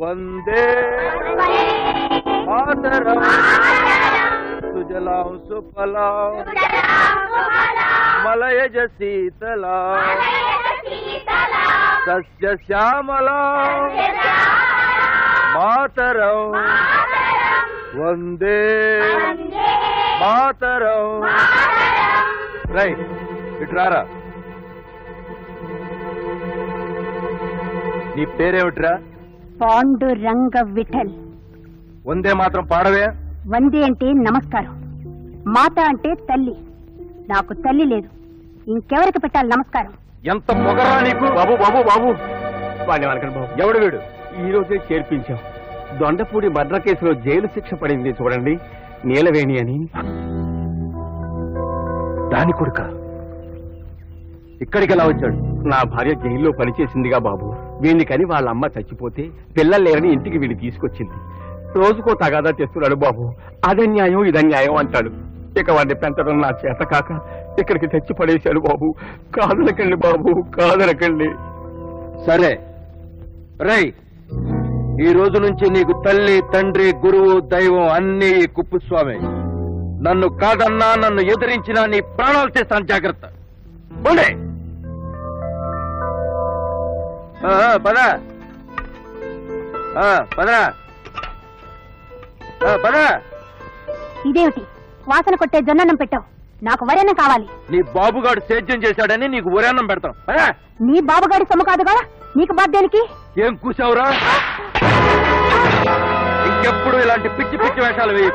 వందే మాతరం సుజలాం సుఫలాం మలయజ శీతలాం సస్యశ్యామలాం మాతరం Vande Mataram. Right ఇట్రారా. నీ పేరేమిట్రా? పాండురంగ విఠల్. వందే మాత్రం పాడవే. వందే అంటే నమస్కారం, మాత అంటే తల్లి. నాకు తల్లి లేదు, ఇంకెవరికి పెట్టాలి నమస్కారం? ఎంత పొగరా నీకు? బాబు బాబు బాబు వాడిని అనకండి బాబు. ఎవడు వీడు? ఈ రోజే చేర్పించాం. దొండపూడి మర్డర్ కేసులో జైలు శిక్ష పడింది చూడండి, నీలవేణి అని. దాని కొడుక ఇక్కడికి ఎలా వచ్చాడు? నా భార్య జైల్లో పనిచేసిందిగా బాబు. వీళ్ళకని వాళ్ళ అమ్మ చచ్చిపోతే పిల్లలు లేరని ఇంటికి వీళ్ళు తీసుకొచ్చింది. రోజుకో తగాదా చేస్తున్నాడు బాబు. అదన్యాయం ఇదన్యాయం అంటాడు. ఇక వాడిని పెంచడం నా చేత కాక ఇక్కడికి తెచ్చి పడేశాడు బాబు. కాదనకండి బాబు, కాదనకండి. సరే రై, ఈ రోజు నుంచి నీకు తల్లి, తండ్రి, గురువు, దైవం అన్నీ ఈ కుప్పుస్వామి. నన్ను కాదన్నా, నన్ను ఎదిరించినా నీ ప్రాణాలు చేస్తాను, జాగ్రత్త. పోండి. పదా పదరా పదా. ఇదేమిటి వాసన కొట్టే జొన్నన్నం పెట్టావు? నాకు వరేనం కావాలి. నీ బాబుగాడు సేద్యం చేశాడని నీకు వరేనం పెడతాం. నీ బాబుగాడి సొమ్ము కాదుగా, నీకు బాధ్యానికి. ఏం కూసావురా? ఇంకెప్పుడు ఇలాంటి పిచ్చి పిచ్చి వేషాలు వేయ.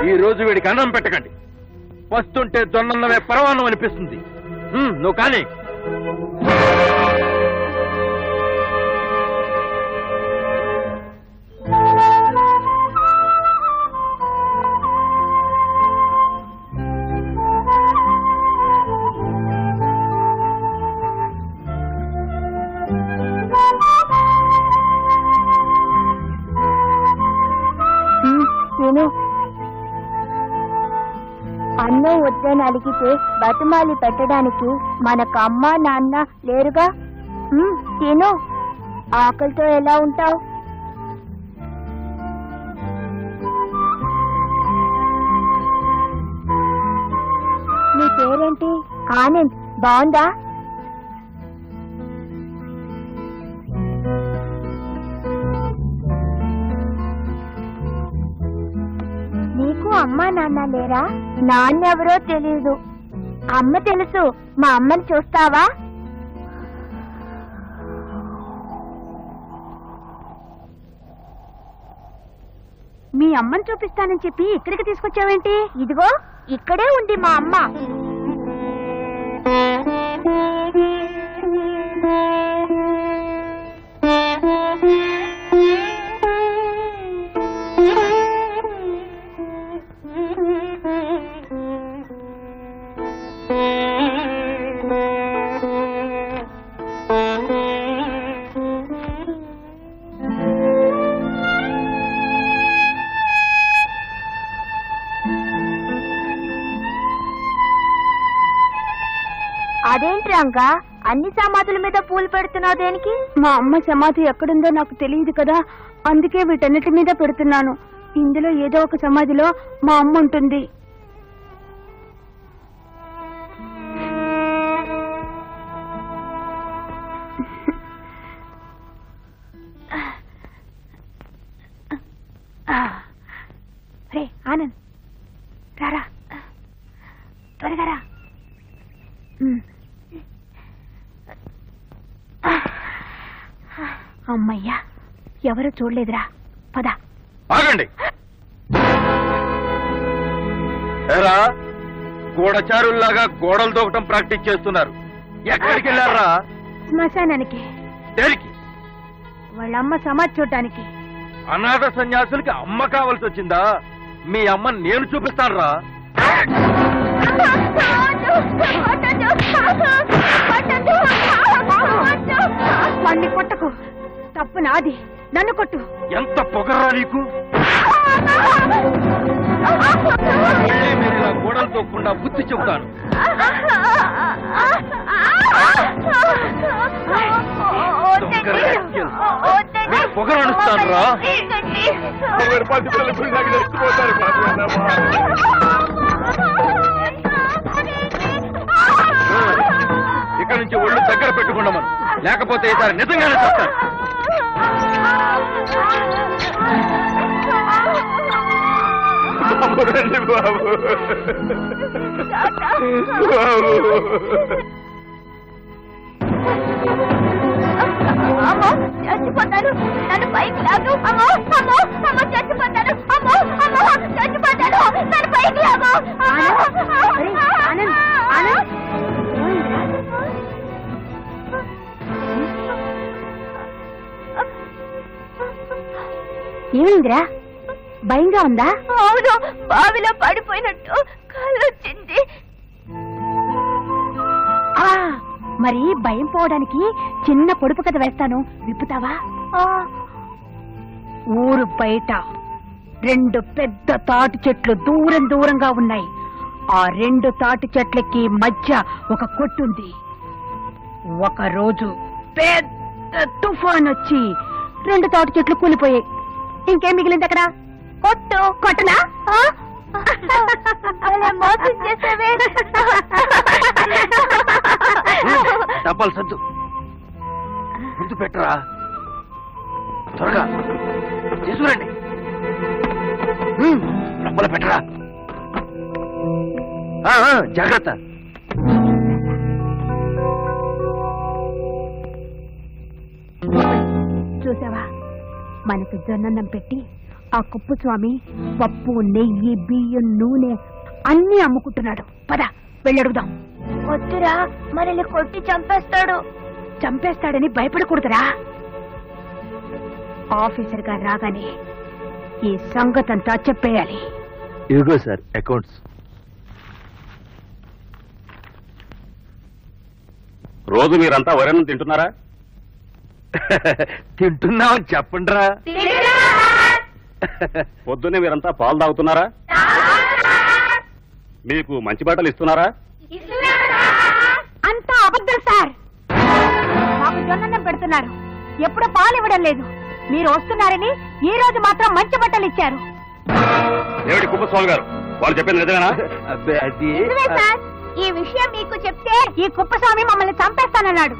ఈ రోజు వీడికి అన్నం పెట్టకండి. వస్తుంటే జొన్నన్నమే పరవాన్నం అనిపిస్తుంది. నువ్వు కానీ. అన్నం వద్దని అడిగితే బతుమాలి పెట్టడానికి మనకు అమ్మ నాన్న లేరుగా. తిను, ఆకలితో ఎలా ఉంటావు? నీ పేరేంటి? ఆనంద్. బాగుందా? నీకు అమ్మ నాన్న లేరా? నాన్నెవరో తెలీదు, అమ్మ తెలుసు. మా అమ్మని చూస్తావా? మీ అమ్మని చూపిస్తానని చెప్పి ఇక్కడికి తీసుకొచ్చావేంటి? ఇదిగో ఇక్కడే ఉంది మా అమ్మ. అదేంటి రంగా, అన్ని సమాధుల మీద పూలు పెడుతున్నావు దేనికి? మా అమ్మ సమాధి ఎక్కడుందో నాకు తెలియదు కదా, అందుకే వీటన్నిటి మీద పెడుతున్నాను. ఇందులో ఏదో ఒక సమాధిలో మా అమ్మ ఉంటుంది. రే ఆనంద్, రారా, త్వరగా రా. అమ్మయ్యా, ఎవరు చూడలేదురా. పద. ఆగండి. ఏరా, గూఢచారుల్లాగా గోడలు దూకటం ప్రాక్టీస్ చేస్తున్నారు. ఎక్కడికి వెళ్ళారా? శ్మశానానికి. దేనికి? వాళ్ళమ్మ సమాధి చూడటానికి. అనాథ సన్యాసులకి అమ్మ కావాల్సి వచ్చిందా? మీ అమ్మ నేను చూపిస్తాను రా. వాణ్ణి కొట్టకు, తప్పు నాది, నన్ను కొట్టు. ఎంత పొగర్రా నీకు? మీరు ఇలా గోడలు తోకుండా బుద్ధి చెబుతాను. మీరు పొగరు అడుస్తాను రా. ఇక్కడ నుంచి ఒళ్ళు దగ్గర పెట్టుకున్నామను, లేకపోతే ఈసారి నిజంగానే చెప్తాను. అమ్మో చచ్చిపోతాను, నన్ను పైకి లాగు. అమ్మో అమ్మో అమ్మో చచ్చిపోతాను. అమ్మో అమ్మో చచ్చిపోతాను, నన్ను పైకి లాగు. ఏమైందిరా? భయంగా ఉందా? అవును, బావిలో పడిపోయినట్టు కళ్ళొచ్చింది. మరి భయం పోవడానికి చిన్న పొడుపు కథ వేస్తాను, విప్పుతావా? ఊరు బయట 2 పెద్ద తాటి చెట్లు దూరం దూరంగా ఉన్నాయి. ఆ 2 తాటి చెట్లకి మధ్య ఒక కొట్టుంది. ఒకరోజు పెద్ద తుఫాన్ వచ్చి 2 తాటి చెట్లు కూలిపోయాయి. ఇంకేం మిగిలింది అక్కడ? కొట్టు. కొట్టనా? మోసం చేసేవే. డబ్బాలు సద్దు, ముందు పెట్టరా, త్వరగా తీసుకురండి. డబ్బాలు పెట్టరా. జాగ్రత్త. చూసావా, మనకు జొన్నన్నం పెట్టి ఆ కుప్పు స్వామి పప్పు, నెయ్యి, బియ్యం, నూనె అన్నీ అమ్ముకుంటున్నాడు. పద వెళ్ళడుగుదాం. వద్దురా, మనల్ని కొట్టి చంపేస్తాడు. చంపేస్తాడని భయపడకూడదురా. ఆఫీసర్ గారు రాగానే ఈ సంగతంతా చెప్పేయాలి. ఇదిగో సార్ అకౌంట్స్. రోజు మీరంతా వరన్నం తింటున్నారా? తింటున్నామని చెప్పండిరా. పొద్దున్నే మీరంతా పాలు తాగుతున్నారా? మీకు మంచి బట్టలు ఇస్తున్నారా? అంతా అబద్ధం సార్. మాకు జొన్నన్నం పెడుతున్నారు, ఎప్పుడు పాలు ఇవ్వడం లేదు. మీరు వస్తున్నారని ఈ రోజు మాత్రం మంచి బట్టలు ఇచ్చారు. ఏమిటి కుప్పస్వామి గారు, వాళ్ళు చెప్పింది నిజమేనా? అది సార్, ఈ విషయం మీకు చెప్తే ఈ కుప్పస్వామి మమ్మల్ని చంపేస్తానన్నాడు.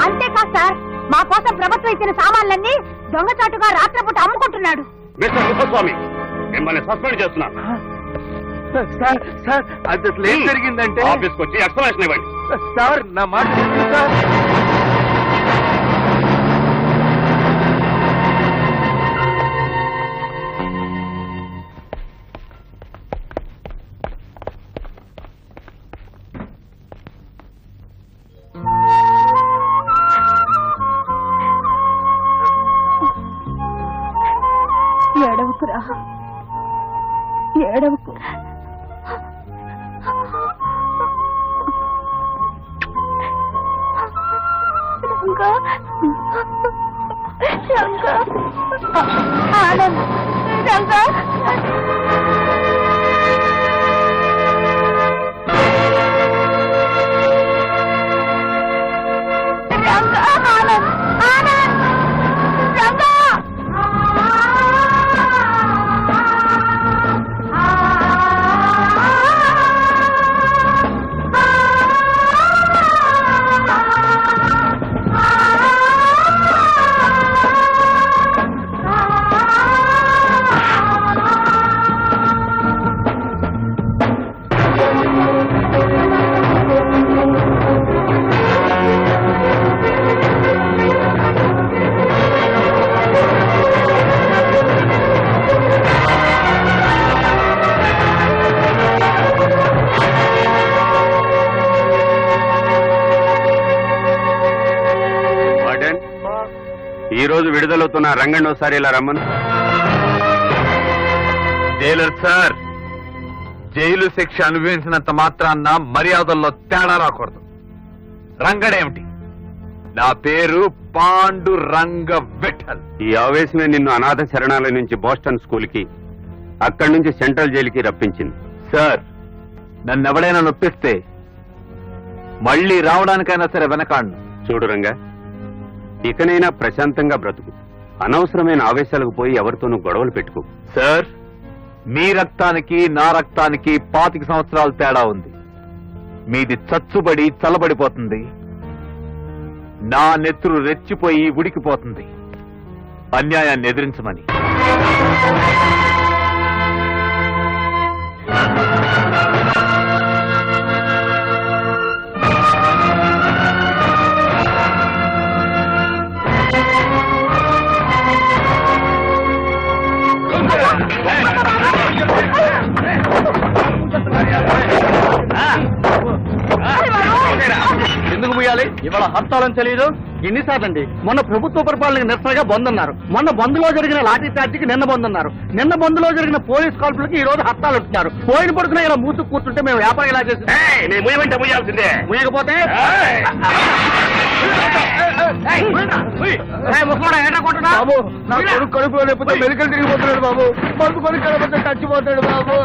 అంతేకాదు సార్, మా కోసం ప్రభుత్వం ఇచ్చిన సామాన్లన్నీ దొంగచాటుగా రాత్రిపూట అమ్ముకుంటున్నాడు. మిస్టర్ కుప్పస్వామి, మిమ్మల్ని సస్పెండ్ చేస్తున్నాను. సార్ సార్ అది అసలు ఏం జరిగిందంటే, ఆఫీస్కి వచ్చి ఎక్స్ప్లెనేషన్ ఇవ్వండి. సార్ నా మాట వినండి సార్. ఏడవకురా, ఏడవకు. ఆనంద్, రంగా, రంగా, ఆనంద్, ఆనంద్, రంగా. ఈ రోజు విడుదలవుతున్న రంగండి ఒకసారి ఇలా రమ్మను. జైలర్ సార్, జైలు శిక్ష అనుభవించినంత మాత్రాన్న మర్యాదల్లో తేడా రాకూడదు. రంగడేమిటి? నా పేరు పాండురంగ విఠల్. ఈ ఆవేశమే నిన్ను అనాథ శరణాలయం నుంచి బోస్టన్ స్కూల్ కి, అక్కడి నుంచి సెంట్రల్ జైలుకి రప్పించింది. సార్, నన్నెవడైనా నొప్పిస్తే మళ్ళీ రావడానికైనా సరే వెనకాడను. చూడు రంగా, ఇకనైనా ప్రశాంతంగా బ్రతుకు. అనవసరమైన ఆవేశాలకు పోయి ఎవరితోనూ గొడవలు పెట్టుకో. సార్, మీ రక్తానికి నా రక్తానికి 25 సంవత్సరాలు తేడా ఉంది. మీది చచ్చుబడి చల్లబడిపోతుంది, నా నెత్తురు రెచ్చిపోయి ఉడికిపోతుంది. అన్యాయాన్ని ఎదిరించమని. ఎందుకు ముయ్యాలి? ఇవాళ హర్తాలని తెలియదు. ఎన్నిసార్లండి? మొన్న ప్రభుత్వ పరిపాలనకు నిరసనగా బంద్ అన్నారు. మొన్న బంద్లో జరిగిన లాఠీ చార్జీకి నిన్న బంద్ అన్నారు. నిన్న బంద్లో జరిగిన పోలీస్ కాల్పులకి ఈ రోజు హర్తాలు వచ్చినారు. పోయిన పడుకున్న ఇలా మూసుకు కూర్చుంటే మేము వ్యాపారం ఎలా చేసి ముయ్యాల్సిందే. ముయ్యకపోతే బాబు, నా కొడుకు కడుపులో లేకపోతే మెలికలు తిరిగిపోతున్నాడు బాబు. మందు కొని కడపతే చచ్చిపోతాడు బాబు.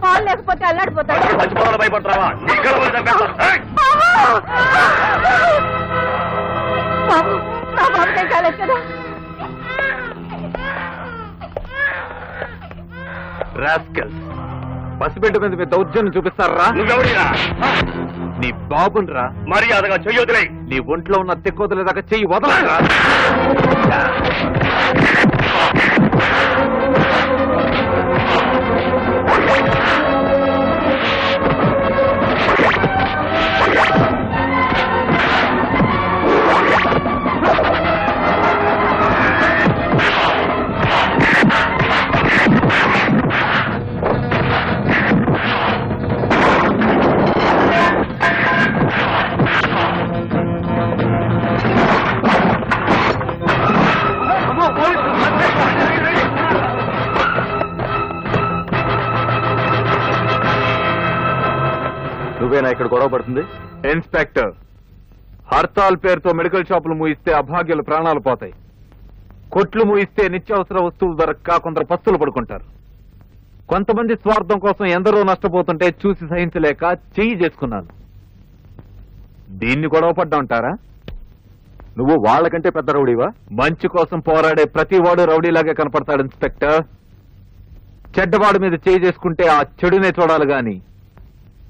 పాలు లేకపోతే అల్లాడిపోతాడు. భయపడతావా? బాబు, నా బాబు కాలేదు కదా. రాస్కల్స్, పసిబిడ్డ మీద మీ దౌర్జన్యం చూపిస్తారా? నీ బాబునరా. మర్యాదగా చెయ్యొద్దులే. నీ ఒంట్లో ఉన్న తెక్కొదలేదాకా చెయ్యి వదలరా. నువ్వేనా ఇక్కడ గొడవ పడుతుంది? ఇన్స్పెక్టర్, హర్తాల్ పేరుతో మెడికల్ షాపులు మూయిస్తే అభాగ్యుల ప్రాణాలు పోతాయి. కొట్లు మూయిస్తే నిత్యావసర వస్తువుల ధరక్క కొందరు పస్తులు పడుకుంటారు. కొంతమంది స్వార్థం కోసం ఎందరో నష్టపోతుంటే చూసి సహించలేక చెయ్యి చేసుకున్నాను. దీన్ని గొడవ పడ్డాంటారా? నువ్వు వాళ్ళకంటే పెద్ద రౌడీవా? మంచి కోసం పోరాడే ప్రతివాడు రౌడీలాగే కనపడతాడు ఇన్స్పెక్టర్. చెడ్డవాడి మీద చేయి చేసుకుంటే ఆ చెడునే చూడాలి గాని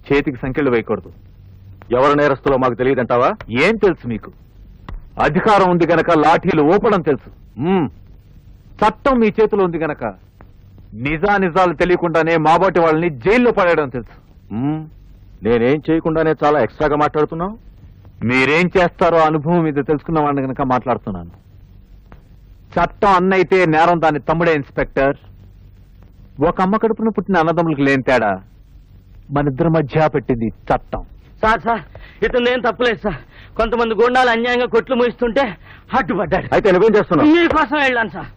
చేతికి సంఖ్యలు వేయకూడదు. ఎవరు నేరస్తులో మాకు తెలియదంటావా? ఏం తెలుసు మీకు? అధికారం ఉంది గనక లాఠీలు ఊపడం తెలుసు. చట్టం మీ చేతిలో ఉంది గనక నిజాలు తెలియకుండానే మాబోటి వాళ్ళని జైల్లో పడేయడం తెలుసు. నేనేం చేయకుండానే చాలా ఎక్స్ట్రాగా మాట్లాడుతున్నావు. మీరేం చేస్తారో అనుభవం మీద తెలుసుకున్న వాడిని గనక మాట్లాడుతున్నాను. చట్టం అన్నైతే నేరం దాని తమ్ముడే ఇన్స్పెక్టర్. ఒక అమ్మ కడుపున పుట్టిన అన్నదమ్ములకు లేని తేడా మనిద్దరి మధ్య పెట్టింది చట్టం. సార్, ఇతను ఏం తప్పలేదు సార్. కొంతమంది గుండాలు అన్యాయంగా కొట్లు మూయిస్తుంటే అడ్డుపడ్డాడు. అయితే నువ్వేం చేస్తున్నావు? మీకోసం వెళ్ళాను సార్.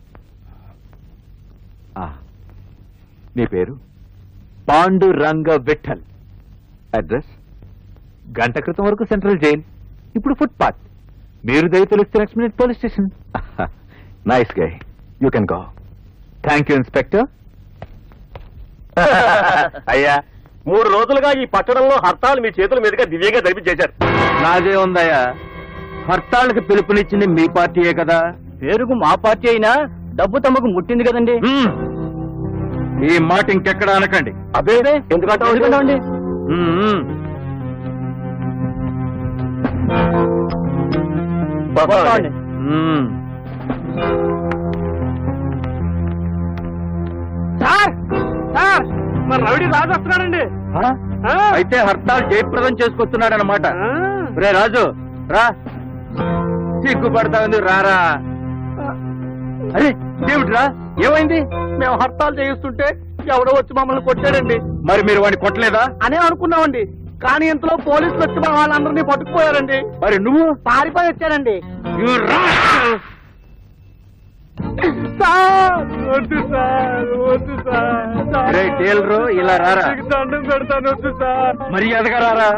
నీ పేరు? పాండురంగ విఠల్. అడ్రస్? గంట క్రితం వరకు సెంట్రల్ జైల్, ఇప్పుడు ఫుట్పాత్. మీరు దయ తెలిస్తే next minute police station. Nice guy, you can go. Thank you inspector. అయ్యా, 3 రోజులుగా ఈ పట్టణంలో హర్తాలు మీ చేతుల మీదుగా దివ్యంగా జరిపించేశారు. నాదే ఉందయ్యా. హర్తాళ్ళకి పిలుపునిచ్చింది మీ పార్టీయే కదా. పేరుకు మా పార్టీ అయినా డబ్బు తమకు ముట్టింది కదండి. ఈ మాట ఇంకెక్కడ అనకండి. అబ్బే, ఎందుకంటే సార్, మరి రౌడీ రాజు వస్తున్నాడండి. అయితే హర్తాల్ జయప్రదం చేసుకొస్తున్నాడనమాట. రే రాజు, రా. సిగ్గుపడతా ఉంది, రారా. అరే ఏమిట్రా, ఏమైంది? మేము హర్తాలు చేయిస్తుంటే ఎవడో వచ్చి మమ్మల్ని కొట్టాడండి. మరి మీరు వాడిని కొట్టలేదా? అనే అనుకున్నామండి. కానీ ఇంతలో పోలీసులు వచ్చి మా వాళ్ళందరినీ పట్టుకుపోయారండి. మరి నువ్వు పారిపోయి వచ్చానండి. రే టేలరు, ఇలా రారా. దండం పెడతాను, వద్దు సార్. మర్యాదగా రారా.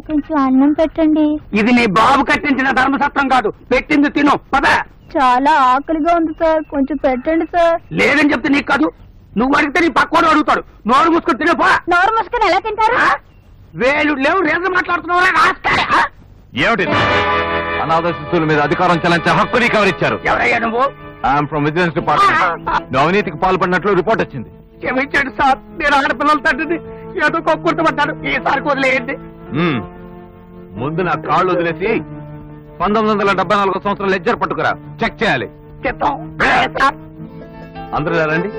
ఇంకొంచెం అన్నం పెట్టండి. ఇది నీ బాబు కట్టించిన ధర్మసత్రం కాదు, పెట్టింది తిను పద. చాలా ఆకలిగా ఉంది సార్, కొంచెం పెట్టండి సార్. లేదని చెప్తే నీకు కాదు, నువ్వు అడిగితే నీ పక్కోడు అడుగుతాడు. నోరు మూసుకొని తినపా. నోరు మూసుకొని ఎలా తింటారు? వేలు లేవు రేజు మాట్లాడుతున్నావా? ఏమిటి అనాథ శిశువుల మీద అధికారం చెలాంచే హక్కు నీకు ఎవరిచ్చారు? ఎవరయ్యా నువ్వు? I'm from vigilance department. అవినీతికి పాల్పడినట్లు రిపోర్ట్ వచ్చింది. క్షమించండి సార్, నేను ఆడపిల్లల తండ్రిని ఏదో కొట్టుబడ్డాను. ఈసారి వదిలేయండి. ముందు నా కాళ్ళు వదిలేసి 1974 సంవత్సరం లెడ్జర్ పట్టుకురా, చెక్ చేయాలి. చెప్తాం సార్. అందరూ ఇలా రండి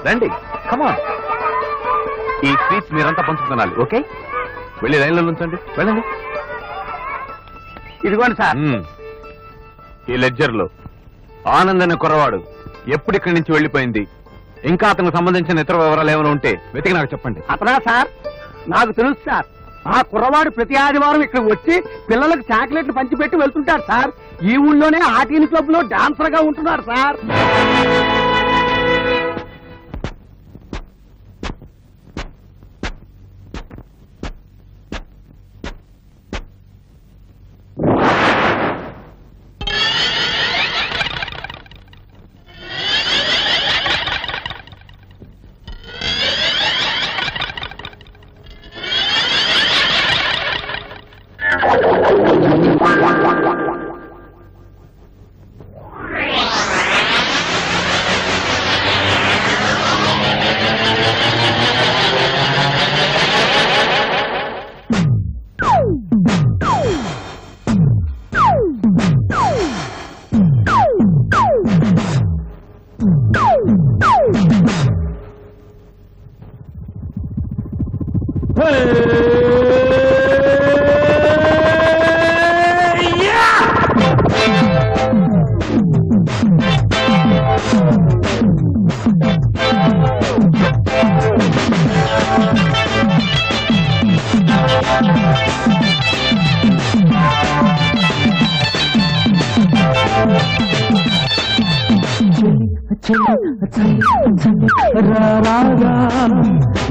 రండి, కమాన్. ఈ స్వీట్స్ మీరంతా పంచుకునాలి, ఓకే? వెళ్ళి లైన్లో ఉంచండి, వెళ్ళండి. ఇదిగోండి సార్. ఈ లెడ్జర్ లో ఆనంద్ అనే కుర్రవాడు ఎప్పుడు ఇక్కడి నుంచి వెళ్లిపోయింది, ఇంకా అతనికి సంబంధించిన ఇతర వివరాలు ఏమైనా ఉంటే వెతికి నాకు చెప్పండి. అతనా సార్? నాకు తెలుసు సార్. ఆ కుర్రవాడు ప్రతి ఆదివారం ఇక్కడ వచ్చి పిల్లలకు చాక్లెట్లు పంచిపెట్టి వెళ్తుంటాడు సార్. ఈ ఊళ్ళోనే ఆటీని క్లబ్ లో డాన్సర్ గా ఉంటున్నాడు సార్.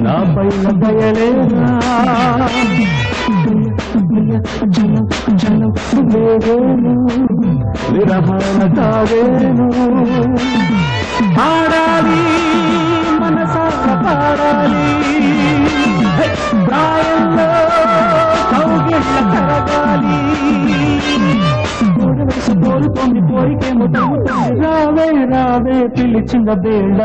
నా పైన దయలేనా జనం వేగేను విరహాన తాగేను ఆడాలి మనసాగ పాడాలి ప్రాయంలో కౌగిళ్ళ కరగాలి కోరుతోంది కోరికేమో రావే రావే పిలిచిన వేళ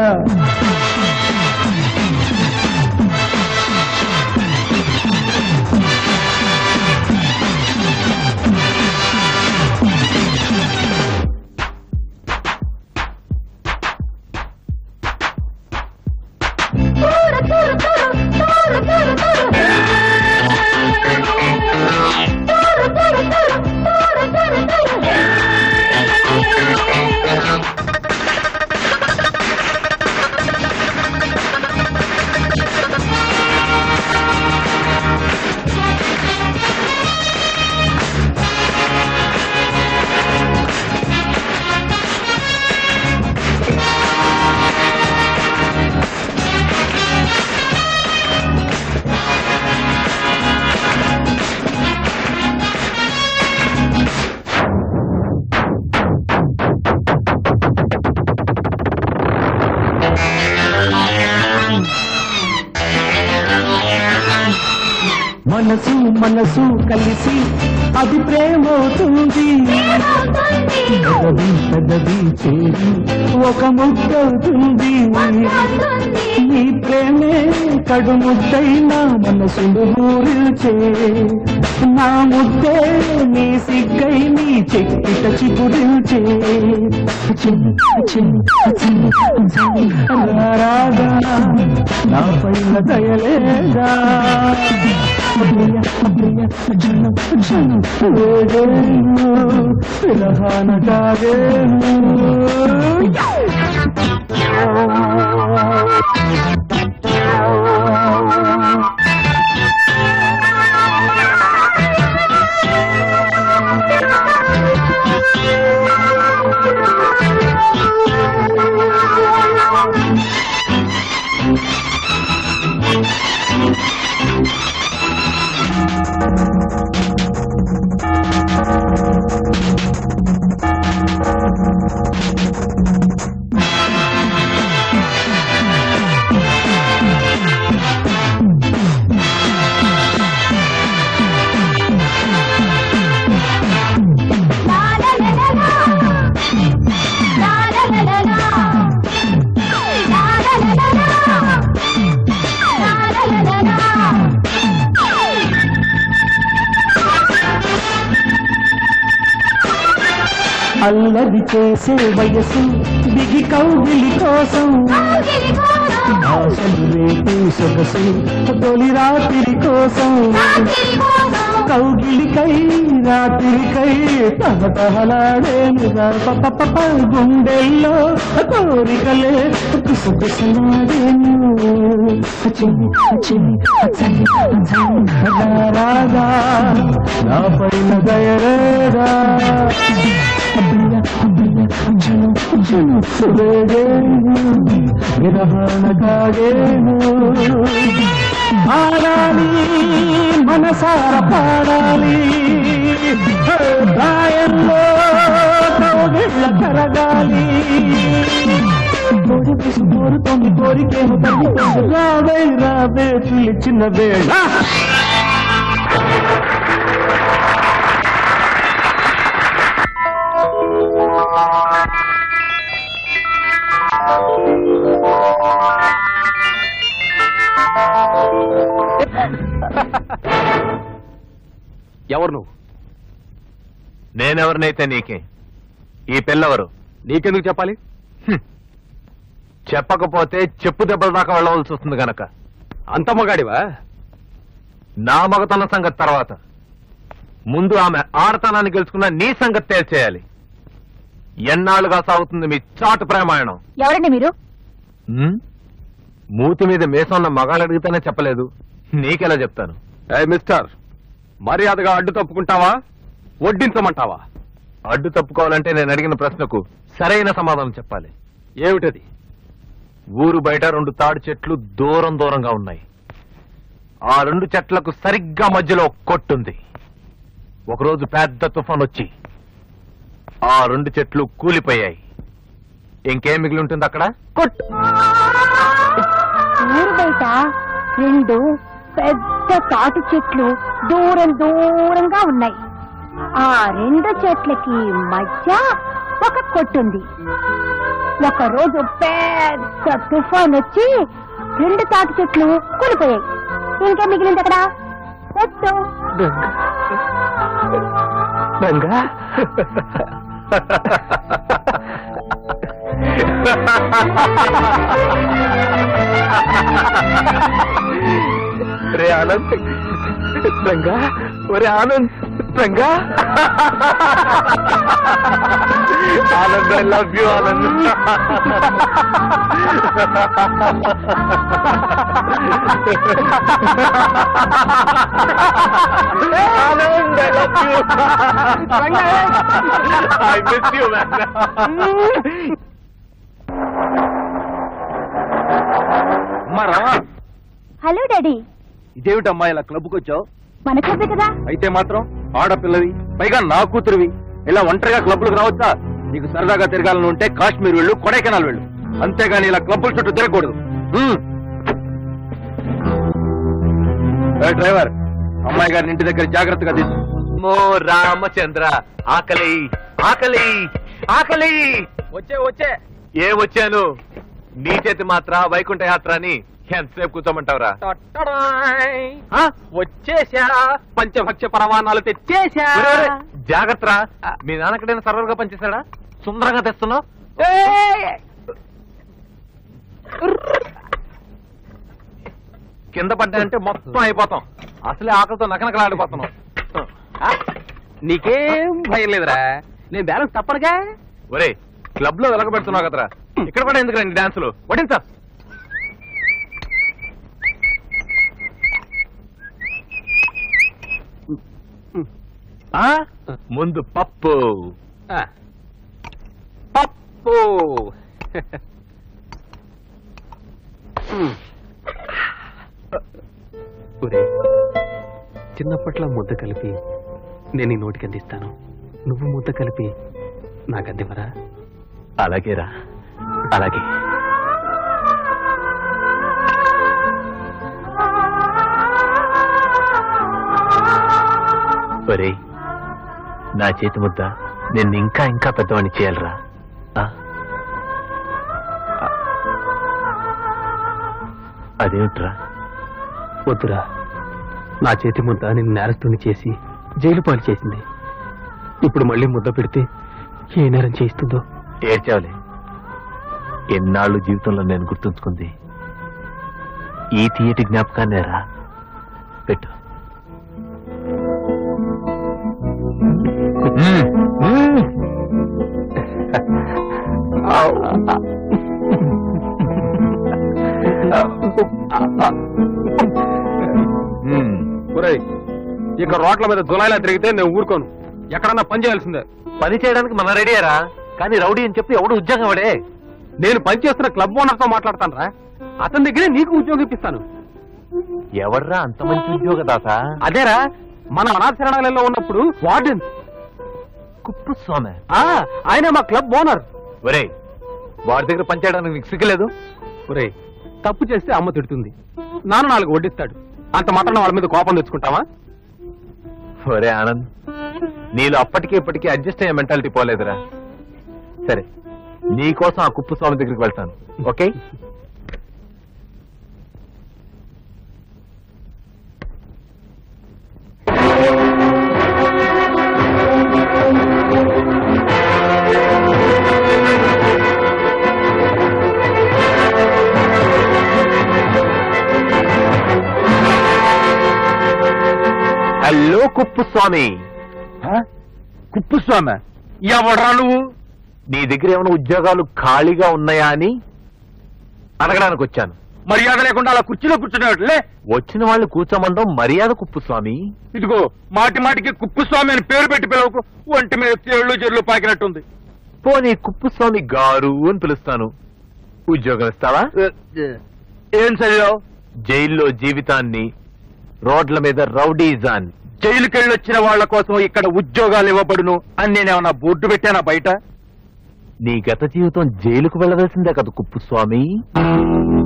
మనసు మనసు కలిసి అది ప్రేమవుతుంది పెదవి పెదవి చేరి ఒక ముద్దవుతుంది నీ ప్రేమే కడు ముద్దైనా మనసును ఊరిల్చే నా ముద్దే నీ సిగ్గై నీ చెక్కిట చిగురిల్చే రాగా నా పైన దయలేదా జనం వేగేను విరహాన తాగేను అల్లరి చేసే వయసు దిగి కౌగిలి కోసం ఆశలు రేపు సొగసు తొలి రాత్రి కోసం కౌగిలికై రాత్రికై తహతహలాడేనుగా గుండెల్లో కోరికలే కుసకుసలాడేను రాగా నా పైన దయరేగా విరహణ కాగేను ఆడాలి మనసార పాడాలి ప్రాయంలో కౌగిళ్ళ కరగాలి కోరుతోంది కోరికేమో రావే రావే పిలిచిన వేళ ఎవరు నువ్వు? నేనెవరినైతే నీకే, ఈ పిల్లెవరు? నీకెందుకు చెప్పాలి? చెప్పకపోతే చెప్పు దెబ్బల దాకా వెళ్ళవలసి వస్తుంది గనక. అంత మగాడివా? నా మగతన సంగతి తర్వాత, ముందు ఆమె ఆడతనాన్ని గెలుచుకున్న నీ సంగతి తేల్చేయాలి. ఎన్నాళ్ళుగా సాగుతుంది మీ చాటు ప్రయాణం? ఎవరండి మీరు? మూతి మీద మేసన్న మగాళ్ళు అడిగితేనే చెప్పలేదు, నీకెలా చెప్తాను? మిస్టర్, మర్యాదగా అడ్డు తప్పుకుంటావా, వడ్డించమంటావా? అడ్డు తప్పుకోవాలంటే నేను అడిగిన ప్రశ్నకు సరైన సమాధానం చెప్పాలి. ఏమిటది? ఊరు బయట 2 తాడి చెట్లు దూరం దూరంగా ఉన్నాయి. ఆ 2 చెట్లకు సరిగ్గా మధ్యలో కొట్టుంది. ఒకరోజు పెద్ద తుఫాన్ వచ్చి ఆ 2 చెట్లు కూలిపోయాయి. ఇంకేం మిగిలి ఉంటుంది అక్కడ? కొట్టు. ఊరు బయట 2 పెద్ద తాటి చెట్లు దూరం దూరంగా ఉన్నాయి. ఆ 2 చెట్లకి మధ్య ఒక కొట్టుంది. ఒక రోజు పెద్ద తుఫాన్ వచ్చి 2 తాటి చెట్లు కూలిపోయాయి. ఇంకేం మిగిలింది అక్కడ? కొట్టు. రే ఆనంద్, రంగా, ఒరే Anand, Ranga. Anand, I love you Anand. Anand, I love you. I miss you man. అమ్మారా? Hello daddy. ఇదేమిటమ్మా ఇలా క్లబ్కి వచ్చావు? మన క్లబ్బే కదా. అయితే మాత్రం ఆడపిల్లవి, పైగా నా కూతురువి, ఇలా ఒంటరిగా క్లబ్లకు రావచ్చా? నీకు సరదాగా తిరగాలని ఉంటే కాశ్మీర్ వెళ్ళు, కొడైకెనాల్ వెళ్ళు, అంతేగాని ఇలా క్లబ్బుల చుట్టూ తిరగకూడదు. డ్రైవర్, అమ్మాయి గారిని ఇంటి దగ్గర జాగ్రత్తగా తీసు. మో రామచంద్ర, ఆకలి ఆకలి ఆకలి. వచ్చే ఏం వచ్చాను? నీ చేతి మాత్ర వైకుంఠ యాత్ర అని ఎంతసేపు కూర్చోమంటావురా? వచ్చేసా, పంచభక్ష పరమాణాలు తెచ్చేసా. జాగ్రత్త, మీ నాన్నకడైనా సర్వర్ గా పనిచేశాడా? సుందరంగా తెస్తున్నావు. కింద పడ్డాయంటే మొత్తం అయిపోతాం. అసలే ఆకలితో నకనకలాడిపోతున్నాం. నీకేం భయం లేదురా, నేను బ్యాలెన్స్ తప్పనుగా. ఒరే, క్లబ్ లో వెలగబెడుతున్నావు కదరా, ఇక్కడ కూడా ఎందుకు రండి డాన్సులు? వడించా. ముందు పప్పు. పప్పు. చిన్నప్పట్లో ముద్ద కలిపి నేను ఈ నోటికి అందిస్తాను, నువ్వు ముద్ద కలిపి నాకు అందివరా? అలాగేరా, అలాగే. ఒరే, నా చేతి ముద్ద నిన్ను ఇంకా ఇంకా పెద్దవాడిని చేయాలరా. అదేమిట్రా? వద్దురా, నా చేతి ముద్ద నిన్ను నేరస్తుని చేసి జైలు పాలు చేసింది. ఇప్పుడు మళ్ళీ ముద్ద పెడితే ఏ నేరం చేయిస్తుందో. ఏడ్చావులే. ఎన్నాళ్ళు జీవితంలో నేను గుర్తుంచుకుంది ఈ తీయటి జ్ఞాపకాన్నేరా. పెట్టు. ఇక రోడ్ల మీద జులాయిలా తిరిగితే నేను ఊరుకోను. ఎక్కడన్నా పని చేయాల్సిందే. పని చేయడానికి మన రెడీయారా, కానీ రౌడీ అని చెప్పి ఎవడు ఉద్యోగం వాడే. నేను పనిచేస్తున్న క్లబ్ ఓనర్ తో మాట్లాడతాను రా. అతని దగ్గరే నీకు ఉద్యోగం ఇప్పిస్తాను. ఎవడ్రా అంత మంచి ఉద్యోగదాత? అదేరా, మన అనాథ శరణాలయంలో ఉన్నప్పుడు వార్డెన్ కుప్పుస్వామి. ఆయన మా క్లబ్ ఓనర్. ఒరే, వాడి దగ్గర పనిచేయడానికి నీకు సిగ్గులేదు? ఒరే, తప్పు చేస్తే అమ్మ తిడుతుంది, నాన్న 4 వడ్డిస్తాడు. అంత మాత్రం వాళ్ళ మీద కోపం తెచ్చుకుంటావా? ఒరే ఆనంద్, నీలో అప్పటికి ఇప్పటికీ అడ్జస్ట్ అయ్యే మెంటాలిటీ పోలేదురా. సరే, నీకోసం ఆ కుప్పుస్వామి దగ్గరికి వెళ్తాను. ఓకే? హలో కుప్పుస్వామి. కుప్పుస్వామి ఎవడ్రా నువ్వు? నీ దగ్గర ఏమైనా ఉద్యోగాలు ఖాళీగా ఉన్నాయా అని అడగడానికి వచ్చాను. మర్యాద లేకుండా అలా కుర్చీలో కూర్చునేవాట్లే. వచ్చిన వాళ్ళు కూర్చోమండం మర్యాద కుప్పుస్వామి. ఇదిగో మాటి మాటికి కుప్పుస్వామి అని పేరు పెట్టి పిలవకు. ఒంటి మీద తేళ్లు జర్లు పాకినట్టుంది. పోనీ కుప్పుస్వామి గారు అని పిలుస్తాను. ఉద్యోగం ఇస్తావా? ఏం చదివావు? జైల్లో జీవితాన్ని, రోడ్ల మీద రౌడీజాన్. జైలుకెళ్ళొచ్చిన వాళ్ల కోసం ఇక్కడ ఉద్యోగాలు ఇవ్వబడును అని నేనేమన్నా బోర్డు పెట్టానా బయట? నీ గత జీవితం జైలుకు వెళ్ళవలసిందే కదా కుప్పుస్వామి.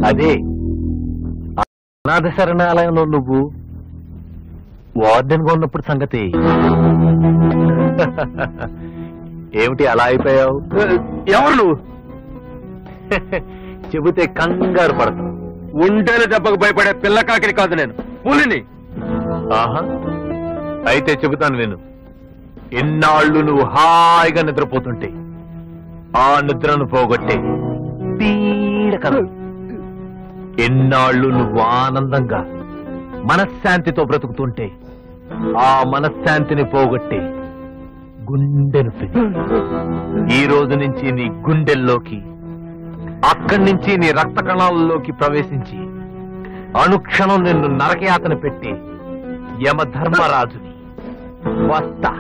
అదే అనాథ శరణాలయంలో నువ్వు వార్డెన్ గా ఉన్నప్పుడు సంగతి. ఏమిటి అలా అయిపోయావు? ఎవరు నువ్వు? చెబితే కంగారు పడతావు. ఉండేలు దెబ్బకు భయపడే పిల్లకాకిని కాదు నేను, పులిని. ఆహా, అయితే చెబుతాను విను. ఎన్నాళ్ళు నువ్వు హాయిగా నిద్రపోతుంటే ఆ నిద్రను పోగొట్టే పీడకల. ఎన్నాళ్ళు నువ్వు ఆనందంగా మనశ్శాంతితో బ్రతుకుతుంటే ఆ మనశ్శాంతిని పోగొట్టే గుండెను పెట్టి ఈ రోజు నుంచి నీ గుండెల్లోకి, అక్కడి నుంచి నీ రక్త కణాలలోకి ప్రవేశించి అనుక్షణం నిన్ను నరకయాతన పెట్టి యమధర్మరాజుని వస్తా.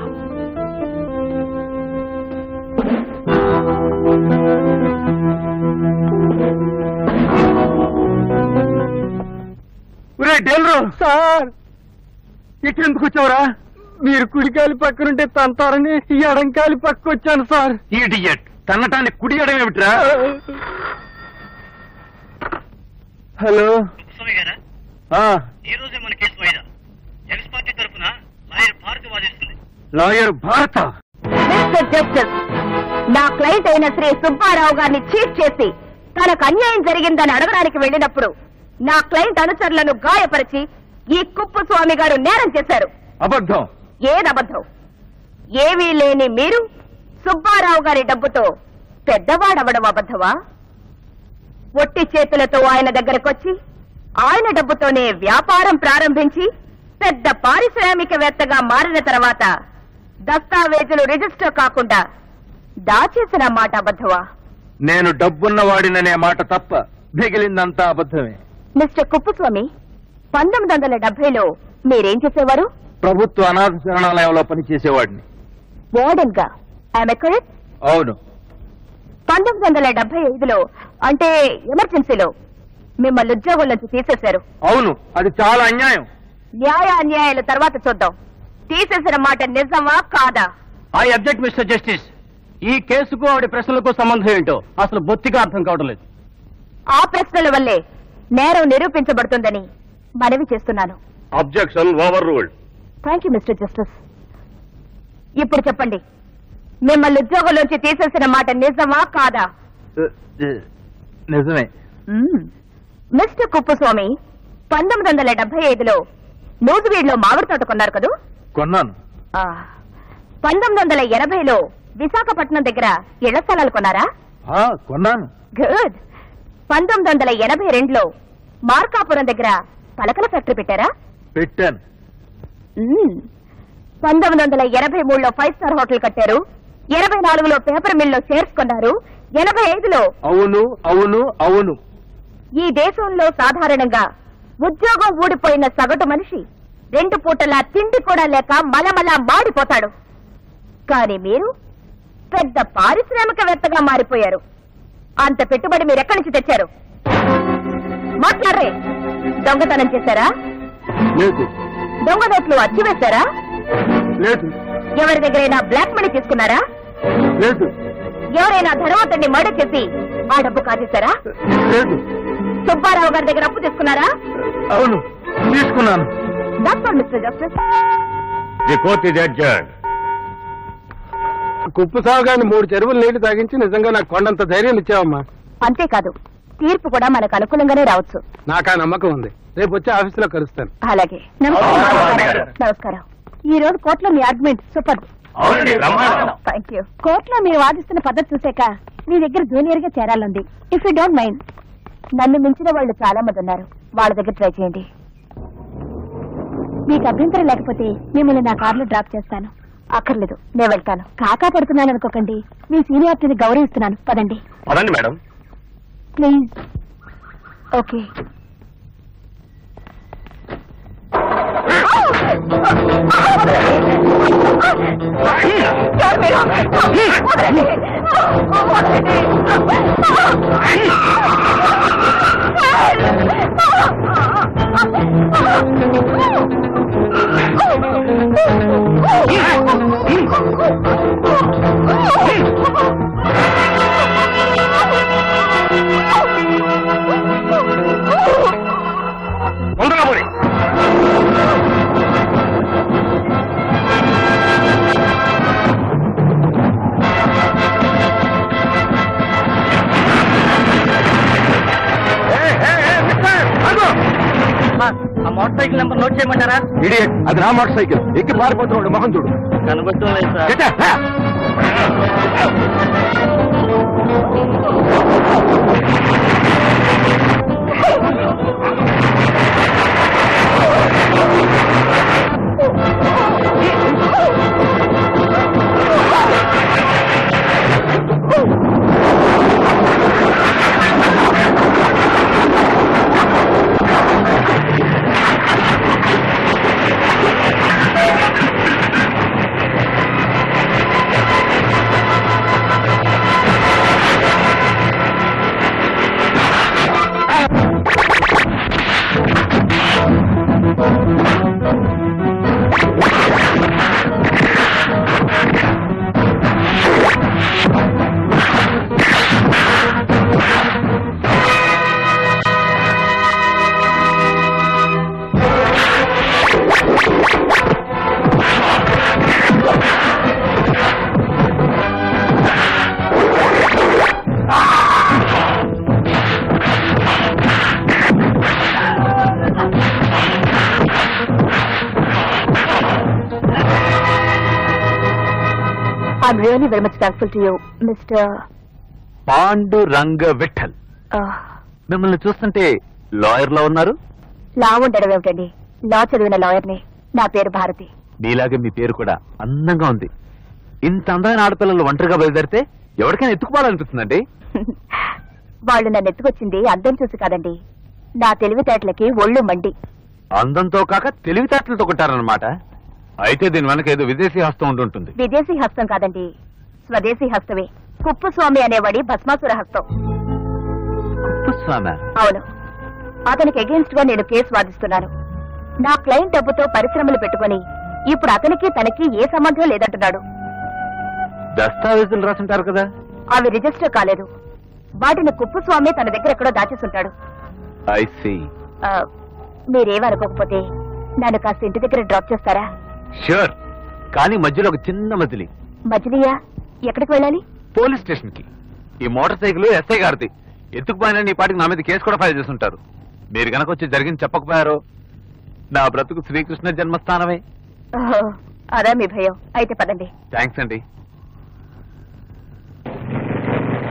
సార్, ఇక్కడ ఎందుకు వచ్చావురా? మీరు కుడికాలి పక్కనుంటే తంతారని ఎడంకాలి పక్క వచ్చాను సార్. ఇడియట్, తన్నటాన్ని కుడి ఎడం ఏమిట్రా? హలో, ఈ రోజే మన కేసు వాయిదా. ఎక్స్ పార్టీ తరఫున లాయర్ భారతి వాదిస్తుంది. లాయర్ భారత? మిస్టర్ జస్టిస్, నా క్లయింట్ అయిన శ్రీ సుబ్బారావు గారిని చీట్ చేసి తనకు అన్యాయం జరిగిందని అడగడానికి వెళ్ళినప్పుడు నా క్లయింట్ అనుచరులను గాయపరిచి ఈ కుప్పుస్వామి గారు నేరం చేశారు. అబద్ధం. ఏదబద్ధం? ఏమీ లేని మీరు సుబ్బారావు గారి డబ్బుతో పెద్దవాడవడం అబద్ధమా? ఒట్టి చేతులతో ఆయన దగ్గరకొచ్చి ఆయన డబ్బుతోనే వ్యాపారం ప్రారంభించి పెద్ద పారిశ్రామికవేత్తగా మారిన తర్వాత దస్తావేజులు రిజిస్టర్ కాకుండా దాచేసిన మాట అబద్ధమా? నేను డబ్బున్న వాడిననే మాట తప్ప మిగిలిందంతా అబద్ధమే. మిస్టర్ కుప్పుస్వామి, 1970లో మీరేం చేసేవారు? ప్రభుత్వ అనాథ శరణాలయంలో పనిచేసేవాడిని. వార్డెన్ గా. ఆమె కరెక్ట్? అవును. 1975లో అంటే ఎమర్జెన్సీలో మిమ్మల్ని ఉద్యోగం నుంచి తీసేశారు. అవును, అది చాలా అన్యాయం. న్యాయ అన్యాయాల తర్వాత చూద్దాం. తీసేసిన మాట నిజమా కాదా? I object mister justice. ఈ కేసుకు ఆవిడ ప్రశ్నలకు సంబంధం ఏంటో అసలు బొత్తిగా అర్థం కావడం లేదు. ఆ ప్రశ్నల వల్లే నేరం నిరూపించబడుతుందని మనవి చేస్తున్నాను. Objection over ruled. Thank you mister justice. ఇప్పుడు చెప్పండి, మిమ్మల్ని ఉద్యోగంలోంచి తీసేసిన మాట నిజమా కాదా? నిజమే. మిస్టర్ కుప్పుస్వామి, 1975లో నూజివీడులో మామిడి తోట కొన్నారు కదూ? కొన్నాను. 1980లో విశాఖపట్నం దగ్గర ఇళ్ల స్థలాలు కొన్నారా? కొన్నాను. గుడ్. 1982లో మార్కాపురం దగ్గర పలకల ఫ్యాక్టరీ పెట్టారా? పెట్టాను. 1983లో 5 స్టార్ హోటల్ కట్టారు. 84లో పేపర్ మిల్లో షేర్స్ కొన్నారు. 85లో అవును అవును అవును. ఈ దేశంలో సాధారణంగా ఉద్యోగం ఊడిపోయిన సగటు మనిషి 2 పూటలా తిండి కూడా లేక మలమలా మాడిపోతాడు. కానీ మీరు పెద్ద పారిశ్రామికవేత్తగా మారిపోయారు. అంత పెట్టుబడి మీరెక్కడి నుంచి తెచ్చారు? మాట్లాడరే. దొంగతనం చేశారా? లేదు. దొంగ నోట్లు అచ్చి వేశారా? లేదు. ఎవరి దగ్గరైనా బ్లాక్ మనీ తీసుకున్నారా? లేదు. ఎవరైనా ధనవంతుడిని మర్డర్ చేసి ఆ డబ్బు కాజేశారా? లేదు. సుబ్బారావు గారి దగ్గర అప్పు తీసుకున్నారా? అవును, తీసుకున్నాను. Doctor mister justice. The court is adjourned. Kuppu Sagu గారిని 3 చెరువులు నీళ్లు తాగించి నిజంగా నాకు కొండంత ధైర్యం ఇచ్చావమ్మా. అంతేకాదు, తీర్పు కూడా మనకు అనుకూలంగానే రావచ్చు. నాకు ఆ నమ్మకం ఉంది. రేపు వచ్చి ఆఫీసులో కలుస్తాను. అలాగే. నమస్కారం. ఈ రోజు కోర్టులో మీ ఆర్గ్యుమెంట్ సూపర్. Thank you. కోర్టులో మీరు వాదిస్తున్న పద్ధతి చూసాక మీ దగ్గర జూనియర్ గా చేరాలంది. If you don't mind. నన్ను మించిన వాళ్ళు చాలా మంది ఉన్నారు. వాళ్ళ దగ్గర ట్రై చేయండి. మీకు అభ్యంతరం లేకపోతే మిమ్మల్ని నా కారులో డ్రాప్ చేస్తాను. అక్కర్లేదు, నేను వెళ్తాను. కాకా పడుతున్నాను అనుకోకండి. మీ సీనియారిటీని గౌరవిస్తున్నాను. పదండి. పదండి మేడం. ప్లీజ్. ఓకే. ఆ మోటార్ సైకిల్ నెంబర్ నోట్ చేయమంటారా? ఇడియట్, అది నా మోటార్ సైకిల్. ఎక్కి పారిపోతున్నాడు. మొహం చూడు. కనబడటం లేదు sir. I'm really very much thankful to you, Mr. Panduranga Vittal. మిమ్మల్ని చూస్తుంటే లాయర్ లో ఉన్నారు. లా ఉండడం ఏమిటండి? లా చదివిన లాయర్ని. నా పేరు భారతి. మీలాగే మీ పేరు కూడా అందంగా ఉంది. ఇంత అందమైన ఆడపిల్లలు ఒంటరిగా బయలుదేరితే ఎవరికైనా ఎత్తుకుపోవాలనిపిస్తుందండి. వాళ్ళు నన్ను ఎత్తుకొచ్చింది అందం చూసి కాదండి, నా తెలివితేటలకి ఒళ్ళు మండి. అందంతో కాక తెలివితేటలతో కొట్టారన్నమాట. అయితే దీని వెనక ఏదో విదేశీ హస్తం ఉంటుంటుంది. విదేశీ హస్తం కాదండి, స్వదేశీ హస్తమే. కుప్పుస్వామి అనేవాడి భస్మాసుర హస్తం. కుప్పుస్వామి? అవును. అతనికి అగేన్స్ట్ గా నేను కేసు వాదిస్తున్నాను. నా క్లయింట్ డబ్బుతో పరిశ్రమలు పెట్టుకుని ఇప్పుడు అతనికి తనకి ఏ సంబంధం లేదంటున్నాడు. దస్తావేజులు రాసుంటారు కదా? అవి రిజిస్టర్ కాలేదు. వాటిని కుప్పుస్వామి తన దగ్గర ఎక్కడో దాచేసుంటాడు. I see. మీరేమనుకోకపోతే నన్ను కాస్త ఇంటి దగ్గర డ్రాప్ చేస్తారా? ష్యూర్. కానీ మధ్యలో ఒక చిన్న మజిలీ. మజిలీయా? ఎక్కడికి వెళ్ళాలి? పోలీస్ స్టేషన్ కి. ఈ మోటార్ సైకిల్ ఎస్ఐ గారిది. ఎత్తుకుపోయినా నీ పాటికి నా మీద కేసు కూడా ఫైల్ చేస్తుంటారు. మీరు గనక వచ్చి జరిగింది చెప్పకపోయారో నా బ్రతుకు శ్రీకృష్ణ జన్మస్థానమే. ఓహో, అదా మీ భయం? అయితే పదండి. థ్యాంక్స్ అండి.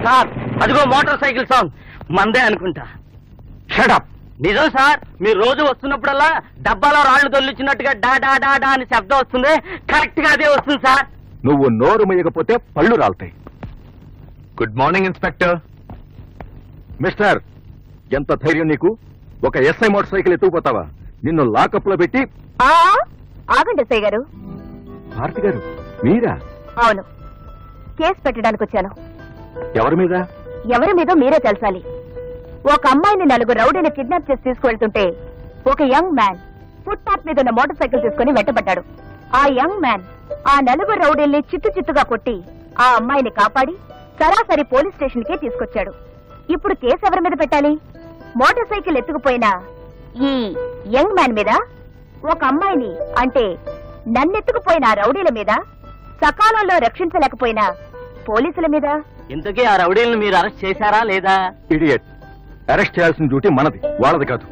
సార్ అదిగో మోటార్ సైకిల్ సాంగ్ మందే అనుకుంటా. షడప్. నిజం సార్, మీరు రోజు వస్తున్నప్పుడల్లా డబ్బాలో రాళ్లు తొలిచినట్టుగా డా డా డా డా అని శబ్దం వస్తుంది. కరెక్ట్ గా అదే వస్తుంది సార్. నువ్వు నోరు మొయ్యకపోతే పళ్ళు రాలుతాయి. Good morning inspector. మిస్టర్, ఎంత ధైర్యం నీకు? ఒక ఎస్ఐ మోటార్ సైకిల్ ఎత్తుకుపోతావా? నిన్ను లాకప్ లో పెట్టి. ఆగండి ఎస్ఐ గారు. భారతి గారు మీరా? అవును, కేసు పెట్టడానికి వచ్చాను. ఎవరి మీద? ఎవరి మీద మీరే తెలుసాలి. ఒక అమ్మాయిని 4 రౌడీని కిడ్నాప్ చేసి తీసుకువెళ్తుంటే ఒక యంగ్ మ్యాన్ ఫుట్ పాత్ మీద ఉన్న మోటార్ సైకిల్ తీసుకుని వెంటబడ్డాడు. ఆ యంగ్ మ్యాన్ ఆ 4 రౌడీల్ని చిత్తుగా కొట్టి ఆ అమ్మాయిని కాపాడి సరాసరి పోలీస్ స్టేషన్ కి తీసుకొచ్చాడు. ఇప్పుడు కేసు ఎవరి మీద పెట్టాలి? మోటార్ సైకిల్ ఎత్తుకుపోయిన ఈ యంగ్ మ్యాన్ మీద, ఒక అమ్మాయిని అంటే నన్నెత్తుకుపోయిన ఆ రౌడీల మీద, సకాలంలో రక్షించలేకపోయినా పోలీసుల మీద. ఇంతకీ ఆ రౌడీలను మీరు అరెస్ట్ చేశారా లేదా? ఇడియట్. అరెస్ట్ చేయాల్సిన డ్యూటీ మనది, వాళ్ళది కాదు.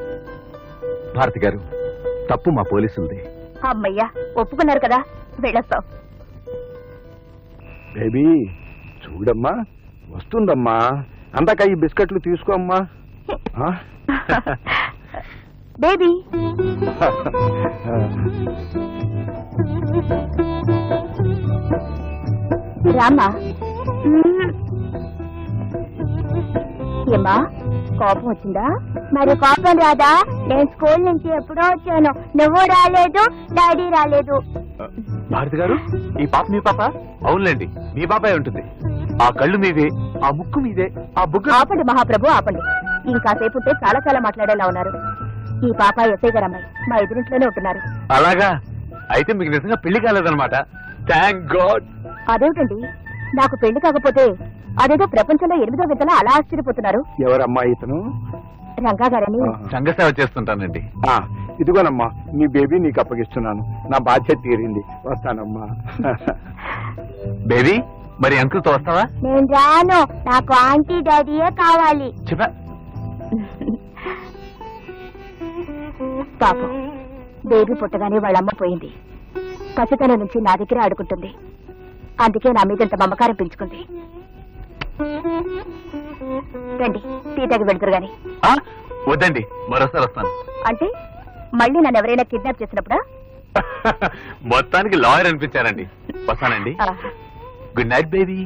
భారతి గారు, తప్పు మా పోలీసులది. అమ్మయ్యా, ఒప్పుకున్నారు కదా, వెళ్ళొస్తాం. బేబీ చూడమ్మా, వస్తుందమ్మా. అందాక ఈ బిస్కెట్లు తీసుకోమ్మా. బేబీ రామ్మా. ఏమ్మా, కోపం వచ్చిందా? మరి కోపం రాదా? నేను స్కూల్ నుంచి ఎప్పుడో వచ్చాను, నువ్వు రాలేదు, డాడీ రాలేదు. భారతి గారు, ఈ పాప మీ పాప? అవునులేండి, మీ పాపే ఉంటుంది. ఆ కళ్ళు మీవే, ఆ ముక్కు మీదే, ఆ బుగ్గ. ఆపండి మహాప్రభు, ఆపండి. ఇంకాసేపు ఉంటే చాలా మాట్లాడేలా ఉన్నారు. ఈ పాప ఎస్ఐ గారు అమ్మాయి, మా ఎదురింట్లోనే ఉంటున్నారు. అలాగా? అయితే మీకు నిజంగా పెళ్లి కాలేదన్నమాట. Thank God. అదేమిటండి, నాకు పెళ్లి కాకపోతే అదేదో ప్రపంచంలో 8వ వింతలా అలా ఆశ్చర్యపోతున్నారు. ఎవరమ్మా ఇతను? రంగా గారని. సంఘసేవ చేస్తుంటానండి. ఇదిగోనమ్మా, నీ బేబీ నీకు అప్పగిస్తున్నాను. నా బాధ్యత తీరింది, వస్తానమ్మా. బేబీ, మరి అంకుల్తో వస్తావా? నేను రాను, నాకు ఆంటీ డాడీయే కావాలి. చెప్పా. పాపం, బేబీ పుట్టగానే వాళ్ళమ్మ పోయింది. పసితనం నుంచి నా దగ్గర ఆడుకుంటుంది. అందుకే నా మీద ఇంత మమకారం పెంచుకుంది. రండి, టీ తాగి వెళ్తురు గాని. వద్దండి, మరోసారి వస్తాను. అంటే మళ్ళీ నన్ను ఎవరైనా కిడ్నాప్ చేసినప్పుడా? మొత్తానికి లాయర్ అనిపించారండి. వస్తానండి. Good night baby.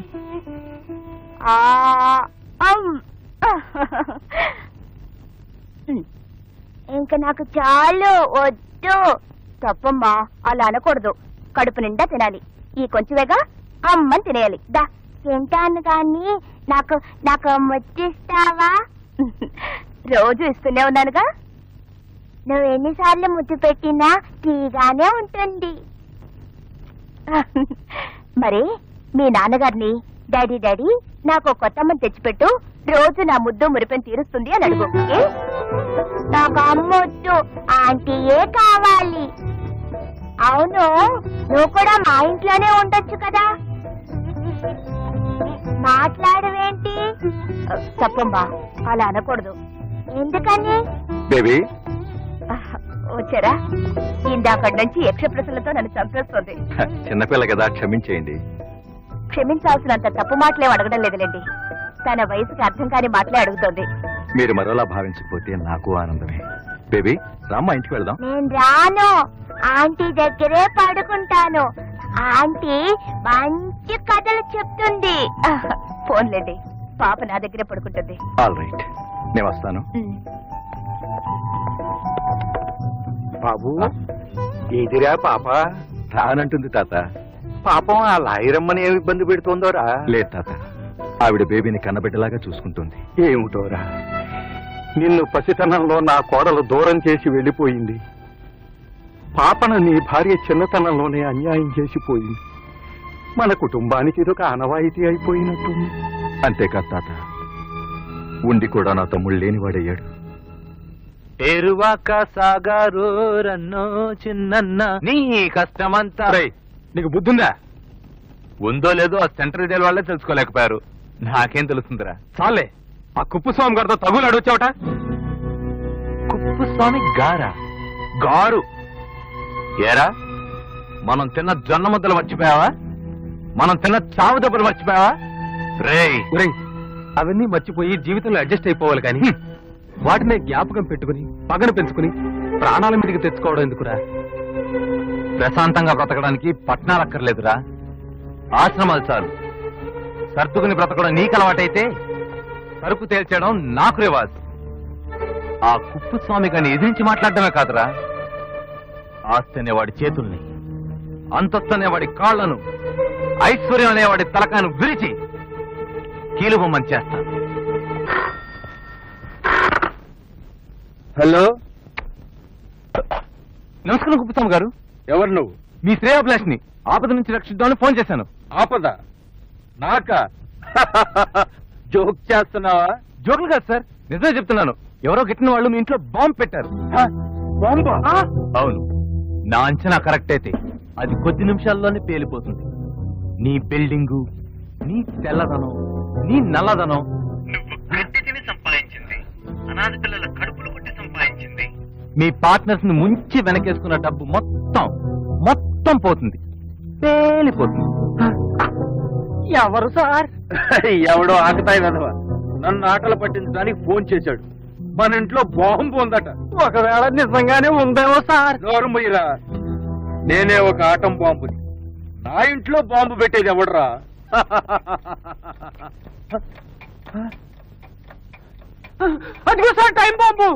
ఇంకా నాకు చాలు, వద్దు. తప్పమ్మా, అలా అనకూడదు. కడుపు నిండా తినాలి. ఈ కొంచెమేగా అమ్మని తినేయాలి. దా తింటాను కానీ నాకు నాకు ముద్దిస్తావా? రోజు ఇస్తూనే ఉన్నానుగా. నువ్వు ఎన్నిసార్లు ముద్దు పెట్టినా తీగానే ఉంటుంది. మరి మీ నాన్నగారిని డాడీ డాడీ నాకు కొత్త అమ్మని తెచ్చిపెట్టు, రోజు నా ముద్దు మురిపెని తీరుస్తుంది అని అడుగు. నాకు అమ్మొద్దు, ఆంటీయే కావాలి. అవును, నువ్వు కూడా మా ఇంట్లోనే ఉండొచ్చు కదా. మాట్లాడవేంటి? తప్పమ్మా, అలా అనకూడదు. ఎందుకని? బేబీ వచ్చారా? ఇందాకటి నుంచి యక్ష ప్రశ్నలతో నన్ను చంపేస్తుంది. చిన్నపిల్ల కదా, క్షమించేయండి. క్షమించాల్సినంత తప్పు మాటలేం అడగడం లేదులేండి. తన వయసుకి అర్థం కాని మాటలే అడుగుతోంది. మీరు మరోలా భావించకపోతే నాకు ఆనందమే. బేబీ రామ్మా, ఇంటికి వెళ్దాం. నేను రాను, ఆంటీ దగ్గరే పడుకుంటాను. ఆంటీ మంచి కథలు చెప్తుంది. ఫోన్లేండి, పాప నా దగ్గరే పడుకుంటుంది. ఆల్ రైట్, నేను వస్తాను. బాబు, ఏదిరా పాప? రానంటుంది తాత. పాపం ఆ లాయరమ్మని ఏమి ఇబ్బంది పెడుతోందోరా? లేదు తాత, ఆవిడ బేబీని కన్నబిడ్డలాగా చూసుకుంటుంది. ఏమిటోరా, నిన్ను పసితనంలో నా కోడలు దూరం చేసి వెళ్ళిపోయింది. పాపన నీ భార్య చిన్నతనంలోనే అన్యాయం చేసిపోయింది. మన కుటుంబానికి ఇదొక ఆనవాయితీ అయిపోయినట్టుంది. అంతేకాదు తాత, ఉండి కూడా నా తమ్ముడు లేనివాడయ్యాడు. ఎరువాక సాగారు రన్నో చిన్న నీ కష్టమంతా. నీకు బుద్ధుందా? ఉందో లేదో ఆ సెంట్రల్ జైలు వాళ్ళే తెలుసుకోలేకపోయారు. నాకేం తెలుస్తుందిరా? చాలే, ఆ కుప్పుస్వామి గారితో తగులాడు వచ్చావట. కుప్పుస్వామి గారా? గారు ఏరా, మనం తిన్న జొన్న ముద్దలు మర్చిపోయావా? మనం తిన్న చావు దెబ్బలు మర్చిపోయావా? రేయ్, అవన్నీ మర్చిపోయి జీవితంలో అడ్జస్ట్ అయిపోవాలి కానీ వాటినే జ్ఞాపకం పెట్టుకుని పగను పెంచుకుని ప్రాణాల మీదకి తెచ్చుకోవడం ఎందుకురా? ప్రశాంతంగా బ్రతకడానికి పట్నాలు అక్కర్లేదురా, ఆశ్రమాలు చాలు. సర్దుకుని బ్రతకడం నీకు అలవాటైతే సరుకు తేల్చడం నాకు రివాజ్. ఆ కుప్పుస్వామి గారిని ఎదిరించి మాట్లాడటమే కాదురా, ఆస్తి అనేవాడి చేతుల్ని, అంతస్తు అనేవాడి కాళ్లను, ఐశ్వర్యం అనేవాడి తలకాయను విరిచి కీలుబొమ్మని చేస్తాను. హలో, నమస్కారం కుప్పుస్వామి గారు. ఎవరు నువ్వు? మీ శ్రేయాభిలాష్ని ఆపద నుంచి రక్షిద్దామని ఫోన్ చేశాను. ఆపద నాకా? జోక్ చేస్తున్నావా? జోకులు కాదు సార్, నిజమే చెప్తున్నాను. ఎవరో గిట్టిన వాళ్ళు మీ ఇంట్లో బాంబు పెట్టారు. బాంబా? అవును, నా అంచనా కరెక్ట్ అయితే అది కొద్ది నిమిషాల్లోనే పేలిపోతుంది. నీ బిల్డింగు, నీ తెల్లదనం, నీ నల్లదనం, నువ్వు గడ్డి తిని సంపాదించింది, అనాథ పిల్లల కడుపులు కొట్టి సంపాదించింది, మీ పార్ట్నర్స్ ని ముంచి వెనకేసుకున్న డబ్బు మొత్తం పోతుంది, పేలిపోతుంది. ఎవరు సార్? ఎవడో ఆకతాయి వెధవ నన్ను ఆటలు పట్టించడానికి ఫోన్ చేశాడు. మన ఇంట్లో బాంబు ఉందట. ఒకవేళ నిజంగానే ఉందేమో సార్. నోరు మొయ్యరా, నేనే ఒక ఆటం బాంబుని. నా ఇంట్లో బాంబు పెట్టేది ఎవడరా? అదిగో సార్ టైం బాంబు.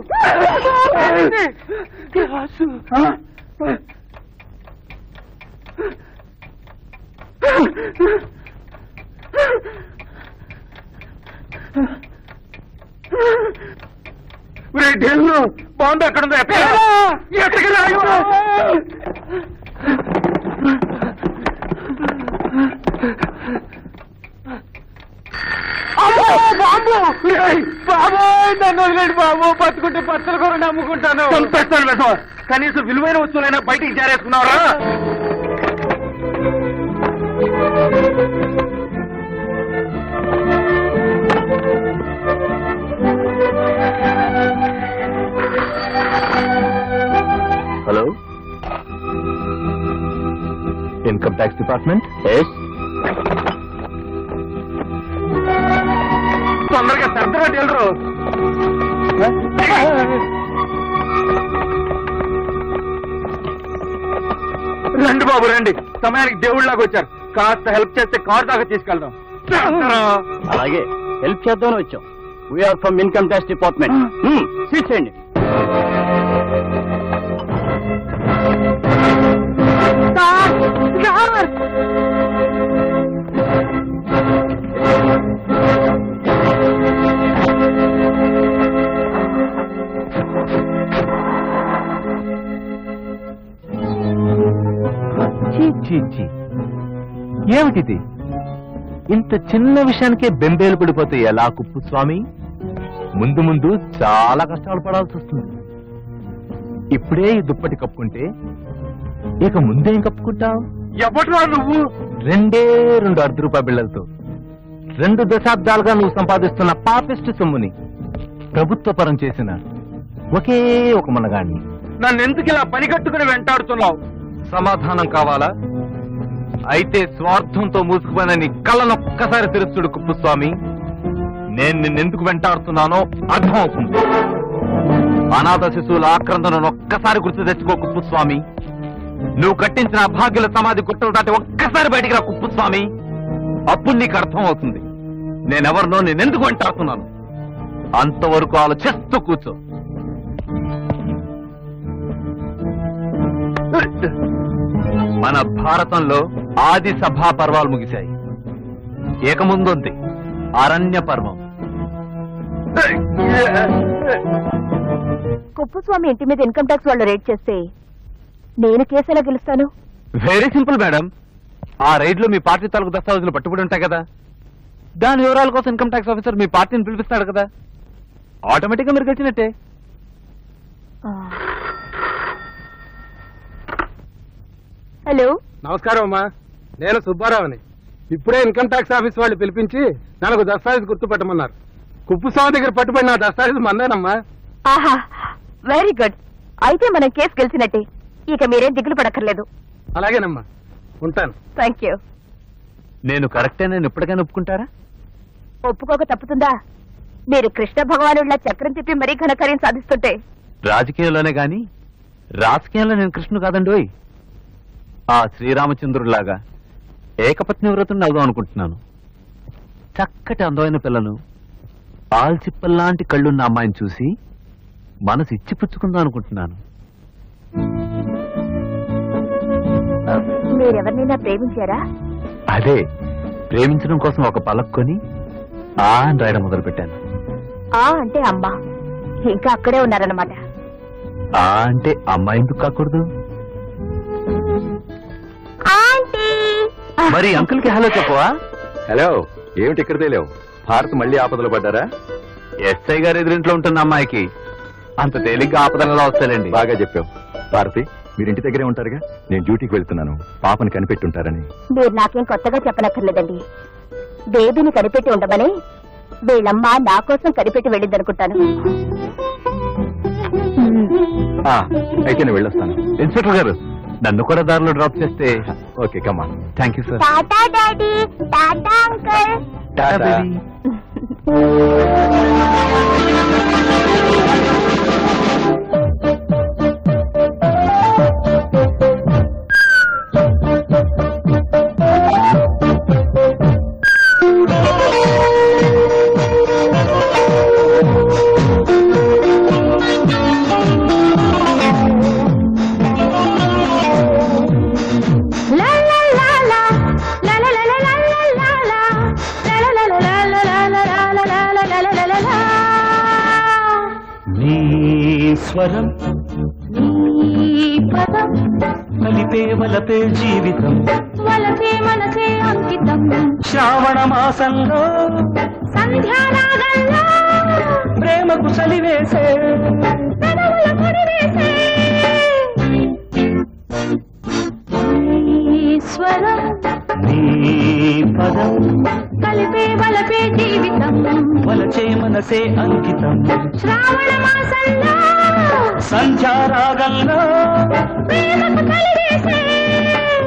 బాంబు ఎక్కడుందో ఎక్కడికి రాయు. బాబు నన్ను వదిలేండి బాబు, బతుకుంటే పచ్చల కూర నమ్ముకుంటాను. చంపేస్తాను వెధవ. కనీసం విలువైన వస్తువులైనా బయటికి జారేసుకున్నావరా? Hello, income tax department. తొందరగా సర్దరాటి వెళ్ళరు. రండి బాబు రండి, సమయానికి దేవుళ్ళలాగా వచ్చారు. కాస్త హెల్ప్ చేస్తే కార్ దాకా తీసుకెళ్దాం. అలాగే హెల్ప్ చేద్దామని వచ్చాం. We are from income tax department. Seat చేయండి. ఏమిటిది? ఇంత చిన్న విషయానికే బెంబేలు పడిపోతే ఎలా కుప్పుస్వామి? ముందు ముందు చాలా కష్టాలు పడాల్సి వస్తుంది. ఇప్పుడే ఈ దుప్పటి కప్పుకుంటే ఇక ముందేం కప్పుకుంటావు? ఎవట్రా నువ్వు? 2 ₹2 బిళ్ళలతో 2 దశాబ్దాలుగా నువ్వు సంపాదిస్తున్న పాపిస్ట్ సొమ్ముని ప్రభుత్వ పరం చేసిన ఒకే ఒక మనగాణ్ణి. నన్ను ఎందుకు ఇలా పని కట్టుకుని వెంటాడుతున్నావు? సమాధానం కావాలా? అయితే స్వార్థంతో మూసుకుపోయిన నీ కళ్ళనొక్కసారి తెలుస్తుడు కుప్పుస్వామి. నేను నిన్నెందుకు వెంటాడుతున్నానో అర్థం అవుతుంది. అనాథ శిశువుల ఆక్రందనను ఒక్కసారి గుర్తు తెచ్చుకో కుప్పుస్వామి. నువ్వు కట్టించిన అభాగ్యుల సమాధి గుట్టలు దాటి ఒక్కసారి బయటికి రా కుప్పుస్వామి. అప్పుడు నీకు అర్థం అవుతుంది నేనెవరినో, నేనెందుకు వెంటాడుతున్నాను. అంతవరకు ఆలోచిస్తూ కూర్చో. మన భారతంలో ఆది సభా పర్వాలు ముగిశాయి. ఏకముందుంది అరణ్య పర్వం. కుప్పస్వామి ఇంటి మీద ఇన్కమ్ ట్యాక్స్ వాళ్ళు రేట్ చేస్తే నేను కేసు ఎలా గెలుస్తాను? Very simple madam. ఆ రైడ్ లో మీ పార్టీ తాలూకు దస్తావేజులు పట్టుబడి ఉంటాయి కదా, దాని వివరాల కోసం ఇన్కమ్ ట్యాక్స్ ఆఫీసర్ మీ పార్టీని పిలిపిస్తాడు కదా, ఆటోమేటిక్ గా మీరు గెలిచినట్టే. హలో, నమస్కారం అమ్మా, నేను సుబ్బారావుని. ఇప్పుడే ఇన్కమ్ ట్యాక్స్ ఆఫీస్ వాళ్ళు పిలిపించి 4 దస్తావేజ్ గుర్తుపెట్టమన్నారు. కుప్పుస్వామి దగ్గర పట్టుబడిన ఆ దస్తావేజ్ మందేనమ్మా. ఆహా, వెరీ గుడ్. అయితే మనం కేసు గెలిచినట్టే. ఇక మీరేం దిగులు పడక్కర్లేదు. అలాగేనమ్మా, ఉంటాను. Thank you. నేను కరెక్టే, నేను ఎప్పటికైనా ఒప్పుకుంటారా? ఒప్పుకోక తప్పుతుందా? మీరు కృష్ణ భగవానుడిలా చక్రం తిప్పి మరీ ఘనకార్యం సాధిస్తుంటే. రాజకీయాల్లోనే గాని రాజకీయాల్లో నేను కృష్ణుడు కాదండోయ్. ఆ శ్రీరామచంద్రుడిలాగా ఏకపత్ని వ్రతుని అవుదాం అనుకుంటున్నాను. చక్కటి అందమైన పిల్లను, ఆల్చిప్పల్లాంటి కళ్ళున్న అమ్మాయిని చూసి మనసు ఇచ్చిపుచ్చుకుందాం అనుకుంటున్నాను. మీరెవరినైనా ప్రేమించారా? అదే ప్రేమించడం కోసం ఒక పలక్కొని ఆ అని రాయడం మొదలు పెట్టాను. ఆ అంటే అమ్మ, ఇంకా అక్కడే ఉన్నారన్నమాట. ఆ అంటే అమ్మాయి ఎందుకు కాకూడదు? మరి అంకుల్ కి హలో చెప్పవా? హలో, ఏమిటి ఇక్కడ తెలియవు? భారత్ మళ్ళీ ఆపదలు పడ్డారా? ఎస్ఐ గారి ఎదురింట్లో ఉంటున్న అమ్మాయికి అంత తేలిగ్గా ఆపదలలో వస్తాయండి. బాగా చెప్పావు. భారతి, మీరు ఇంటి దగ్గరే ఉంటారుగా? నేను డ్యూటీకి వెళ్తున్నాను, పాపని కనిపెట్టి ఉంటారని. మీరు నాకేం కొత్తగా చెప్పనక్కర్లేదండి. బేబీని కనిపెట్టి ఉండమని వీళ్ళమ్మ నా కోసం కనిపెట్టి వెళ్ళిందనుకుంటాను. అయితే నేను వెళ్ళొస్తాను. ఇన్స్పెక్టర్ గారు, నన్ను కూడా దారిలో డ్రాప్ చేస్తే. ఓకే, కమ్మా. Thank you sir. Tata daddy, tata uncle. Tata. స్వరం కలిపే వలపే జీవితం, వలసే మనసే అంకితం, శ్రావణ మాసంలో సంధ్యారాగంలో ప్రేమకు చలివేసే పెదవుల పొడివేసే స్వరం నీ పదం, కలిపే వలపే జీవితం, వలచే మనసే అంకితం, శ్రావణ మాసంలో సంధ్యారాగంలో ప్రేమకు కలివేసే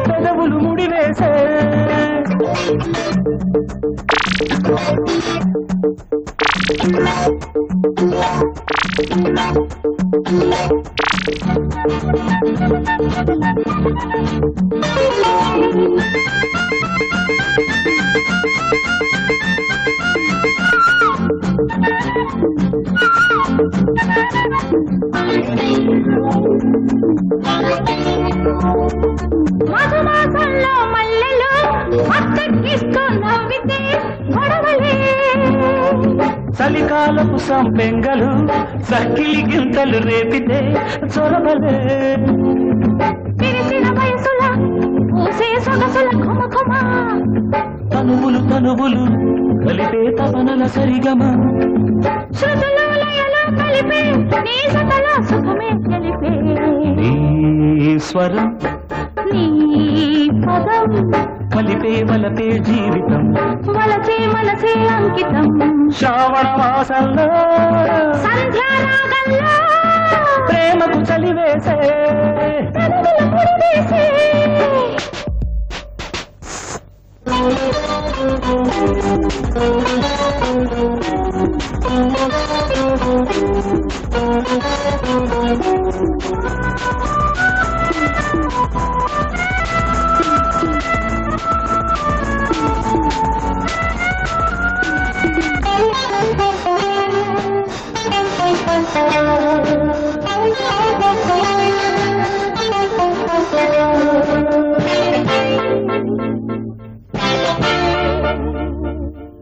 పెదవులు ముడివేసే మధుమాసంలో మల్లెలు అత్తకిస్తూ నవ్వితే గొడవలే, చలికాలపు సంపెంగలు సక్కిలి గింతలు రేపితే చొరవలే, తిరిసిన వయసుల పూసే సొగసుల ఘుమఘుమ, తనువులు తనువులు కలిపే తపనల సరిగమ, శృతులు లయలో కలిపే నీ సతల సుఖమే తెలిపే నీ స్వరం నీ పదం, కలిపే వలపే జీవితం, వలచే మనసే అంకితం, శ్రావణ మాసంలో సంధ్యారాగంలో ప్రేమకు చలివేసే పెదవుల పొడివేసే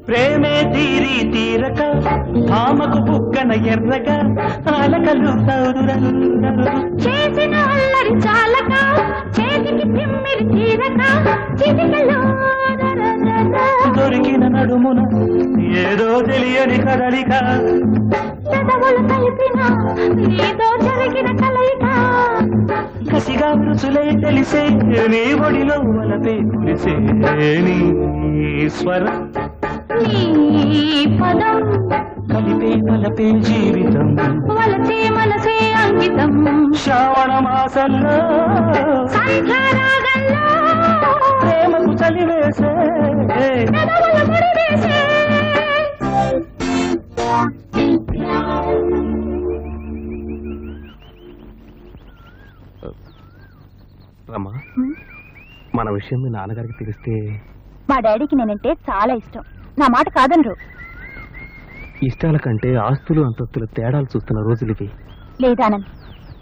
ప్రేమే తీరి తీరక భామకు బుక్కన ఎర్రగా అలకలు తౌరురలు చేసిన అల్లరి చాలక చేతికి తిమ్మిరి తీరక చిటికలో దొరికిన నడుమున ఏదో తెలియని కదలిక, పెదవులు కలిపిన ఏదో జరిగిన కలయిక, కసిగా రుచులై తెలిసే నీ ఒడిలో వలపే కురిసే నీ స్వరం నీ పదం, కలిపే వలపే జీవితం, వలచే మనసే అంకితం, శ్రావణ మాసంలో సంధ్యారాగంలో ప్రేమకు చలివేసే పెదవుల పొడివేసే మన విషయం మీ నాన్నగారికి తెలిస్తే? మా డాడీకి నేనంటే చాలా ఇష్టం, నా మాట కాదనరు. ఇష్టాల కంటే ఆస్తులు అంతస్తులు తేడాలు చూస్తున్న రోజులు ఇవి. లేదానంద్,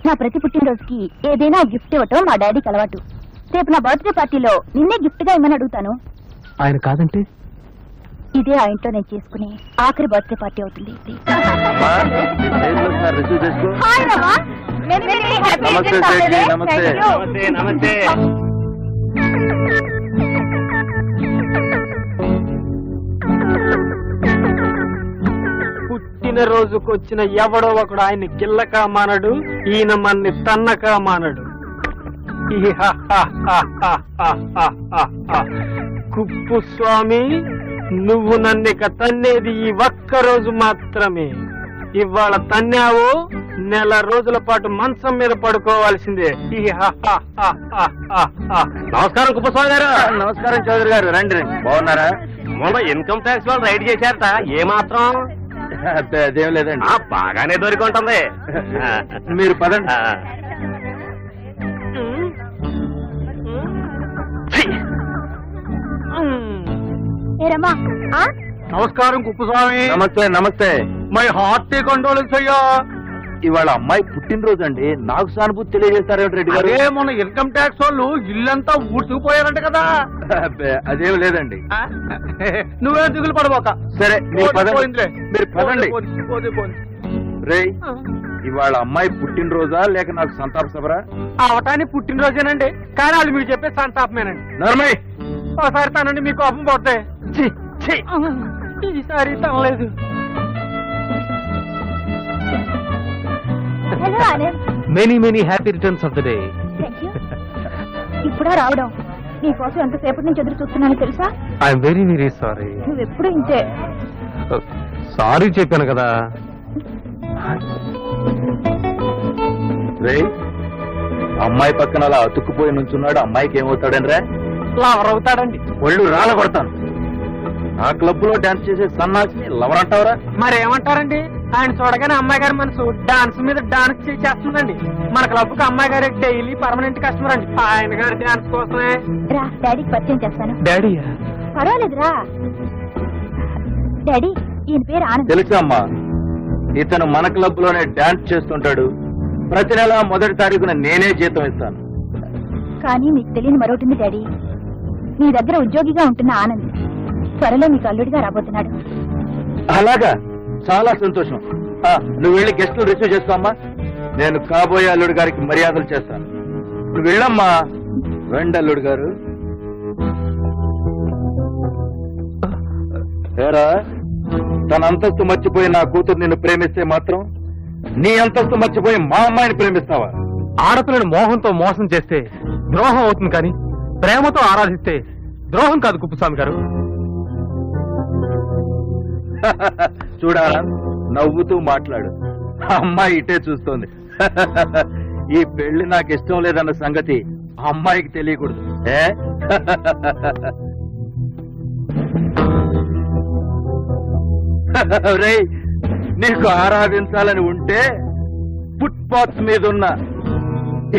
నా ప్రతి పుట్టినరోజుకి ఏదైనా గిఫ్ట్ ఇవ్వటం మా డాడీకి అలవాటు. రేపు నా బర్త్డే పార్టీలో నిన్నే గిఫ్ట్ గా ఇమ్మని అడుగుతాను. ఆయన కాదంటే? ఇదే ఆ ఇంట్లో నేను చేసుకునే ఆఖరి బర్త్డే పార్టీ అవుతుంది. నమస్తే. పుట్టినరోజుకు వచ్చిన ఎవడో ఒకడు ఆయన్ని గిల్లక మానడు, ఈయన మన్ని తన్నక మానడు. కుప్పు స్వామి, నువ్వు నన్నిక తన్నేది ఈ ఒక్కరోజు మాత్రమే. ఇవాళ తన్నావు, నెల రోజుల పాటు మంచం మీద పడుకోవాల్సిందే. నమస్కారం కుప్పస్వామి గారు. నమస్కారం చౌదరి గారు, రండి రండి. బాగున్నారా? మొన్న ఇన్కమ్ ట్యాక్స్ వాళ్ళు రైడ్ చేశారట, ఏమాత్రం? అదేం లేదండి. బాగానే దొరికి ఉంటుంది. మీరు పదండి. నమస్కారం కుప్పస్వామి. నమస్తే. నమస్తే. మై హార్టీ కండోలెన్స్ అయ్యా. ఇవాళ అమ్మాయి పుట్టినరోజు అండి, నాకు సానుభూతి తెలియజేస్తారేమిటి రెడ్డి గారు? అదే మొన్న ఇన్కమ్ ట్యాక్స్ వాళ్ళు ఇల్లంతా ఊడ్చుకుపోయారంట కదా. అదేం లేదండి. నువ్వే దిగులు పడబోక. సరే మీరు పదండి. మీరు పదండి. రేయ్, ఇవాళ అమ్మాయి పుట్టినరోజా లేక నాకు సంతాప సభరా? అవటాన్ని పుట్టినరోజేనండి, కానీ వాళ్ళు మీరు చెప్పే సంతాపమేనండి. నర్మయ్, ఒకసారి తనండి మీ కోపం పోతాయి. ఈసారి తనలేదు. Many many happy returns of the day. ఇప్పుడా రావడం? నీకోసం ఎంతసేపటి నుంచి ఎదురు చూస్తున్నాను తెలుసా? I'm very very sorry. నువ్వెప్పుడు ఇంతే. సారీ చెప్పాను కదా. రేయ్, అమ్మాయి పక్కన అలా అతుక్కుపోయి నుంచున్నాడు, అమ్మాయికి ఏమవుతాడని రా? లవర్ అవుతాడండి. ఒళ్ళు రాలగొడతాను. ఆ క్లబ్ లో డాన్స్ చేసే సన్నాసి లవర్ అంటావరా? మరేమంటారండి, ఆయన చూడగానే అమ్మాయి గారి మనసు డాన్స్ మీద డాన్స్ చేస్తుందండి. మన క్లబ్ కు అమ్మాయి గారి డైలీ పర్మనెంట్ కస్టమర్ అండి. ఆయన గారి డాన్స్ కోసమే. రా, డాడీకి పరిచయం చేస్తాను. డాడీ? పర్వాలేదురా. డాడీ, ఈయన పేరు ఆనంద్. తెలుసా అమ్మా, ఇతను మన క్లబ్ లోనే డాన్స్ చేస్తుంటాడు. ప్రతి నెల 1వ తారీఖున నేనే జీతం ఇస్తాను. కానీ మీకు తెలియని మరొకటి డాడీ, మీ దగ్గర ఉద్యోగిగా ఉంటున్న ఆనంద్ త్వరలో మీకు అల్లుడిగా రాబోతున్నాడు. అలాగా? చాలా సంతోషం. నువ్వు వెళ్ళి గెస్టులు రిసీవ్ చేసుకోమ్మా. నేను కాబోయే అల్లుడు గారికి మర్యాదలు చేస్తాను. నువ్వు వెళ్ళమ్మా. రండి అల్లుడు గారు. ఏరా, తన అంతస్తు మర్చిపోయి నా కూతురు నిన్ను ప్రేమిస్తే మాత్రం నీ అంతస్తు మర్చిపోయి మా అమ్మాయిని ప్రేమిస్తావా? ఆడపిల్లని మోహంతో మోసం చేస్తే ద్రోహం అవుతుంది, కానీ ప్రేమతో ఆరాధిస్తే ద్రోహం కాదు కుప్పస్వామి గారు. చూడాలా, నవ్వుతూ మాట్లాడు. అమ్మాయి ఇటే చూస్తోంది. ఈ పెళ్లి నాకు ఇష్టం లేదన్న సంగతి అమ్మాయికి తెలియకూడదు. రేయ్, నీకు ఆరాధించాలని ఉంటే ఫుట్పాత్ మీద ఉన్న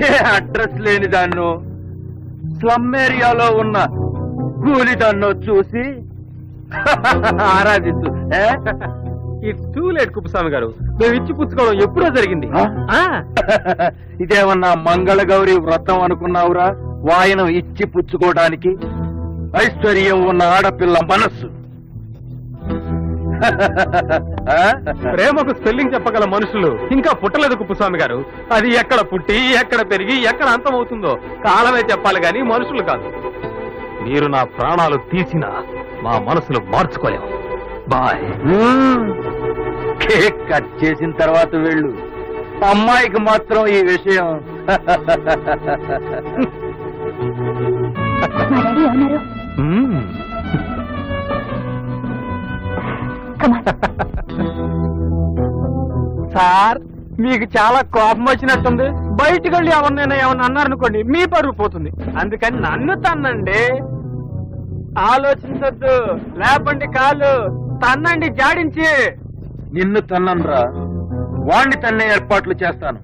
ఏ అడ్రస్ లేని దాన్నో స్లమ్ ఏరియాలో ఉన్న కూలి దాన్నో చూసి ఆరాధించు. ఇట్స్ టూ లేట్ కుప్పస్వామి గారు. మేము ఇచ్చి పుచ్చుకోవడం ఎప్పుడో జరిగింది. ఇదేమన్నా మంగళగౌరి వ్రతం అనుకున్నావురా? వాయనం ఇచ్చి పుచ్చుకోవడానికి. ఐశ్వర్యం ఉన్న ఆడపిల్ల మనస్సు. ప్రేమకు స్పెల్లింగ్ చెప్పగల మనుషులు ఇంకా పుట్టలేదు కుప్పస్వామి గారు. అది ఎక్కడ పుట్టి ఎక్కడ పెరిగి ఎక్కడ అంతమవుతుందో కాలమే చెప్పాలి గాని మనుషులు కాదు. మీరు నా ప్రాణాలు తీసినా మా మనసులు మార్చుకోలేము. బాయ్. కేక్ కట్ చేసిన తర్వాత వెళ్ళు. అమ్మాయికి మాత్రం ఈ విషయం. సార్, మీకు చాలా కోపం వచ్చినట్టుంది. బయటికి వెళ్ళి ఎవరినైనా ఏమన్నా అన్నారనుకోండి మీ పరువు పోతుంది. అందుకని నన్ను తన్నండి. ఆలోచించొద్దు, లేపండి కాలు, తన్నండి జాడించి. నిన్ను తన్ననురా, వాణ్ణి తన్నే ఏర్పాట్లు చేస్తాను.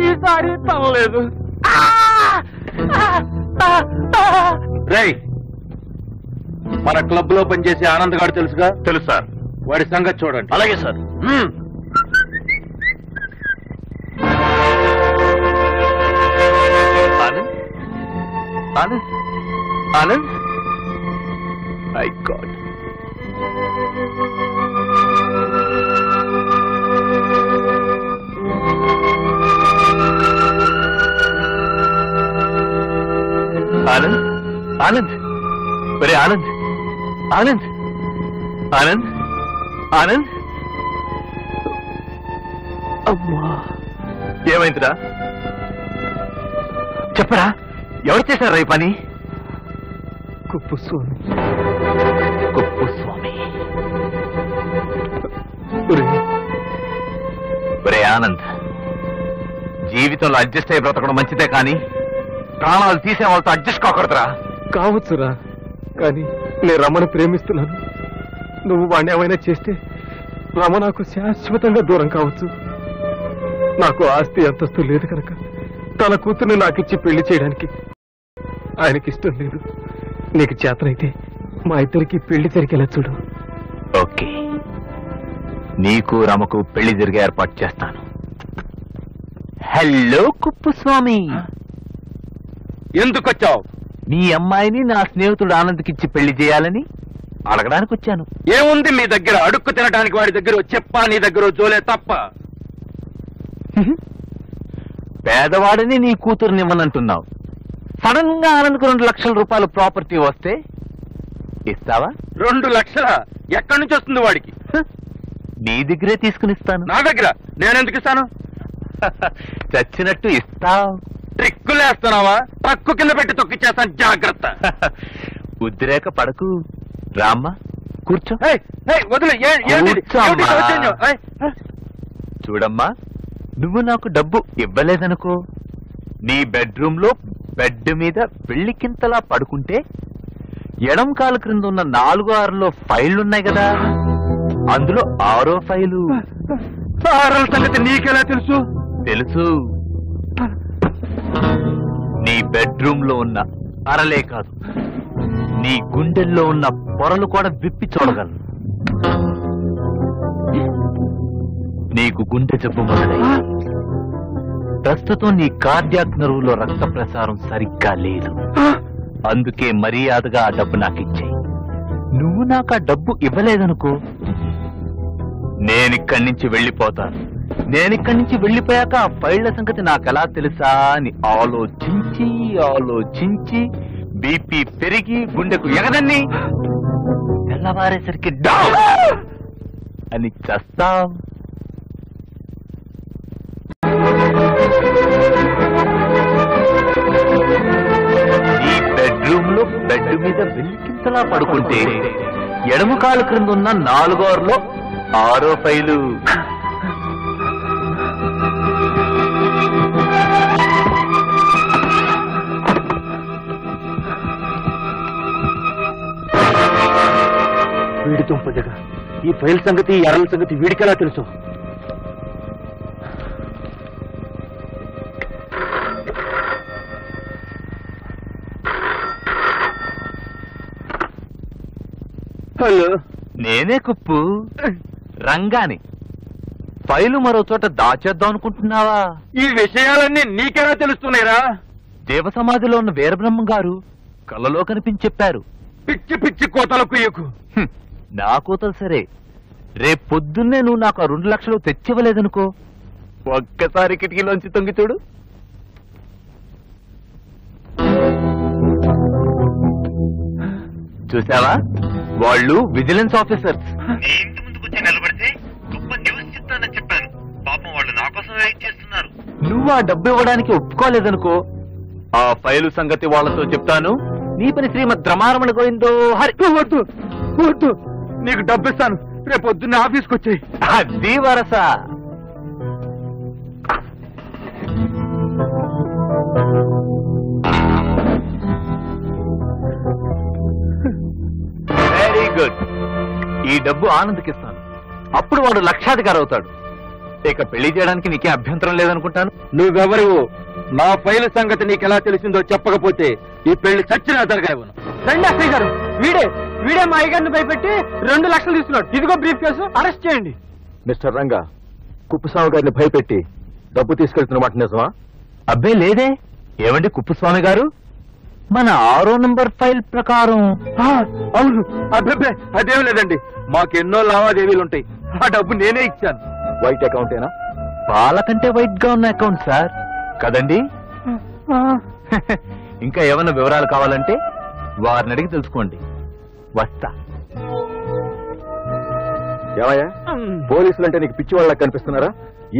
ఈసారి తనలేదు. రేయ్, మన క్లబ్ లో పనిచేసే ఆనంద్ గారు తెలుసుగా? తెలుసు సార్. వాడి సంగతి చూడండి. అలాగే sir. Anand Anand Anand my God. Anand Anand ఒరే ఆనంద్ ఆనంద్ ఆనంద్ ఆనంద్ అమ్మా ఏమైందిరా? చెప్పరా, ఎవరు చేశారా ఈ పని? కుప్పుస్వామి. కుప్పుస్వామి. ఒరే ఆనంద్, జీవితంలో అడ్జస్ట్ అయ్యి బ్రతకడం మంచిదే కానీ ప్రాణాలు తీసే వాళ్ళతో అడ్జస్ట్ కాకూడదురా. కావచ్చురా, కానీ నేను రమణ ప్రేమిస్తున్నాను. నువ్వు వాడిని ఏమైనా చేస్తే రమ నాకు శాశ్వతంగా దూరం కావచ్చు. నాకు ఆస్తి అంతస్తు లేదు కనుక తన కూతుర్ని నాకిచ్చి పెళ్లి చేయడానికి ఆయనకి ఇష్టం లేదు. నీకు చేతనైతే మా ఇద్దరికి పెళ్లి జరిగేలా చూడు. ఓకే, నీకు రమకు పెళ్లి జరిగే ఏర్పాటు చేస్తాను. హలో కుప్పుస్వామి. ఎందుకొచ్చావు? మీ అమ్మాయిని నా స్నేహితుడు ఆనంద్కిచ్చి పెళ్లి చేయాలని అడగడానికి వచ్చాను. ఏముంది మీ దగ్గర? అడుక్కు తినడానికి వాడి దగ్గర చెప్పా, నీ దగ్గర జోలే తప్ప. పేదవాడిని నీ కూతురునివ్వనంటున్నావు. సడన్ గా ఆనంద్కు 2 లక్షల రూపాయల ప్రాపర్టీ వస్తే ఇస్తావా? 2 లక్షల ఎక్కడి నుంచి వస్తుంది వాడికి? నీ దగ్గరే తీసుకునిస్తాను. నా దగ్గర నేనెందుకు ఇస్తాను? చచ్చినట్టు ఇస్తావు. ట్రిక్కులేస్తున్నావా? ట్రక్కు కింద పెట్టి తొక్కిచ్చేస్తాను, జాగ్రత్త. ఉద్రేక పడకు. రామ్మా, కూర్చో. వదిలే. కూర్చోమ్మా. చూడమ్మా, నువ్వు నాకు డబ్బు ఇవ్వలేదనుకో, నీ బెడ్రూమ్ లో బెడ్ మీద పెళ్లికింతలా పడుకుంటే ఎడం కాలు క్రింద ఉన్న 4-6లో ఫైళ్లున్నాయి కదా, అందులో 6వ ఫైలు. సంగతి నీకెలా తెలుసు? తెలుసు. నీ బెడ్రూమ్ లో ఉన్న అరలే కాదు, నీ గుండెల్లో ఉన్న పొరలు కూడా విప్పి చూడగలను. నీకు గుండె జబ్బు మొదలై ప్రస్తుతం నీ కార్డియాక్ నర్వులో రక్త ప్రసారం సరిగ్గా లేదు. అందుకే మర్యాదగా ఆ డబ్బు నాకిచ్చేయి. నువ్వు నాకు ఆ డబ్బు ఇవ్వలేదనుకో, నేనిక్కడి నుంచి వెళ్ళిపోతాను. నేనిక్కడి నుంచి వెళ్ళిపోయాక ఆ ఫైళ్ల సంగతి నాకెలా తెలుసా అని ఆలోచించి ఆలోచించి బీపీ పెరిగి గుండెకు ఎగదన్ని తెల్లవారేసరికి డౌన్ అని చస్తావు. ఈ బెడ్రూమ్ లో బెడ్ మీద వెల్లికింతలా పడుకుంటే ఎడమ కాలు క్రింద ఉన్న 4వ 6వ ఫైలు. వీడి తుంపదగా ఈ ఫైల్ సంగతి, ఈ ఎర్రల సంగతి వీడికెలా తెలుసు? హలో, నేనే కుప్పు, రంగాని. ఫైలు మరో చోట దాచేద్దాం అనుకుంటున్నావా? ఈ విషయాలన్నీ నీకెలా తెలుస్తున్నాయిరా? దేవసమాధిలో ఉన్న వీరబ్రహ్మ గారు కళ్ళలో కనిపించి చెప్పారు. పిచ్చి పిచ్చి కోతలకు ఎక్కు. నా కోతలు సరే, రేపు పొద్దున్నే నువ్వు నాకు ఆ 2 లక్షలు తెచ్చివ్వలేదనుకో, ఒక్కసారి కిటికీలోంచి తొంగి చూడు. చూసావా, వాళ్ళు విజిలెన్స్ ఆఫీసర్స్. నీ ఇంటి ముందుకు వచ్చి నిలబడితే గొప్ప న్యూస్ చెప్తానని చెప్పాను. పాపం వాళ్ళు నా కోసం వెయిట్ చేస్తున్నారు. నువ్వు ఆ డబ్బు ఇవ్వడానికి ఒప్పుకోలేదనుకో, ఆ ఫైలు సంగతి వాళ్ళతో చెప్తాను. నీ పని శ్రీమద్ రమారమణ గోవిందో హరి. వద్దు వద్దు, నీకు డబ్బు ఇస్తాను. రేపు పొద్దున్నే ఆఫీస్కి వచ్చాయి. అది వరస. Very good. ఈ డబ్బు ఆనంద్కిస్తాను. అప్పుడు వాడు లక్షాధికారి అవుతాడు. ఇక పెళ్లి చేయడానికి నీకే అభ్యంతరం లేదనుకుంటాను. నువ్వెవరు? నా ఫైల్ సంగతి నీకెలా తెలిసిందో చెప్పకపోతే ఈ పెళ్లి చచ్చినా జరగాయవను. రండి అక్కయ్య గారు, వీడే మా అయ్యగారిని భయపెట్టి 2 లక్షలు తీసుకున్నాడు. ఇదిగో బ్రీఫ్ కేసు, అరెస్ట్ చేయండి. మిస్టర్ రంగా, కుప్పస్వామి గారిని భయపెట్టి డబ్బు తీసుకెళ్తున్నమాట నిజమా? అబ్బే లేదే. ఏమండి కుప్పస్వామి గారు, మన 6వ నంబర్ ఫైల్ ప్రకారం అవును. అబ్బే అదేం లేదండి, మాకెన్నో లావాదేవీలుంటాయి. ఆ డబ్బు నేనే ఇచ్చాను. వైట్ అకౌంటేనా? పాల కంటే వైట్ గా ఉన్న అకౌంట్ సార్ కదండి. ఇంకా ఏమన్నా వివరాలు కావాలంటే వారిని అడిగి తెలుసుకోండి. వస్తా. ఏమయ్యా, పోలీసులంటే నీకు పిచ్చి వాళ్ళకి కనిపిస్తున్నారా?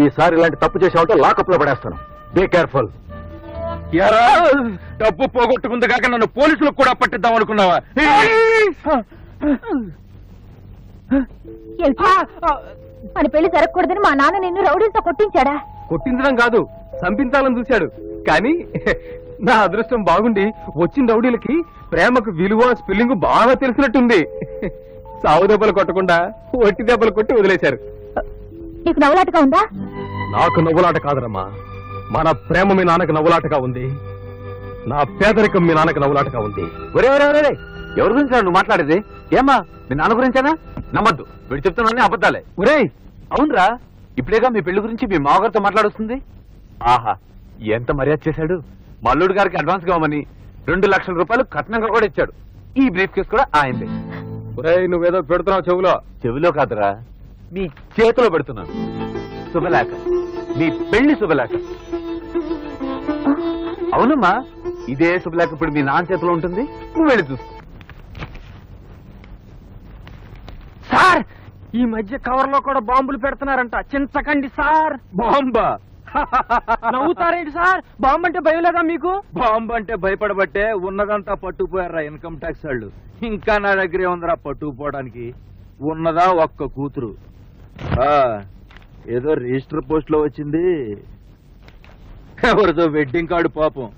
ఈసారి ఇలాంటి తప్పు చేసామంటే లాకప్ లో పడేస్తాను. Be careful. ఎరా, డబ్బు పోగొట్టుకుంది కాక నన్ను పోలీసులకు కూడా పట్టిద్దాం అనుకున్నావా? మన పెళ్లి జరగకూడదని మా నాన్న నిన్ను రౌడీలతో కొట్టించాడా? కొట్టించడం కాదు, చంపించాలని చూశాడు. కానీ నా అదృష్టం బాగుండి వచ్చిన రౌడీలకి ప్రేమకు విలువ స్పెల్లింగ్ బాగా తెలిసినట్టుంది. సావు దెబ్బలు కొట్టకుండా ఒట్టి దెబ్బలు కొట్టి వదిలేశారు. నీకు నవ్వులాటగా ఉందా? నాకు నవ్వులాట కాదరమ్మా, మన ప్రేమ మీ నాన్నకు నవ్వులాటగా ఉంది. నా పేదరికం మీ నాన్నకు నవ్వులాటగా ఉంది. ఒరే ఒరే ఒరే, ఎవరి గురించి నువ్వు మాట్లాడేది? ఏమ్మా, మీ నాన్న గురించేనా? నమ్మద్దు, వీడు చెప్తున్నా అబద్ధాలే. ఒరేయ్, అవునరా, ఇప్పుడేగా మీ పెళ్లి గురించి మీ మామగారితో మాట్లాడుస్తుంది. ఆహా, ఎంత మర్యాద చేశాడు. మల్లుడు గారికి అడ్వాన్స్ కావమని 2 లక్షల రూపాయలు కట్నంగా కూడా ఇచ్చాడు. ఈ బ్రీఫ్ కేసు కూడా ఆయనదే. ఒరేయ్, నువ్వేదో పెడుతున్నావు చెవులో. చెవిలో కాదురా, మీ చేతిలో పెడుతున్నాను. శుభలేఖ, మీ పెళ్లి శుభలేఖ. అవునమ్మా, ఇదే శుభలేఖ ఇప్పుడు మీ నాన్న చేతిలో ఉంటుంది. నువ్వు వెళ్ళి చూసుకో. సార్, ఈ మధ్య కవర్ లో కూడా బాంబులు పెడుతున్నారంట. చించకండి సార్. బాంబా? నవ్వుతారేంటి సార్? బాంబు అంటే భయం లేదా మీకు? బాంబు అంటే భయపడబట్టే ఉన్నదంతా పట్టుకుపోయారా ఇన్కమ్ ట్యాక్స్ వాళ్ళు. ఇంకా నా దగ్గరే ఉందరా పట్టుకుపోవడానికి. ఉన్నదా ఒక్క కూతురు. ఏదో రిజిస్టర్ పోస్ట్ లో వచ్చింది, ఎవరిదో వెడ్డింగ్ కార్డు పాపం.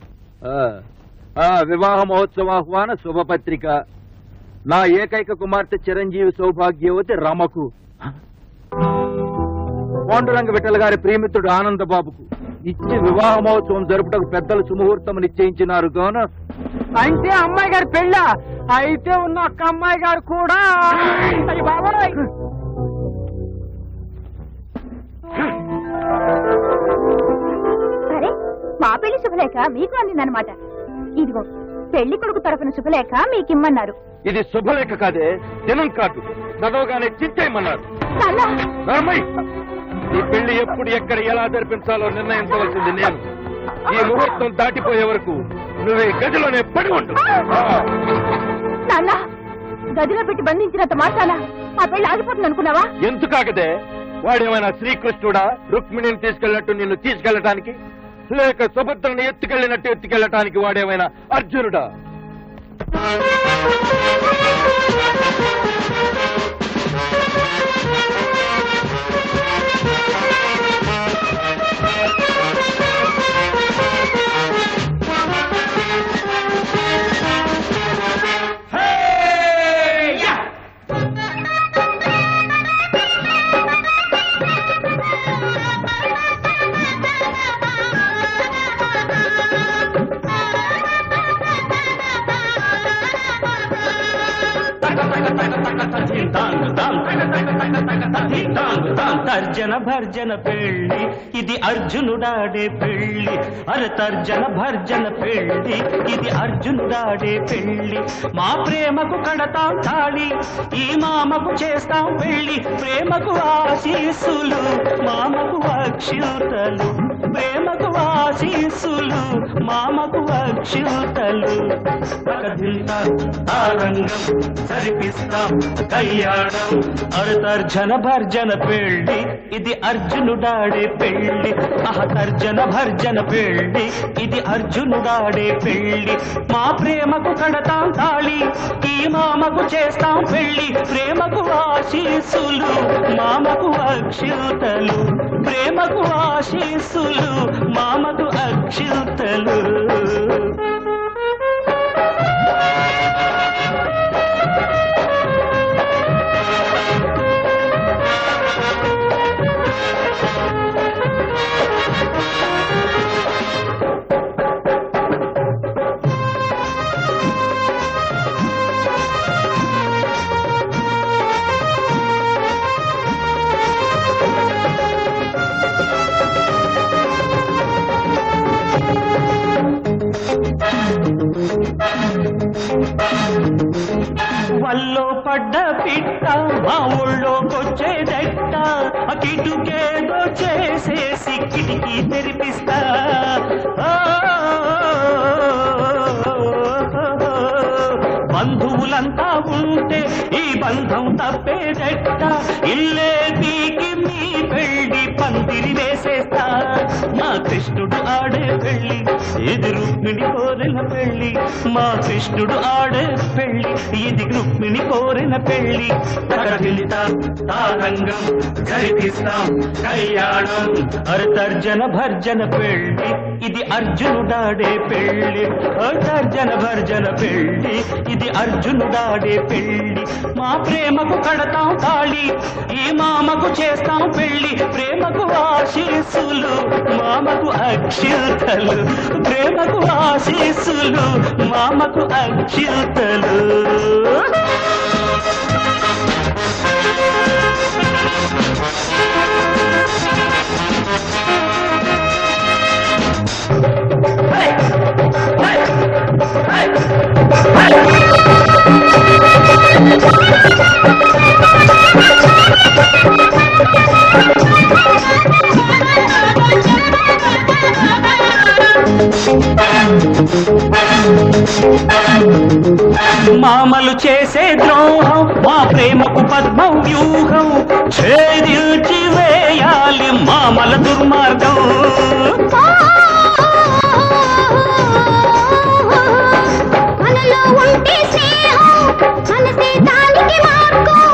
వివాహ మహోత్సవాహ్వాన శుభపత్రిక. నా ఏకైక కుమార్తె చిరంజీవి సౌభాగ్యవతి రమకు, పాండురంగ విఠల గారి ప్రియమిత్రుడు ఆనందబాబుకు ఇచ్చి వివాహ మహోత్సవం జరుపుటకు పెద్దలు సుముహూర్తం నిశ్చయించినారు గాన. అంటే అమ్మాయి గారి పెళ్ళ అయితే ఉన్న ఒక్క అమ్మాయి గారు కూడా. అయ్య బాబోయ్, అరే, మా పెళ్లి శుభలేఖ మీకు అందిందనమాట. ఇదిగో పెళ్లి కొడుకు తరఫున శుభలేఖ మీకిమ్మన్నారు. ఇది శుభలేఖ కాదే, జనం కాదు. చదవగానే చింతేయమన్నారు. ఈ పెళ్లి ఎప్పుడు ఎక్కడ ఎలా జరిపించాలో నిర్ణయించవలసింది నేను. ఈ ముహూర్తం దాటిపోయే వరకు నువ్వు గదిలోనే పడి ఉండు. నాన్న, గదిలో పెట్టి బంధించినంత మాట్లాడ ఆ పెళ్లి ఆగిపోతుంది అనుకున్నావా? ఎందుకాగదే? వాడేమైనా శ్రీకృష్ణుడా రుక్మిణిని తీసుకెళ్లినట్టు నిన్ను తీసుకెళ్లటానికి, లేక సుభద్రని ఎత్తుకెళ్లినట్టు ఎత్తుకెళ్లటానికి వాడేమైనా అర్జునుడా? తర్జన భర్జన పెళ్ళి, ఇది అర్జునుడాడే పెళ్ళి. అరే తర్జన భర్జన పెళ్ళి, ఇది అర్జునుడాడే పెళ్ళి. మా ప్రేమకు కడతాం తాళి, ఈ మామకు చేస్తాం పెళ్ళి. ప్రేమకు ఆశీస్సులు, మామకు అక్షింతలు. ప్రేమకు ఆశీస్సులు, మామకు అక్షింతలు. తారంగం సరిపిస్తాం కయ్యాడం. అరే తర్జన భర్జన పెళ్ళి, ఇది అర్జునుడాడే పెళ్ళి. తర్జన భర్జన పెళ్ళి, ఇది అర్జునుడాడే పెళ్ళి. మా ప్రేమకు కడతాం తాళి, ఈ మామకు చేస్తాం పెళ్ళి. ప్రేమకు ఆశీస్సులు, మామకు అక్షింతలు. ప్రేమకు ఆశీస్సులు, మామకు అక్షింతలు. పడ్డ పిట్ట మా ఊళ్ళోకొచ్చేదెట్ట కిటుకేదో చేసేసి కిటికీ తెరిపిస్తా బంధువులంతా ఉంటే ఈ బంధం తప్పేదెట్ట ఇల్లే పీకి మీ పెళ్లి పందిరి వేసేస్తా మా కృష్ణుడు ఆడే పెళ్లి ఇది రుక్మిణి కోరిన పెళ్లి మా కృష్ణుడు ఆడే పెళ్లి ఇది రుక్మిణి కోరిన పెళ్లి తగదిలిత తారంగం జరిపిస్తాం కళ్యాణం తర్జన భర్జన పెళ్లి ఇది అర్జునుడాడే పెళ్లి తర్జన భర్జన పెళ్లి ఇది అర్జునుడాడే పెళ్లి మా ప్రేమకు కడతాం తాళి ఈ మామకు చేస్తాం పెళ్లి ప్రేమకు ఆశీస్సులు మామకు అక్షింతలు ప్రేమకు ఆశీస్సులు మామకు అక్షింతలు మామలు చేసే ద్రోహం మా ప్రేమకు పద్మం వ్యూహం ఛేదించి వేయాలి మామల దుర్మార్గం మనలో ఉంటే స్నేహం మనసే దానికి మార్గం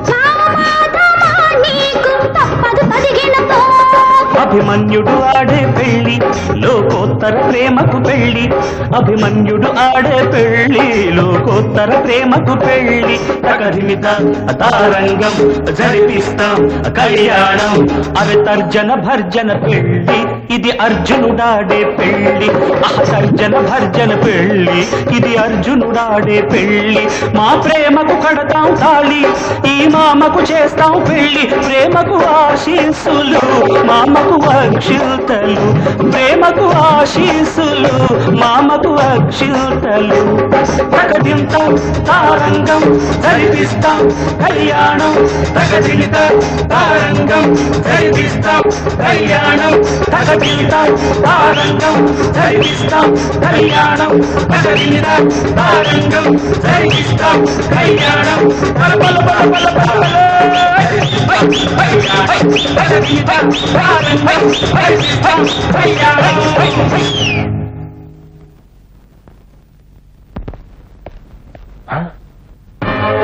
చావమాధమా నీకు తప్పదు తదిగినతో అభిమన్యుడు ఆడే పెళ్లి లోకోత్తర ప్రేమకు పెళ్లి అభిమన్యుడు ఆడే పెళ్లి లోకోత్తర ప్రేమకు పెళ్లి తగదిమిత తారంగం జరిపిస్తాం కళ్యాణం తర్జన భర్జన పెళ్లి ఇది అర్జునుడాడే పెళ్లి తర్జన భర్జన పెళ్లి ఇది అర్జునుడాడే పెళ్లి మా ప్రేమకు కడతాం తాళి ఈ మామకు చేస్తాం పెళ్లి ప్రేమకు ఆశీస్సులు మామకు అక్షింతలు ప్రేమకు ఆశీస్సులు మామకు అక్షింతలు తగదింతాం తారంగం జరిపిస్తాం కళ్యాణం తగదిలిత తారంగం జరిపిస్తాం కళ్యాణం తగదిలితాం తారంగం జరిపిస్తాం కళ్యాణం తగదిలిత తారంగం జరిపిస్తాం కళ్యాణం బల బల బల బల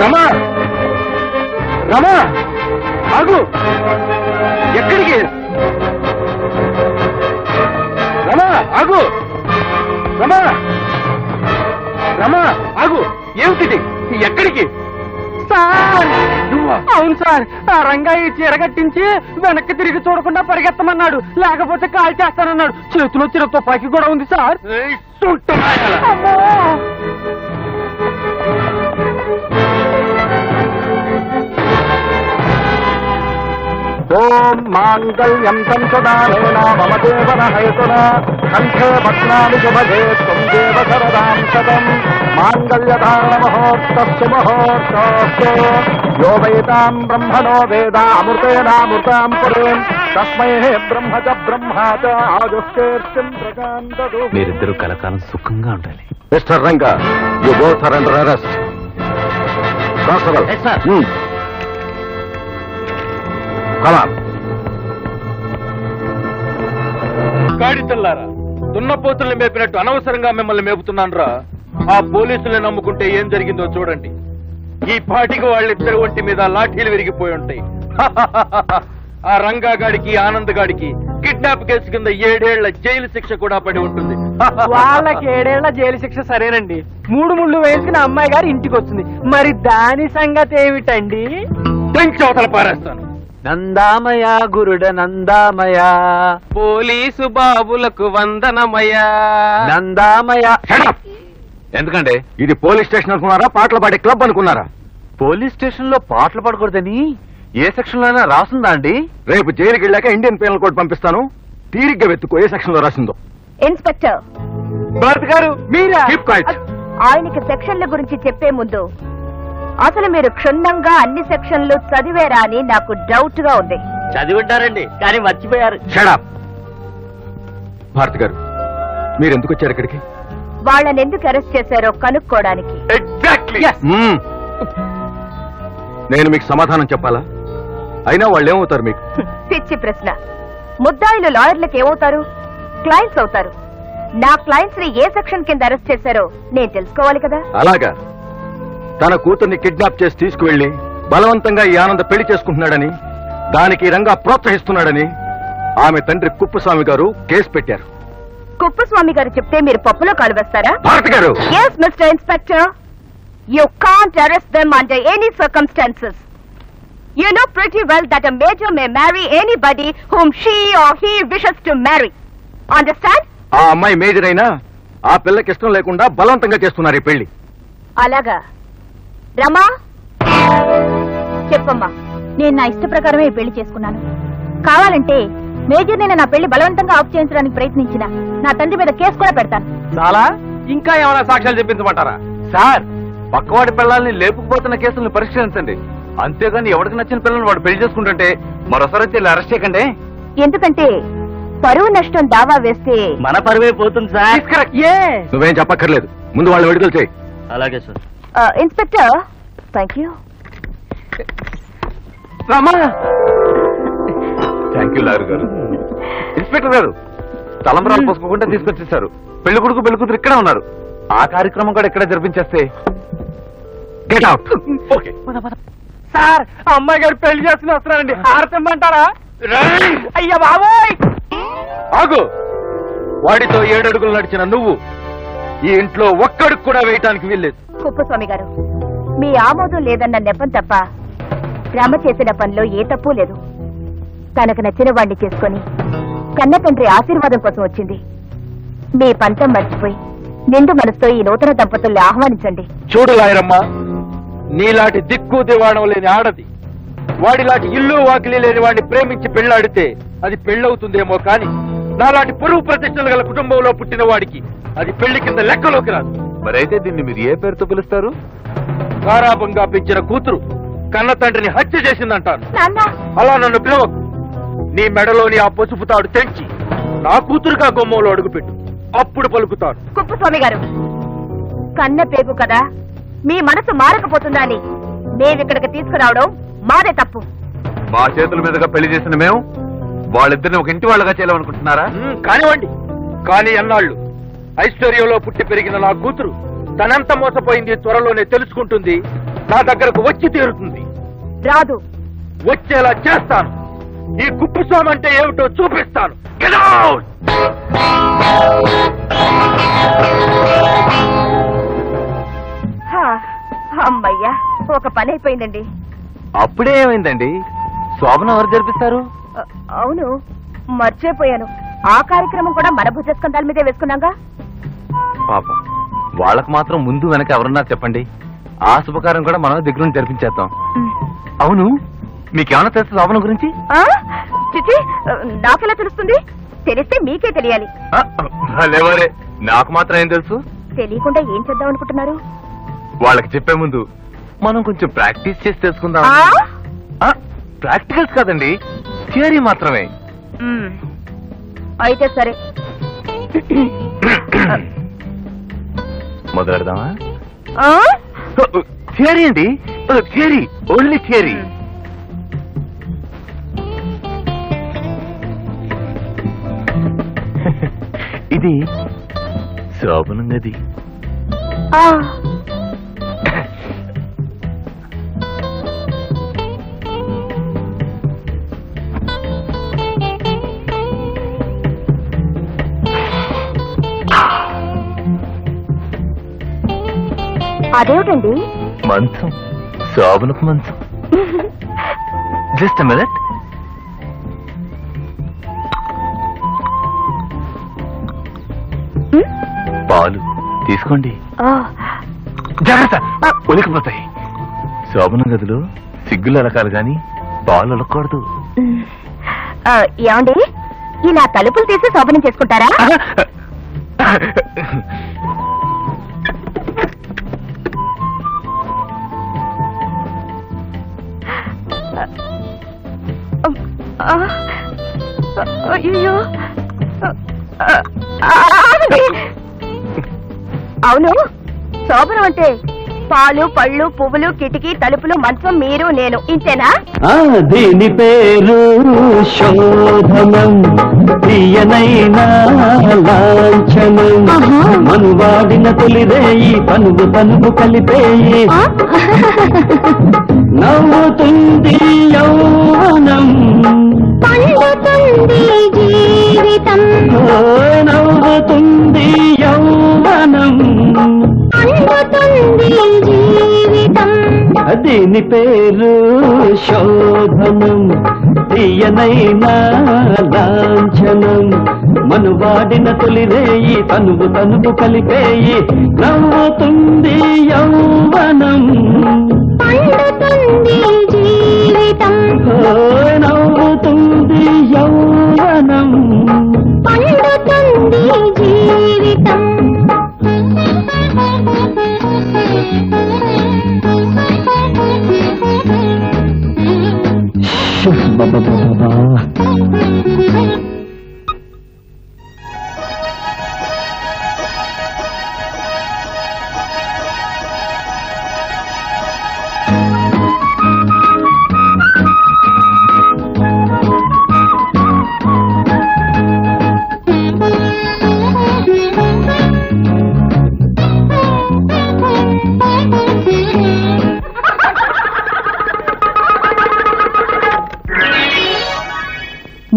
రమా రమా ఆగు ఎక్కడికి రమా ఆగు రమా రమా ఆగు ఏమిటి ఎక్కడికి సార్ అవును సార్ ఆ రంగయ్య చీర కట్టించి వెనక్కి తిరిగి చూడకుండా పరిగెత్తమన్నాడు లేకపోతే కాల్ చేస్తానన్నాడు చేతిలో చిన్న తుపాకీ కూడా ఉంది సార్ అమ్మో ఓం మాంగళ్యం సంసుదానేన మమ దేవన హేతున కంఠే భగ్నాని శుభగే త్వం దేవ శరదాం శతం మాంగళ్యధారణ మహోత్తస్సు మహోత్తస్సు యో వైతాం బ్రహ్మణో వేద అమృతేనామృతాం పురేం తస్మై బ్రహ్మ చ బ్రహ్మా చ ఆదుష్కేర్తిం ప్రకాందదు. మీరిద్దరూ కలకాలం సుఖంగా ఉండాలి. Mister Ranga you both are under arrest. Constable గాడితల్లారా దున్నపోతుల్ని మేపినట్టు అనవసరంగా మిమ్మల్ని మేపుతున్నాను రా. ఆ పోలీసుల్ని నమ్ముకుంటే ఏం జరిగిందో చూడండి. ఈ పాటికి వాళ్ళిద్దరి ఒంటి మీద లాఠీలు విరిగిపోయి ఉంటాయి. ఆ రంగాగాడికి ఆనంద్ గాడికి కిడ్నాప్ కేసు కింద 7 ఏళ్ల జైలు శిక్ష కూడా పడి ఉంటుంది. వాళ్ళకి 7 ఏళ్ల జైలు శిక్ష సరేనండి. 3 ముళ్ళు వేసుకుని అమ్మాయి గారు ఇంటికి వచ్చింది. మరి దాని సంగతి ఏమిటండి? అవతల పారేస్తాను. నందామయ గురుడ నందామయ పోలీసు బాబులకు వందనమయ నందామయ. ఎందుకంటే ఇది పోలీస్ స్టేషన్ అనుకున్నారా, పాటలు పాడే క్లబ్ అనుకున్నారా? పోలీస్ స్టేషన్ లో పాటలు పాడకూడదని ఏ సెక్షన్ లో అయినా రాస్తుందా అండి? రేపు జైలుకి వెళ్ళాక ఇండియన్ పీనల్ కోడ్ పంపిస్తాను. తీరిగ్గా వెతుక్కో ఏ సెక్షన్ లో రాసిందో. ఇన్స్పెక్టర్ భారత్ గారు మీరా? Keep quiet. ఆయనకి సెక్షన్ల గురించి చెప్పే ముందు అసలు మీరు క్షుణ్ణంగా అన్ని సెక్షన్లు చదివేరా అని నాకు డౌట్ గా ఉంది. చదివింటారండి కానీ మర్చిపోయారు. షడప్ భారతి గారు, మీరు ఎందుకు వచ్చారు ఇక్కడికి? వాళ్ళని ఎందుకు అరెస్ట్ చేశారో కనుక్కోవడానికి. ఎగ్జాక్ట్లీ. నేను మీకు సమాధానం చెప్పాలా? అయినా వాళ్ళు ఏమవుతారు మీకు? పిచ్చి ప్రశ్న. ముద్దాయిలు లాయర్లకు ఏమవుతారు? క్లయింట్స్ అవుతారు. నా క్లయింట్స్ ని ఏ సెక్షన్ కింద అరెస్ట్ చేశారో నేను తెలుసుకోవాలి కదా. అలాగా? తన కూతుర్ని కిడ్నాప్ చేసి తీసుకువెళ్లి బలవంతంగా ఈ ఆనంద పెళ్లి చేసుకుంటున్నాడని, దానికి రంగా ప్రోత్సహిస్తున్నాడని ఆమె తండ్రి కుప్పస్వామి గారు కేసు పెట్టారు. కుప్పస్వామి గారు చెప్తే మీరు పప్పులో కాలు వేస్తారా? భారతి గారు! Yes, Mr. Inspector. You can't arrest them under any circumstances. You know pretty well that a major may marry anybody whom she or he wishes to marry. Understand? ఆ అమ్మాయి మేజర్ అయినా ఆ పిల్లకి ఇష్టం లేకుండా బలవంతంగా చేస్తున్నారు ఈ పెళ్లి. అలాగా? రమా చెప్పమ్మా. నేను నా ఇష్ట ప్రకారమే ఈ పెళ్లి చేసుకున్నాను. కావాలంటే మేజర్ నేను నా పెళ్లి బలవంతంగా ఆఫ్ చేయించడానికి ప్రయత్నించిన నా తండ్రి మీద కేసు కూడా పెడతాను. చాలా ఇంకా ఏమైనా సాక్ష్యాలు చెప్పించమంటారా? సార్, పక్కవాడి పిల్లల్ని లేపుకుపోతున్న కేసులను పరిష్కరించండి. అంతేగాని ఎవరికి నచ్చిన పిల్లల్ని వాడు పెళ్లి చేసుకుంటుంటే మరోసారి వచ్చి అరెస్ట్ చేయకండి. ఎందుకంటే పరువు నష్టం దావా వేస్తే మన పరువే పోతుంది సార్. నువ్వేం చెప్పక్కర్లేదు, ముందు వాళ్ళు విడుదల చేయి. అలాగే sir. Inspector, thank you. Rama, thank you lawyer గారు. ఇన్స్పెక్టర్ గారు, తలంబరాలు పోసుకోకుండా తీసుకొచ్చేసారు. పెళ్లి కొడుకు పెళ్లి కూతురు ఇక్కడే ఉన్నారు. ఆ కార్యక్రమం కూడా ఇక్కడే జరిపించేస్తే గెట్ అవుట్. ఓకే. సార్, అమ్మాయి గారు పెళ్లి చేసుకుని వస్తున్నారండి. ఆరతిమ్మంటారా? అయ్యా బాబోయ్! ఆగు! వాడితో 7 అడుగులు నడిచిన నువ్వు ఈ ఇంట్లో ఒక్కడికి కూడా వేయటానికి వీల్లేదు. కుప్పస్వామి గారు, మీ ఆమోదం లేదన్న నెపం తప్ప రమ చేసిన పనిలో ఏ తప్పు లేదు. తనకు నచ్చిన వాడిని చేసుకుని కన్న తండ్రి ఆశీర్వాదం కోసం వచ్చింది. మీ పంతం మర్చిపోయి నిండు మనసుతో ఈ నూతన దంపతుల్ని ఆహ్వానించండి. చూడు లాయరమ్మ, నీలాంటి దిక్కు దివాణం లేని ఆడది వాడిలాంటి ఇల్లు వాకిలి లేని వాడిని ప్రేమించి పెళ్లాడితే అది పెళ్ళవుతుందేమో కానీ నాలాంటి పరువు ప్రతిష్టలు గల కుటుంబంలో పుట్టిన వాడికి అది పెళ్లి కింద లెక్కలోకి రాదు. మరైతే దీన్ని మీరు ఏ పేరుతో పిలుస్తారు? గారాభంగా పెంచిన కూతురు కన్న తండ్రిని హత్య చేసిందంటాను. నాన్న, అలా నన్ను పిలవకు. నీ మెడలోని ఆ పసుపు తాడు తెంచి నా కూతురుగా గుమ్మంలో అడుగుపెట్టు, అప్పుడు పలుకుతాను. కుప్పస్వామి గారు, కన్న పేగు కదా, మీ మనసు మారకపోతుందా అని మేమిక్కడికి తీసుకురావడం మాదే తప్పు. మా చేతుల మీదుగా పెళ్లి చేసిన మేము వాళ్ళిద్దరిని ఒక ఇంటి వాళ్ళగా చేయాలనుకుంటున్నారా? కానివ్వండి. కానీ అన్నాళ్ళు ఐశ్వర్యంలో పుట్టి పెరిగిన నా కూతురు తనంత మోసపోయింది త్వరలోనే తెలుసుకుంటుంది. నా దగ్గరకు వచ్చి తీరుతుంది. రాదు. వచ్చేలా చేస్తాను. ఈ కుప్పస్వామి అంటే ఏమిటో చూపిస్తాను. Get out! అమ్మయ్యా, ఒక పని అయిపోయిందండి. అప్పుడే ఏమైందండి? శోభనం ఎవరు జరిపిస్తారు? అవును, మర్చిపోయాను. ఆ కార్యక్రమం కూడా మన భుజస్కంధాల మీదే వేసుకున్నాగా. పాపం, వాళ్ళకు మాత్రం ముందు వెనక ఎవరున్నారు చెప్పండి. ఆ శుభకార్యం కూడా మనం దగ్గర నుండి జరిపించేద్దాం. అవును, మీకేమన్నా తెలుసు శోభనం గురించి? చిచి, నాకెలా తెలుస్తుంది? తెలిస్తే మీకే తెలియాలి. లేవరే, నాకు మాత్రం ఏం తెలుసు? తెలియకుండా ఏం చేద్దాం అనుకుంటున్నారు? వాళ్ళకి చెప్పే ముందు మనం కొంచెం ప్రాక్టీస్ చేసి తెలుసుకుందాం. ప్రాక్టికల్స్ కాదండి, థియరీ మాత్రమే. అయితే సరే, మొదలెడదామా? థియరీ అండి, థియరీ, ఓన్లీ థియరీ. ఇది శోభనం గది. అదేమిటండి? మంచం, శోభనపు మంచం. Just minute. పాలు తీసుకోండి. జాగ్రత్త, ఒలికిపోతాయి. శోభనం గదిలో సిగ్గులు అలకాలి గాని పాలు అలకూడదు. ఏమండి, ఇలా తలుపులు తీసి శోభనం చేసుకుంటారా? అయ్యో అవును, శోభనం అంటే పాలు పళ్ళు పువ్వులు కిటికీ తలుపులు మంచం మీరు నేను ఇంతేనా? దీని పేరు శోభనం, తీయనైనా లాంఛనం, మనువాడిన తొలిరేయి తనువు తనువు కలిపేయి, నవ్వుతుంది యౌవనం, పండుతుంది జీవితం, నవ్వుతుంది యౌవనం, పండుతుంది జీవితం. దీని పేరు శోభనం, తీయనైనా లాంఛనం, మనువాడిన తొలిరేయి తనువు తనువు కలిపేయి, నవ్వుతుంది యౌవనం, పండుతుంది జీవితం, నవ్వుతుంది యౌవనం, పండుతుంది జీవితం.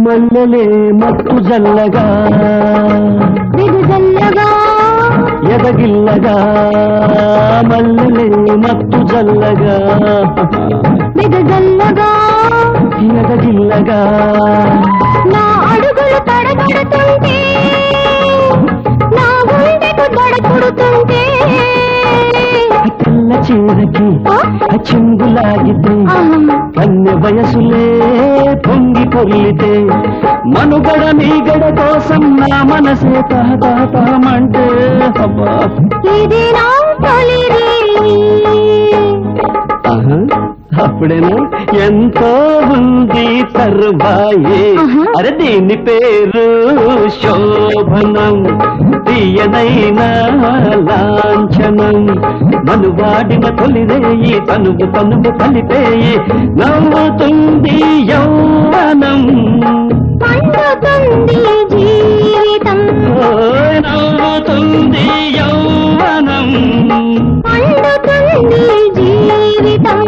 మల్లెలే మత్తు జల్లగా విడుదల్లగా ఎదగిల్లగా, మల్లెలే మత్తు జల్లగా విడుదల్లగా ఎదగిల్లగా, నా అడుగులు తడబడుతుంటే నా గుండెకు తడబడుతుంటే, తెల్ల చీరకి చెంగులాగితే అన్య వయసులే పొంగి పొర్లితే, మనుగడ నీగడ కోసం నా మనసే తహతహమంటే, ఇది నా తొలిరే. అప్పుడేనా ఎంతో ఉంది తర్వాయే, అరే దీని పేరు శోభనం, తీయనైనా లాంఛనం, మనువాడిన తొలిరేయి తనువు తనువు కలిపేయి, నవ్వుతుంది యౌవనం, పండుతుంది జీవితం, నవ్వుతుంది యౌవనం, పండుతుంది జీవితం.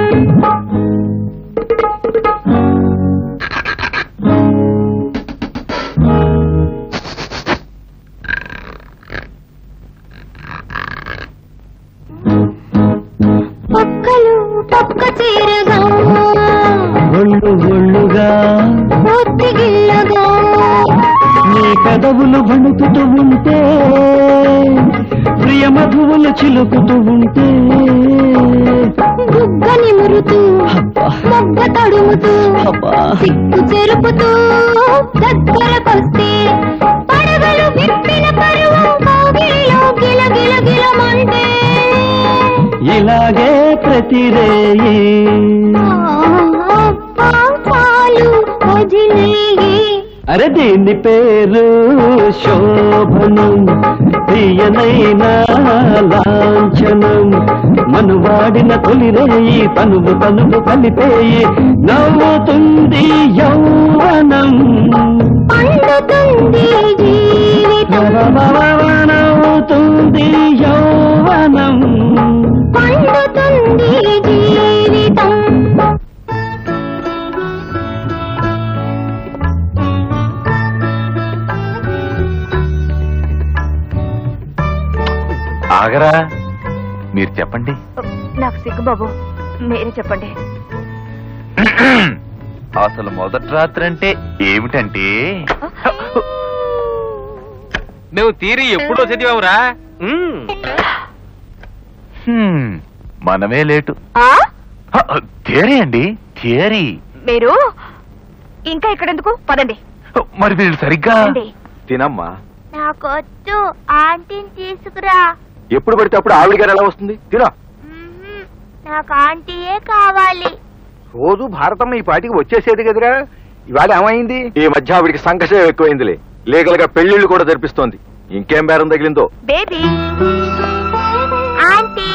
పక్కలు పక్క చేరగా ఒళ్ళు ఒళ్ళుగా ఒత్తిగిల్లగా, నీ పెదవులు వణుకుతూ ఉంటే, ప్రియ మధువులు చిలుకుతూ ఉంటే, గుగ్గని మురుతూ మొగ్గ తడుముతూ సిగ్గు చెరుపుతూ దగ్గరకొస్తే, పడగలు విప్పిన పరువం కోగిలిలో గిల గిల గిలమంటే, ఇలాగే ప్రతిరేయి పాలు వదిలేయి. అరే దీని పేరు శోభనం, తీయనైనా లాంఛనం, మనువాడిన తొలిరేయి తనువు తనువు కలిపేయి, నవ్వుతుంది యౌవనం, పండుతుంది జీవితం, నవ్వుతుంది యౌవనం, పండుతుంది జీవితం. ఆగరా, మీరు చెప్పండి. నాకు సిగ్గు బాబు, మీరే చెప్పండి. అసలు మొదటి రాత్రి అంటే ఏమిటంటే, మేము తీరి ఎప్పుడో చదివావురా. మనమే లేటు. థియరీ అండి, థియరీ. మీరు ఇంకా ఇక్కడెందుకు? పదండి. మరి వీళ్ళు సరిగ్గా తినమ్మా. నాకొద్దు, ఆంటీని తీసుకురా. ఎప్పుడు పడితే అప్పుడు ఆవిడ గారు ఎలా వస్తుంది? తినా. నాకు ఆంటీయే కావాలి. రోజు భారతమ్మ ఈ పాటికి వచ్చేసేది కదరా. ఇవాళ ఏమైంది? ఈ మధ్య ఆవిడికి సంకషం ఎక్కువైందిలే. లీగల్ గా పెళ్లిళ్ళు కూడా జరిపిస్తోంది. ఇంకేం బేరం తగిలిందో. బేబీ ఆంటీ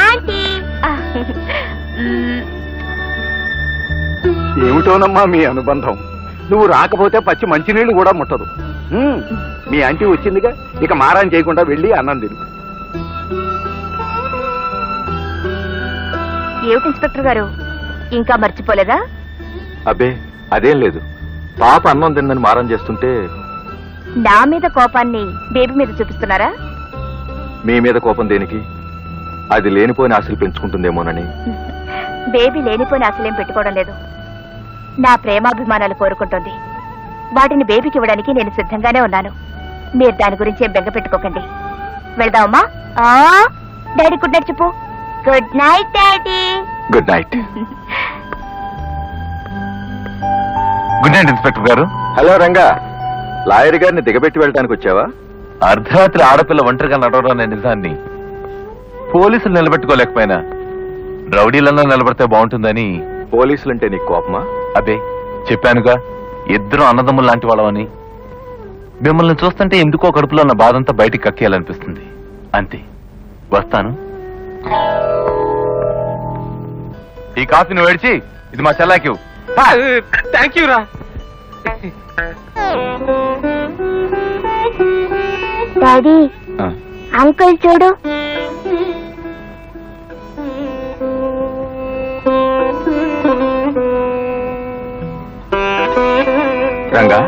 ఆంటీ ఏమిటోనమ్మా మీ అనుబంధం. నువ్వు రాకపోతే పచ్చి మంచినీళ్లు కూడా ముట్టదు. మీ ఆంటీ వచ్చిందిగా, ఇక మారాన్ చేయకుండా వెళ్ళి అన్నం తిను. ఏమిటి ఇన్స్పెక్టర్ గారు, ఇంకా మర్చిపోలేదా? అబ్బే అదేం లేదు. పాప అన్నం తిన్నని మారం చేస్తుంటే నా మీద కోపాన్ని బేబీ మీద చూపిస్తున్నారా? మీ మీద కోపం దేనికి? అది లేనిపోయిన ఆశలు పెంచుకుంటుందేమోనని. బేబీ లేనిపోయిన ఆశలేం పెట్టుకోవడం లేదు. నా ప్రేమాభిమానాలు కోరుకుంటుంది. వాటిని బేబీకి ఇవ్వడానికి నేను సిద్ధంగానే ఉన్నాను. మీరు దాని గురించి ఏం బెంగ పెట్టుకోకండి. వెళ్దామా? డాడీ గుడ్ నైట్ చెప్పు. Good night daddy. Good night. Good night inspector గారు. హలో రంగా, లాయర్ గారిని దిగబెట్టి వెళ్ళడానికి వచ్చావా? అర్ధరాత్రి ఆడపిల్ల ఒంటరిగా నడవడం అనే నిజాన్ని పోలీసులు నిలబెట్టుకోలేకపోయినా రౌడీలన్నా నిలబడితే బాగుంటుందని. పోలీసులంటే నీకు కోపమా? అదే చెప్పానుగా, ఇద్దరు అన్నదమ్ములు లాంటి వాళ్ళమని. మిమ్మల్ని చూస్తుంటే ఎందుకో కడుపులో ఉన్న బాధంతా బయటికి కక్కేయాలనిపిస్తుంది. అంతే, వస్తాను. ఈ కాఫీని వేడిచి ఇది మా చెల్లాకి. థ్యాంక్ యూ రా. డాడీ అంకుల్ చూడు. రంగా,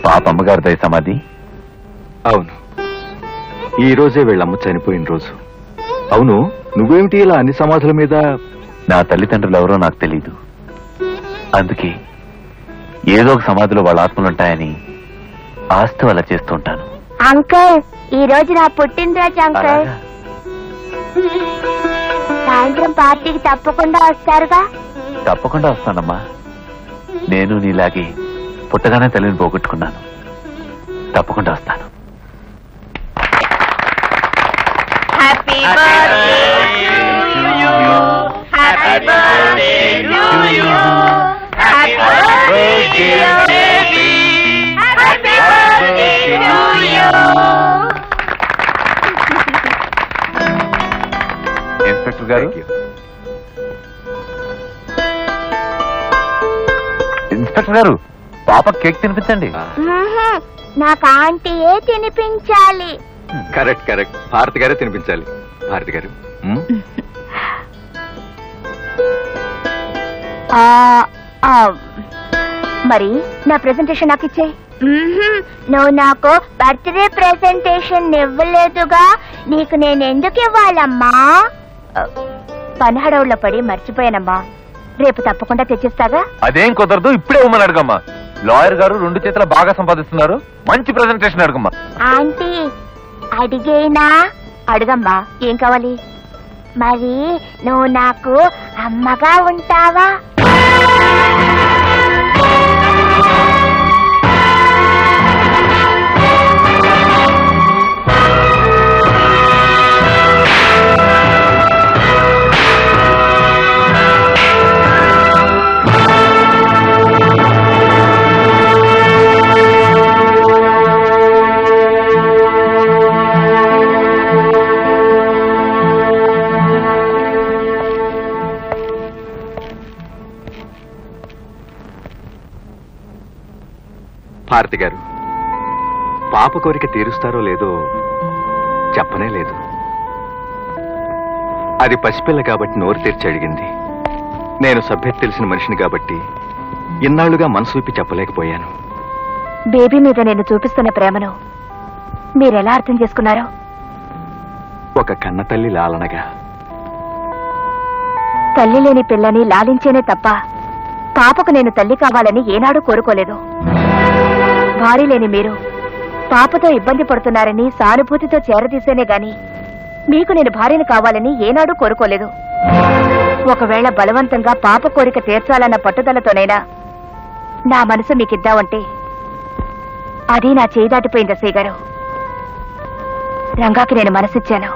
పాప అమ్మగారిదై సమాధి? అవును, ఈ రోజే వీళ్ళమ్మ చనిపోయిన రోజు. అవును, నువ్వేమిటి ఇలా అన్ని సమాధుల మీద? నా తల్లిదండ్రులు ఎవరో నాకు తెలీదు. అందుకే ఏదో ఒక సమాధిలో వాళ్ళ ఆత్మలుంటాయని ఆస్తి అలా చేస్తుంటాను. అంకుల్, ఈ రోజు నా పుట్టినరోజు అంకుల్. సాయంత్రం పార్టీకి తప్పకుండా వస్తారుగా? తప్పకుండా వస్తానమ్మా. నేను నీలాగే పుట్టగానే తల్లిని పోగొట్టుకున్నాను. తప్పకుండా వస్తాను. Happy birthday to you. Happy birthday to you. Happy birthday baby. Happy birthday to you. Inspector గారు, ఇన్స్పెక్టర్ గారు, పాప కేక్ తినిపించండి. నాకు ఆంటీయే తినిపించాలి. కరెక్ట్ కరెక్ట్, భారతి గారే తినిపించాలి. భారతి గారు, మరి నా ప్రెజెంటేషన్ నాకు ఇచ్చే. నువ్వు నాకు బర్త్డే ప్రెజెంటేషన్ ఇవ్వలేదుగా, నీకు నేను ఎందుకు ఇవ్వాలమ్మా? పని హడవుల్లో పడి మర్చిపోయానమ్మా. రేపు తప్పకుండా తెచ్చిస్తాగా? అదేం కుదరదు, ఇప్పుడే ఇవ్వమని అడగమ్మా. లాయర్ గారు 2 చేతులు బాగా సంపాదిస్తున్నారు. మంచి ప్రెజెంటేషన్ అడగమ్మా. ఆంటీ అడిగేనా? అడగమ్మా, ఏం కావాలి? మరి నువ్వు నాకు అమ్మగా ఉంటావా? భారతి గారు, పాప కోరిక తీరుస్తారో లేదో చెప్పనే లేదు. అది పసిపిల్ల కాబట్టి నోరు తెరిచి అడిగింది. నేను సభ్యత తెలిసిన మనిషిని కాబట్టి ఇన్నాళ్లుగా మనసు విప్పి చెప్పలేకపోయాను. బేబీ మీద నేను చూపిస్తున్న ప్రేమను మీరెలా అర్థం చేసుకున్నారు? ఒక కన్న తల్లి లాలనగా. తల్లి లేని పిల్లని లాలించేనే తప్ప పాపకు నేను తల్లి కావాలని ఏనాడూ కోరుకోలేదు. భార్య లేని మీరు పాపతో ఇబ్బంది పడుతున్నారని సానుభూతితో చేరదీసేనే గాని మీకు నేను భార్యను కావాలని ఏనాడూ కోరుకోలేదు. ఒకవేళ బలవంతంగా పాప కోరిక తీర్చాలన్న పట్టుదలతోనైనా నా మనసు మీకిద్దామంటే అది నా చేయి దాటిపోయింది అసయ్య గారు. రంగాకి నేను మనసిచ్చాను.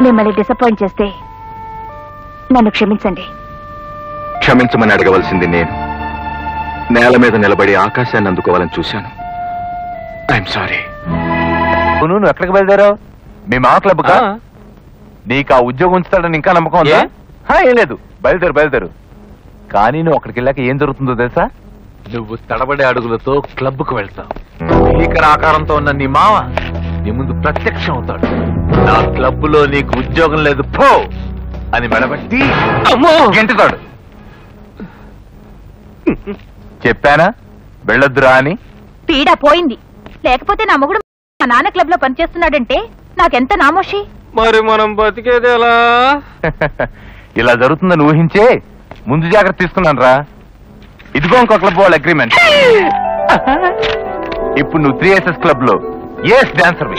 మిమ్మల్ని డిసప్పాయింట్ చేస్తే నన్ను క్షమించండి. క్షమించమని అడగవలసింది నేను. నేల మీద నిలబడి ఆకాశాన్ని అందుకోవాలని చూశాను. I'm sorry. నువ్వు ఎక్కడికి బయలుదేరావు? మీ మా క్లబ్గా? నీకు ఆ ఉద్యోగం ఉంచుతాడని ఇంకా నమ్మకం ఉందా? ఏం లేదు, బయలుదేరు. కానీ నువ్వు అక్కడికి వెళ్ళాక ఏం జరుగుతుందో తెలుసా? నువ్వు తడబడే అడుగులతో క్లబ్కు వెళ్తావు. భీకర ఆకారంతో ఉన్న నీ మావ నీ ముందు ప్రత్యక్షం అవుతాడు. నా క్లబ్లో నీకు ఉద్యోగం లేదు పో అని మెడబట్టి గెంటుతాడు. చెప్పానా వెళ్ళొద్దురా అని? పీడా పోయింది. లేకపోతే నా మొగుడు మా నాన్న క్లబ్ లో పనిచేస్తున్నాడంటే నాకెంత నామోషి. మరి మనం బతికేది ఎలా? ఇలా జరుగుతుందని ఊహించే ముందు జాగ్రత్త తీసుకున్నాను రా. ఇదిగో ఇంకో క్లబ్ వాళ్ళ అగ్రిమెంట్. ఇప్పుడు నువ్వు 3SS క్లబ్ లో ఎస్ డాన్సర్.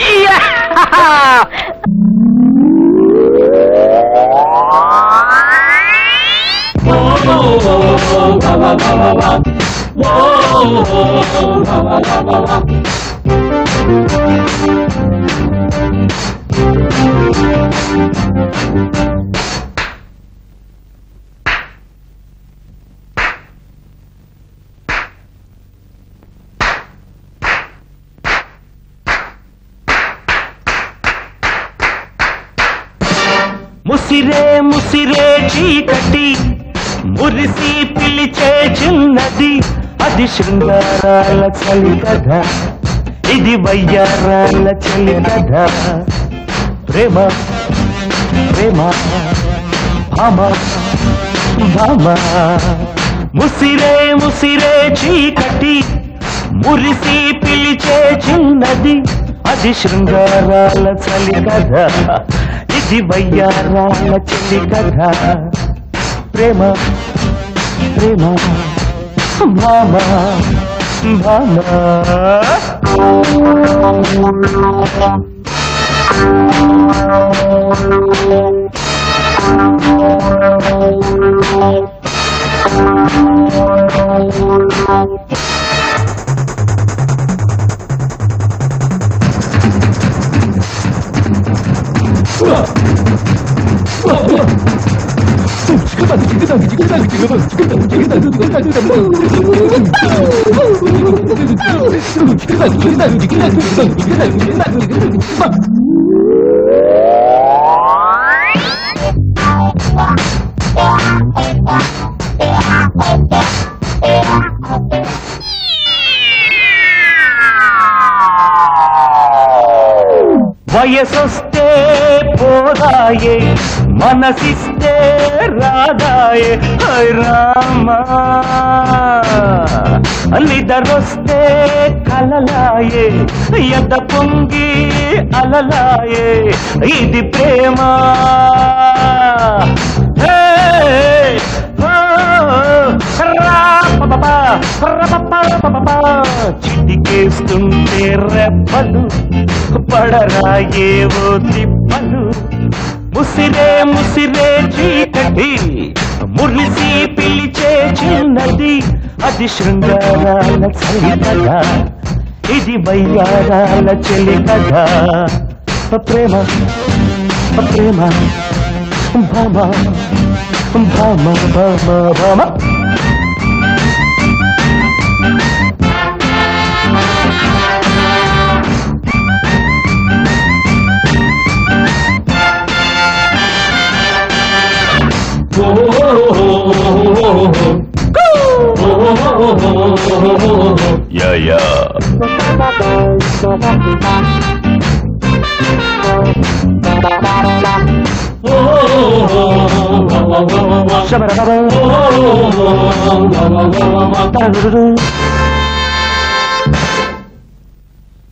ముసిరే ముసిరే చీకటి మురిసి పిలిచే చిన్నది, అది శృంగారాల చలి కథ, ఇది వయ్యారాల చలి కథ. ప్రేమ ప్రేమ భామ భామ. ముసిరే ముసిరే చీకటి మురిసి పిలిచే చిన్నది, అది శృంగారాల చలి కథ, ఇది వయ్యారాల చలి కథ. ప్రేమ ప్రేమ భామ భామ. వయసొస్తే పోదాయే, మనసిస్తే రాదాయే. హై రామా, నిదరొస్తే కలలాయే, ఎద పొంగి అలలాయే. ఇది ప్రేమ. చిటికేస్తుంటే రెప్పలు పడరాయేవో తిప్పలు. ముసిరే ముసిరే చీకటి మురిసి పిలిచే చిన్నది, అది శృంగారాల చలి కథ, ఇది వయ్యారాల చలి కథ. ప్రేమ ప్రేమ భామ భామ భామ భామ. Yeah, yeah.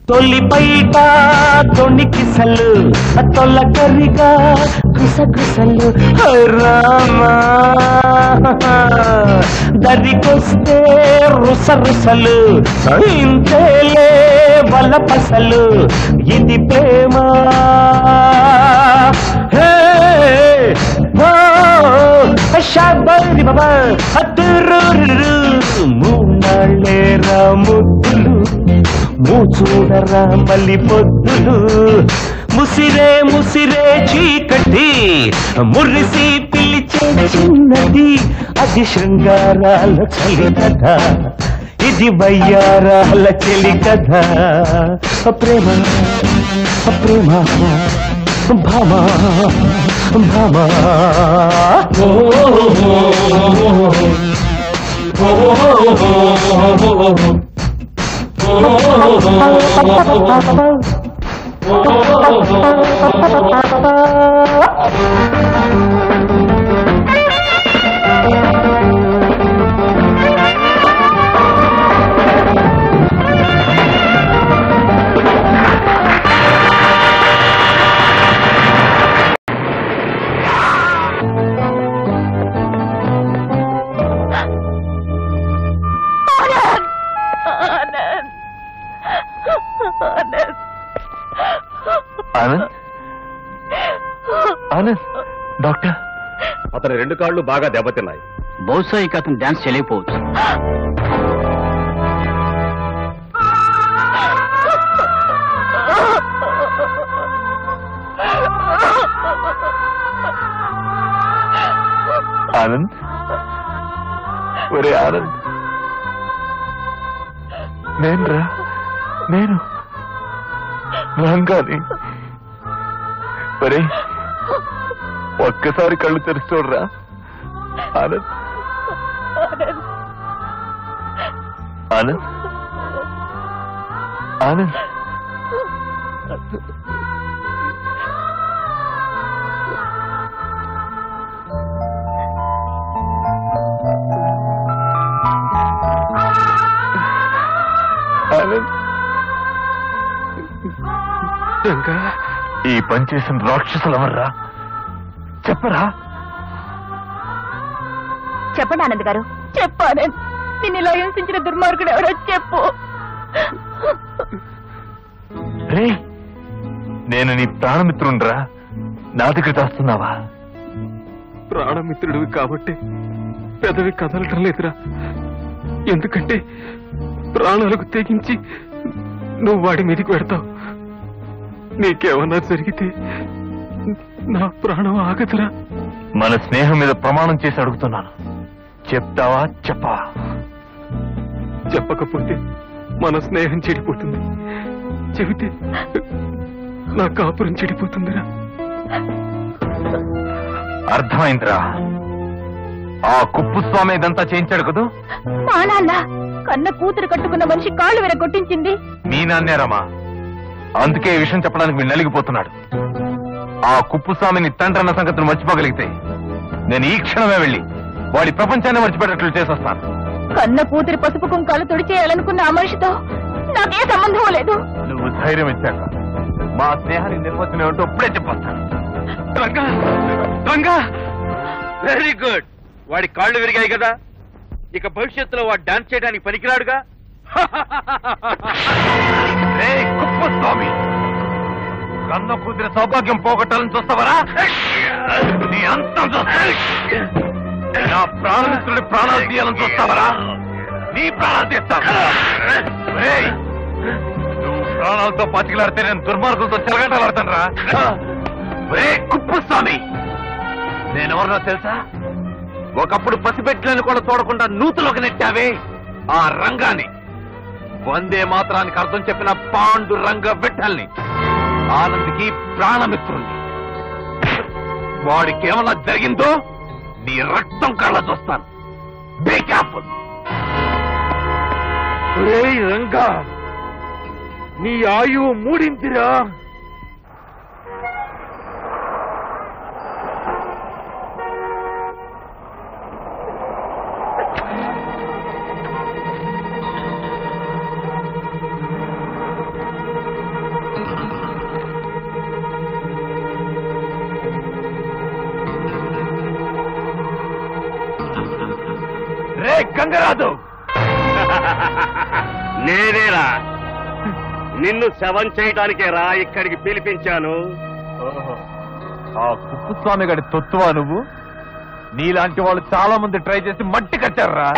తొలిపైట తొణికిసలు, తొలకరిగా గుసగుసలు. రామా, దరికొస్తే రుసరుసలు, ఇంతేలే వలపసలు. ఇది ప్రేమ. షాబరి బాబా అతురు మూనాళ్ళేరా ముద్దులు, మూచూడరా మల్లి పొద్దులు ముసిరే ముసిరే చీకటి మురిసి పిలిచే చిన్నది అది శృంగారాల చలి కథ ఇది వయ్యారాల చెలి కథ ప్రేమ ప్రేమ భామా భామా ఆనంద్ ఆనంద్ డాక్టర్ అతని 2 కాళ్ళు బాగా దెబ్బతిన్నాయి. బహుశా ఇక అతను డాన్స్ చేయలేకపోవచ్చు. ఆనంద్ ఒరే ఆనంద్ నేను రంగాని ఒరే ఒక్కసారి కళ్ళు తెరిచి చూడరా ఆనంద్ ఆనంద్ ఆనంద్ ఈ పని చేసిన రాక్షసులెవర్రా చెప్పరా? చెప్పండి ఆనంద్ గారు, చెప్పాను. నిన్ను ఇలా హింసించిన దుర్మార్గుడు ఎవరో చెప్పు. రే నేను నీ ప్రాణమిత్రుండ్రా, నా దగ్గర చేస్తున్నావా? ప్రాణమిత్రుడివి కాబట్టి పెదవి కదలటం లేదురా. ఎందుకంటే ప్రాణాలకు తెగించి నువ్వు వాడి మీదకి పెడతావు. నీకేమన్నా జరిగితే నా ప్రాణం ఆగదురా. మన స్నేహం మీద ప్రమాణం చేసి అడుగుతున్నాను, చెప్తావా చెప్పవా? చెప్పకపోతే మన స్నేహం చెడిపోతుంది, చెబితే నా కాపురం చెడిపోతుందిరా. అర్థమైందిరా. ఆ కుప్పుస్వామి ఇదంతా చేయించాడు కదూ? మా నాన్న కన్న కూతురు కట్టుకున్న మనిషి కాళ్ళు వేర కొట్టించింది మీ నాన్నేరమ్మా. అందుకే ఈ విషయం చెప్పడానికి మీరు నలిగిపోతున్నాడు. ఆ కుప్పుస్వామిని తండ్రి అన్న సంగతిని మర్చిపోగలిగితే నేను ఈ క్షణమే వెళ్ళి వాడి ప్రపంచాన్ని మర్చిపోయేటట్లు చేసేస్తాను. కన్న కూతురి పసుపు కుంకాలు తుడిచేయాలనుకున్న ఆ మనిషితో నాకే సంబంధం లేదు. నువ్వు ధైర్యం ఇచ్చాక మా స్నేహానికి నిర్వచనం ఏమిటో ఇప్పుడే చెప్పొస్తాను. Ranga Ranga very good. వాడి కాళ్ళు విరిగాయి కదా, ఇక భవిష్యత్తులో వాడు డాన్స్ చేయడానికి పనికిరాడుగా. కుప్పస్వామి, కన్న కూతురి సౌభాగ్యం పోగొట్టాలని చూస్తావరా? నీ అంతం చూస్తా. నా ప్రాణమిత్రుడి ప్రాణాలు తీయాలని చూస్తావరా? నీ ప్రాణాలు తీస్తావా? నువ్వు ప్రాణాలతో పాతికలాడితే నేను దుర్మార్గులతో చెలగటాలాడతాను రా. కుప్పస్వామి, నేనెవరన్నా తెలుసా? ఒకప్పుడు పసిపెట్లను కూడా చూడకుండా నూతులోకి నెట్టావే ఆ రంగాన్ని, వందే మాత్రానికి అర్థం చెప్పిన పాండు రంగ విఠల్ని, ఆనంద్కి ప్రాణమిత్రుణ్ణి. వాడికి ఏమన్నా జరిగిందో నీ రక్తం కళ్ళ చూస్తాను. Be careful. రంగా, నీ ఆయువు మూడిందిరా. రే గంగరాజు, నేనేరా నిన్ను శవం చేయడానికే రా ఇక్కడికి పిలిపించాను. ఆ కుప్పుస్వామి గడి తొత్తువా నువ్వు? నీలాంటి వాళ్ళు చాలా మంది ట్రై చేసి మట్టి కట్టారా.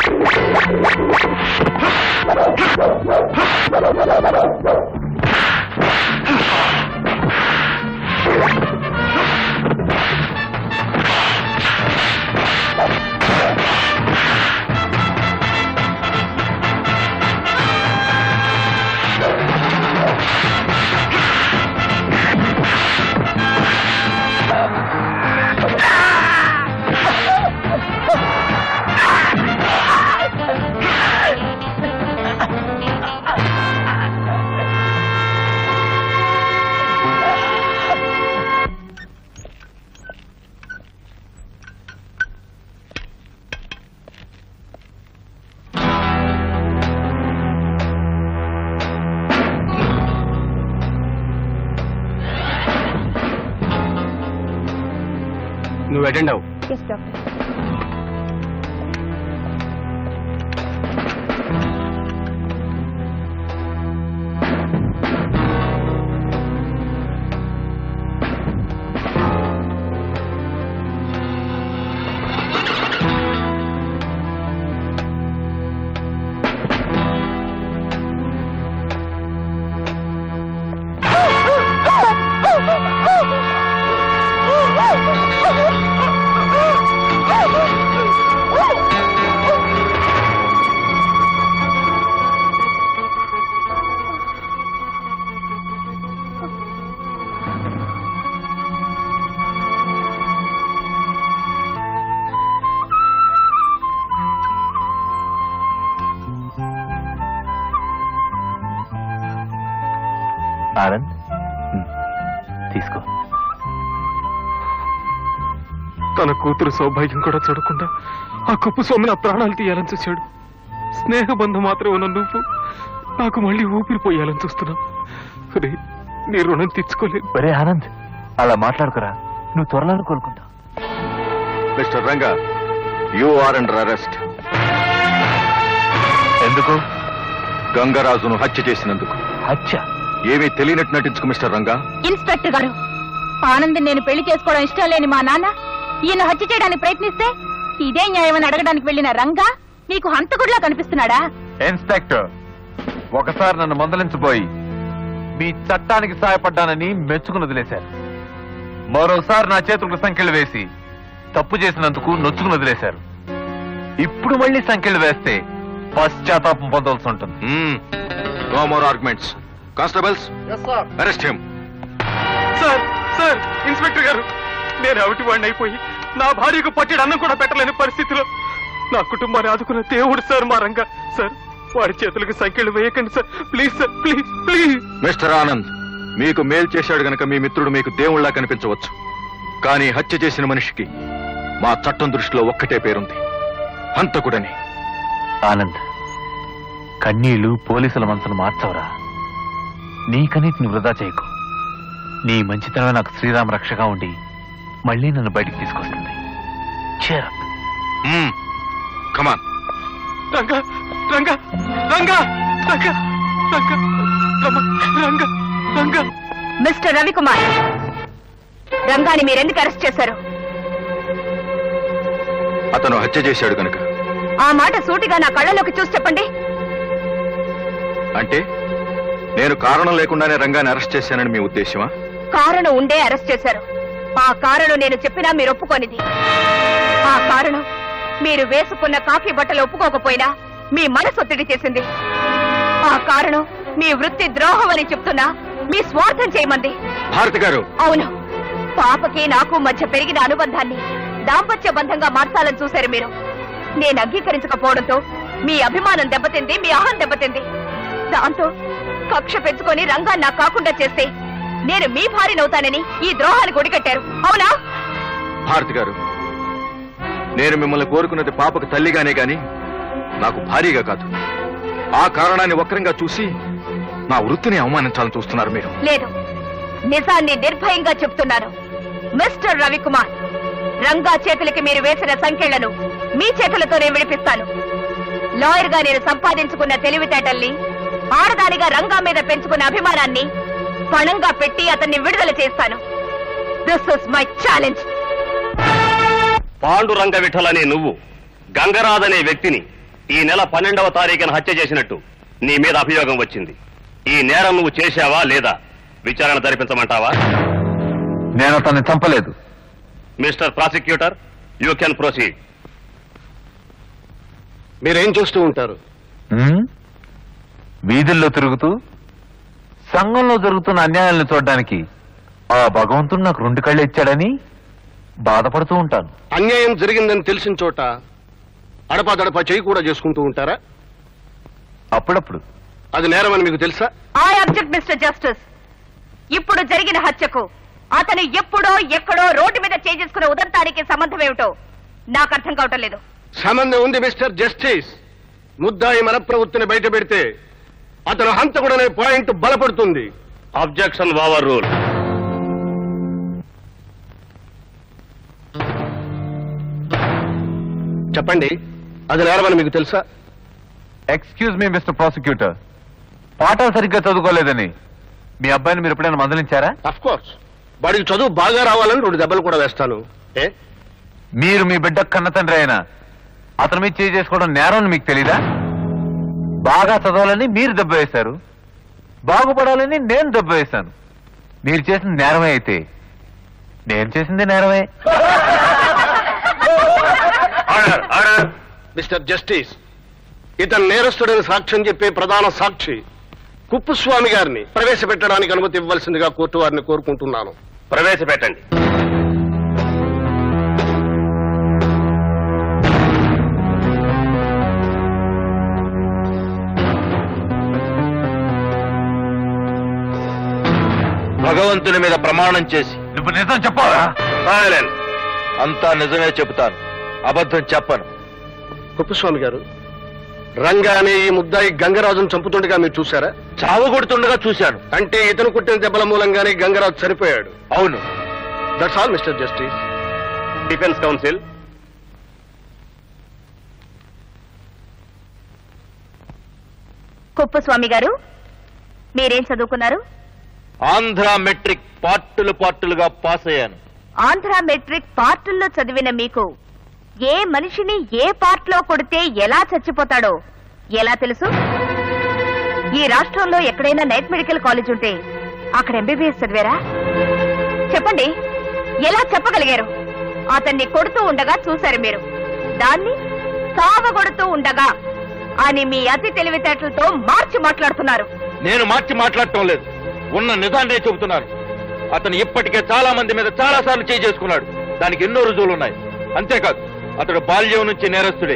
నువ్వు అటెండ్ అవు. Yes doctor. ఆనంద్ తీసుకో. తన కూతురు సౌభాగ్యం కూడా చూడకుండా ఆ కుప్పస్వామి నా ప్రాణాలు తీయాలని చూశాడు. స్నేహబంధం మాత్రమే ఉన్న నువ్వు నాకు మళ్ళీ ఊపిరిపోయాలని చూస్తున్నావు. నీ రుణం తీర్చుకోలేదు. ఒరే ఆనంద్, అలా మాట్లాడుకురా, నువ్వు త్వరలో కోలుకుంటా. Mister Ranga, you are under arrest. ఎందుకు? గంగరాజును హత్య చేసినందుకు. హత్య? ఏమీ తెలియనట్టు నటించుకు మిస్టర్ రంగా. ఇన్స్పెక్టర్ గారు, ఆనంద్ నేను పెళ్లి చేసుకోవడం ఇష్టం లేని మా నాన్న ఈయన హత్య చేయడానికి ప్రయత్నిస్తే ఇదే న్యాయమని అడగడానికి వెళ్లిన రంగా మీకు హంతకుడిలా కనిపిస్తున్నాడా? ఇన్స్పెక్టర్, ఒకసారి నన్ను మందలించబోయి మీ చట్టానికి సాయపడ్డానని మెచ్చుకుని వదిలేశారు. మరోసారి నా చేతులకు సంఖ్యలు వేసి తప్పు చేసినందుకు నొచ్చుకుని వదిలేశారు. ఇప్పుడు మళ్ళీ సంఖ్యలు వేస్తే పశ్చాత్తాపం పొందవలసి ఉంటుంది. No more arguments. Constables, arrest him. Sir sir inspector గారు, నేను అవిటి వాడిని అయిపోయి నా భార్యకు పట్టెడు అన్నం కూడా పెట్టలేని పరిస్థితిలో నా కుటుంబాన్ని ఆదుకున్న దేవుడు సార్ మా రంగా. సార్ వాడి చేతులకు సంఖ్యలు వేయకండి sir, please sir, please please. Mister Anand, మీకు మేలు చేశాడు గనక మీ మిత్రుడు మీకు దేవుళ్లా కనిపించవచ్చు. కానీ హత్య చేసిన మనిషికి మా చట్టం దృష్టిలో ఒక్కటే పేరుంది, హంతకుడని. ఆనంద్, కన్నీళ్లు పోలీసుల మనసును మార్చవరా. నీ కనీతిని వృధా చేయకు. నీ మంచితనమే నాకు శ్రీరామ రక్షగా ఉండి మళ్ళీ నన్ను బయటికి తీసుకొస్తుంది. Cheer up. Come on. Ranga Ranga Ranga Ranga Ranga Ranga Ranga. Mister Ravikumar, రంగాని మీరెందుకు అరెస్ట్ చేశారు? అతను హత్య చేశాడు గనక. ఆ మాట సూటిగా నా కళ్ళలోకి చూసి చెప్పండి. అంటే నేను కారణం లేకుండానే రంగాన్ని అరెస్ట్ చేశానని మీ ఉద్దేశమా? కారణం ఉండే అరెస్ట్ చేశారు. ఆ కారణం నేను చెప్పినా మీరు ఒప్పుకోనిది. ఆ కారణం మీరు వేసుకున్న కాకి బట్టలు ఒప్పుకోకపోయినా మీ మనసు ఒత్తిడి చేసింది. ఆ కారణం మీ వృత్తి ద్రోహం అని చెప్తున్నా మీ స్వార్థం చేయమంది. భారతి గారు, అవును, పాపకి నాకు మధ్య పెరిగిన అనుబంధాన్ని దాంపత్య బంధంగా మార్చాలని చూశారు మీరు. నేను అంగీకరించకపోవడంతో మీ అభిమానం దెబ్బతింది, మీ అహం దెబ్బతింది. దాంతో కక్ష పెంచుకొని రంగాన్ని నాకు కాకుండా చేస్తే నేను మీ భార్యనవుతానని ఈ ద్రోహాన్ని కొడికట్టారు, అవునా? భారతి గారు, నేను మిమ్మల్ని కోరుకున్నది పాపకు తల్లిగానే గాని నాకు భార్యగా కాదు. ఆ కారణాన్ని వక్రంగా చూసి నా వృత్తిని అవమానించాలని చూస్తున్నారు మీరు. లేదు, నిజాన్ని నిర్భయంగా చెప్తున్నాను. మిస్టర్ రవికుమార్, రంగా చేతులకి మీరు వేసిన సంఖ్యలను మీ చేతులతోనే విడిపిస్తాను. లాయర్ గా నేను సంపాదించుకున్న తెలివితేటల్ని, ఆడదానిగా రంగా మీద పెంచుకున్న అభిమానాన్ని పణంగా పెట్టి అతన్ని విడుదల చేస్తాను. This is my challenge. Panduranga విఠలనే నువ్వు గంగరాజనే వ్యక్తిని ఈ నెల 12వ తారీఖున హత్య చేసినట్టు నీ మీద అభియోగం వచ్చింది. ఈ నేరం నువ్వు చేశావా లేదా విచారణ జరిపించమంటావా? నేను అతన్ని చంపలేదు. Mister prosecutor, you can proceed. మీరేం చూస్తూ ఉంటారు? వీధుల్లో తిరుగుతూ సంఘంలో జరుగుతున్న అన్యాయాలను చూడడానికి ఆ భగవంతుడు నాకు 2 కళ్ళు ఇచ్చాడని బాధపడుతూ ఉంటాను. అన్యాయం జరిగిందని తెలిసిన చోట అడపాదడపా చేయి కూడా చేసుకుంటూ ఉంటారా? అప్పుడప్పుడు. అది నేరమని మీకు తెలుసా? I object mister justice. ఇప్పుడు జరిగిన హత్యకు అతను ఎప్పుడో ఎక్కడో రోడ్డు మీద చేసుకునే ఉదంతానికి సంబంధం ఏమిటో నాకు అర్థం కావటం లేదు. సంబంధం ఉంది మిస్టర్ జస్టిస్. ముద్దాయి మన ప్రవృత్తిని బయట పెడితే అతను హంతకుడనే పాయింట్ బలపడుతుంది. Objection over rule. చెప్పండి, అది నేరమని మీకు తెలుసా? ఎక్స్క్యూజ్ మీ మిస్టర్ ప్రాసిక్యూటర్, పాఠాలు సరిగ్గా చదువుకోలేదని మీ అబ్బాయిని మీరు ఎప్పుడైనా మందలించారా? అఫ్ కోర్స్, వాడికి చదువు బాగా రావాలని 2 దెబ్బలు కూడా వేస్తాను. మీరు మీ బిడ్డ కన్న తండ్రి అయినా అతని మీద చేసుకోవడం నేరం మీకు తెలీదా? బాగా చదవాలని మీరు దెబ్బ వేశారు, బాగుపడాలని నేను దెబ్బ వేశాను. మీరు చేసిన నేరమే అయితే నేను చేసింది నేరమే. మిస్టర్ జస్టిస్, ఇతను నేరస్తుడని సాక్ష్యం చెప్పే ప్రధాన సాక్షి కుప్పుస్వామి గారిని ప్రవేశపెట్టడానికి అనుమతి ఇవ్వాల్సిందిగా కోర్టు వారిని కోరుకుంటున్నాను. ప్రవేశపెట్టండి. భగవంతుని మీద ప్రమాణం చేసి నువ్వు నిజం చెప్పాలా? అంతా నిజమే చెబుతాను, అబద్ధం చెప్పను. కుప్పుస్వామి గారు, రంగా అనే ఈ ముద్దాయి గంగరాజును చంపుతుండగా మీరు చూశారా? చావు కొడుతుండగా చూశాను. అంటే ఇతను కొట్టిన దెబ్బల మూలంగానే గంగరాజు చనిపోయాడు. అవును. That's all mister justice. Defence counsel. Kuppaswamy గారు, మీరేం చదువుకున్నారు? ఆంధ్ర మెట్రిక్ పార్టులుగా పాస్ అయ్యాను. ఆంధ్ర మెట్రిక్ పార్టుల్లో చదివిన మీకు ఏ మనిషిని ఏ పార్ట్లో కొడితే ఎలా చచ్చిపోతాడో ఎలా తెలుసు? ఈ రాష్ట్రంలో ఎక్కడైనా నైట్ మెడికల్ కాలేజ్ ఉంటే అక్కడ ఎంబీబీఎస్ చదివారా? చెప్పండి, ఎలా చెప్పగలిగారు? అతన్ని కొడుతూ ఉండగా చూశారు మీరు, దాన్ని సావగొడుతూ ఉండగా అని మీ అతి తెలివితేటలతో మార్చి మాట్లాడుతున్నారు. నేను మార్చి మాట్లాడటం లేదు, ఉన్న నిజాన్నే చెబుతున్నాను. అతను ఇప్పటికే చాలా మంది మీద చాలా సార్లు చేసుకున్నాడు. దానికి ఎన్నో రుజువులున్నాయి. అంతేకాదు, అతడు బాల్యం నుంచి నేరస్తుడే.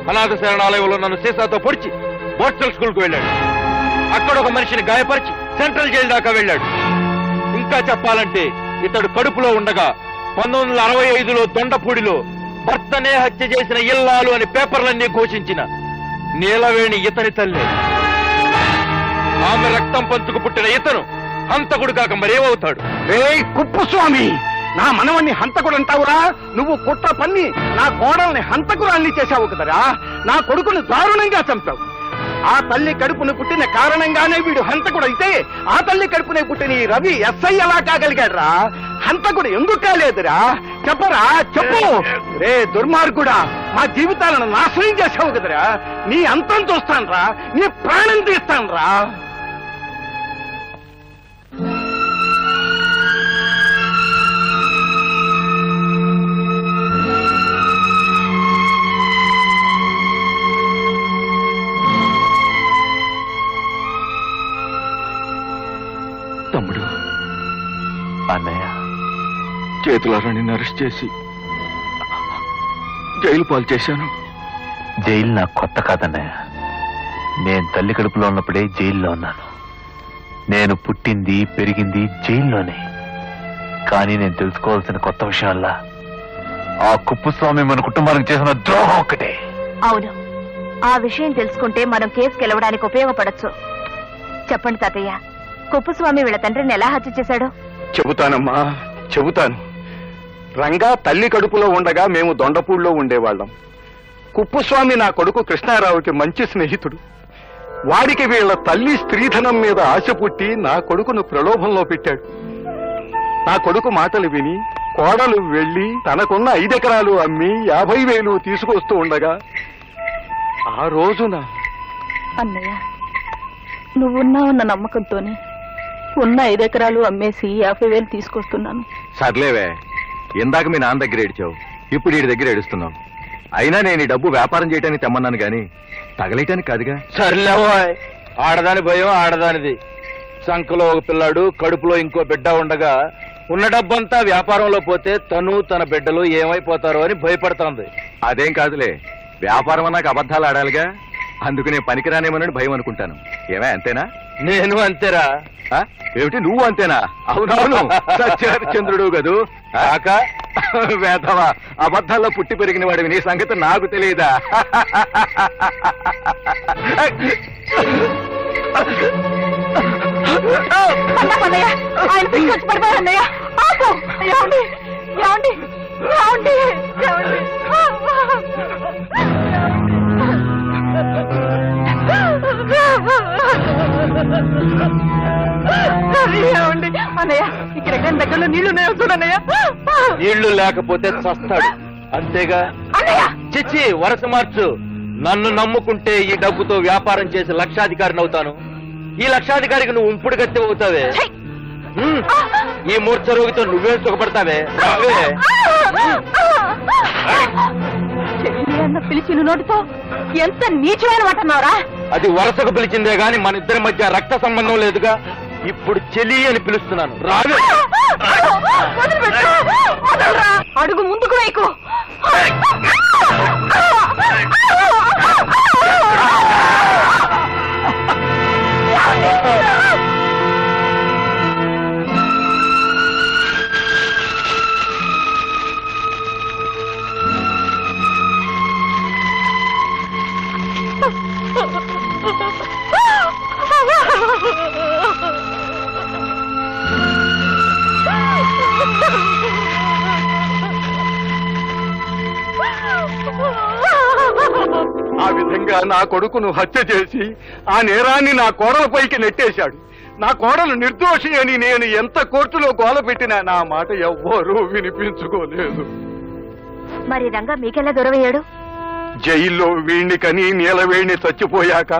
అనాథ శరణాలయంలో నన్ను సీసాతో పొడిచి బోస్టల్ స్కూల్కు వెళ్ళాడు. అక్కడ ఒక మనిషిని గాయపరిచి సెంట్రల్ జైలు దాకా వెళ్ళాడు. ఇంకా చెప్పాలంటే ఇతడు కడుపులో ఉండగా 1965లో దొండపూడిలో భర్తనే హత్య చేసిన ఇల్లాలు అని పేపర్లన్నీ ఘోషించిన నీలవేణి ఇతని తల్లి. ఆమె రక్తం పంచుకు పుట్టిన ఇతను హంతకుడు కాక మరేమవుతాడు? కుప్పుస్వామి, నా మనవణ్ణి హంతకుడు అంటావురా? నువ్వు కుట్ర పన్ని నా కోడల్ని హంతకురాల్ని చేశావు కదరా. నా కొడుకుని దారుణంగా చంపావు. ఆ తల్లి కడుపును పుట్టిన కారణంగానే వీడు హంతకుడు అయితే, ఆ తల్లి కడుపునే పుట్టిన ఈ రవి ఎస్ఐ ఎలా కాగలిగాడురా? హంతకుడు ఎందుకు కాలేదురా? చెప్పరా, చెప్పు. రే దుర్మార్గుడా, మా జీవితాలను నాశనం చేశావు కదరా. నీ అంతం చూస్తాన్రా, నీ ప్రాణం తీస్తాన్రా. తమ్ముడు, అన్నయ్య, చేతులారా నిన్ను అరెస్ట్ చేసి జైలు పాలు చేశాను. జైలు నాకు కొత్త కాదన్నయ్య. నేను తల్లి కడుపులో ఉన్నప్పుడే జైల్లో ఉన్నాను. నేను పుట్టింది పెరిగింది జైల్లోనే. కానీ నేను తెలుసుకోవాల్సిన కొత్త విషయాల్లా ఆ కుప్పుస్వామి మన కుటుంబానికి చేసిన ద్రోహం ఒక్కటే. అవును, ఆ విషయం తెలుసుకుంటే మనం కేసు గెలవడానికి ఉపయోగపడచ్చు. చెప్పండి తాతయ్య, కుప్పుస్వామి వీళ్ళ తండ్రిని ఎలా హత్య చేశాడు? చెబుతానమ్మా, చెబుతాను. రంగా తల్లి కడుపులో ఉండగా మేము దొండపూడిలో ఉండేవాళ్ళం. కుప్పుస్వామి నా కొడుకు కృష్ణారావుకి మంచి స్నేహితుడు. వాడికి వీళ్ల తల్లి స్త్రీధనం మీద ఆశ పుట్టి నా కొడుకును ప్రలోభంలో పెట్టాడు. నా కొడుకు మాటలు విని కోడలు వెళ్లి తనకున్న 5 ఎకరాలు అమ్మి 50,000 తీసుకొస్తూ ఉండగా ఆ రోజున అన్నయ్య, నువ్వున్నావన్న నమ్మకంతోనే ఉన్న 5 ఎకరాలు అమ్మేసి 50,000 తీసుకొస్తున్నాను. సర్లేవే, ఇందాక మీ నాన్న దగ్గర ఏడిచావు, ఇప్పుడు వీడి దగ్గర ఏడుస్తున్నావు. అయినా నేను ఈ డబ్బు వ్యాపారం చేయడానికి తెమ్మన్నాను గాని తగలేయటానికి కాదుగా. సర్లేవో, ఆడదాని భయం ఆడదానిది. సంఖలో ఒక పిల్లాడు, కడుపులో ఇంకో బిడ్డ ఉండగా ఉన్న డబ్బంతా వ్యాపారంలో పోతే తను తన బిడ్డలు ఏమైపోతారో అని భయపడుతోంది. అదేం కాదులే, వ్యాపారం అన్నాక అబద్ధాలు ఆడాలిగా, అందుకు నేను పనికిరానేమోనని భయం అనుకుంటాను. ఏమే అంతేనా? నేను అంతేరా. ఏమిటి నువ్వు అంతేనా? అవునవును, సత్యహరిశ్చంద్రుడు కదూ. కాక వేధవా, అబద్ధాల్లో పుట్టి పెరిగిన వాడివి, నీ సంగతి నాకు తెలియదా? ఆయన తీసుకొచ్చి పడిపోయారు అన్నయ్య. ఆపు! ఏమండి ఏమండి ఏమండి ఏమండి ఏమండి అన్నయ్య, ఇక్కడ దగ్గరలో నీళ్లు ఉన్నాయో చూడన్నయ్య. నీళ్లు లేకపోతే చస్తాడు అంతేగా. చిచ్చి, వరస మార్చు. నన్ను నమ్ముకుంటే ఈ డబ్బుతో వ్యాపారం చేసి లక్షాధికారిని అవుతాను. ఈ లక్షాధికారికి నువ్వు ఉంపుడు గత్తి అవుతావే. ఈ మూర్ఛ రోగితో నువ్వే సుఖపడతావే. అన్న పిలిచిన నోటితో ఎంత నీచమైన మాట అన్నావురా? అది వరసకు పిలిచిందే గాని మన ఇద్దరి మధ్య రక్త సంబంధం లేదుగా. ఇప్పుడు చెలి అని పిలుస్తున్నాను, రావే. అడుగు ముందుకు వేయకు. ఆ విధంగా నా కొడుకును హత్య చేసి ఆ నేరాన్ని నా కోడలపైకి నెట్టేశాడు. నా కోడలు నిర్దోషి అని నేను ఎంత కోర్టులో గోల పెట్టినా నా మాట ఎవ్వరూ వినిపించుకోలేదు. మరి రంగా మీకెలా దూరమయ్యాడు? జైల్లో వీణ్ణి కని నీలవేణి చచ్చిపోయాక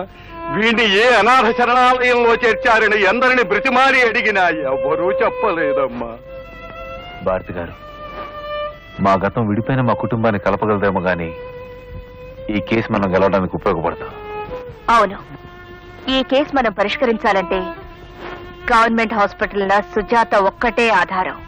వీణ్ణి ఏ అనాథ శరణాలయంలో చేర్చారని ఎందరిని బ్రతిమారి అడిగినా ఎవ్వరూ చెప్పలేదమ్మా. భారతి గారు, మా గతం విడిపోయిన మా కుటుంబాన్ని కలపగలదేమో గాని ఈ కేసు మనం గెలవడానికి ఉపయోగపడతాం. అవును, ఈ కేసు మనం పరిష్కరించాలంటే గవర్నమెంట్ హాస్పిటల్లో సుజాత ఒక్కటే ఆధారం.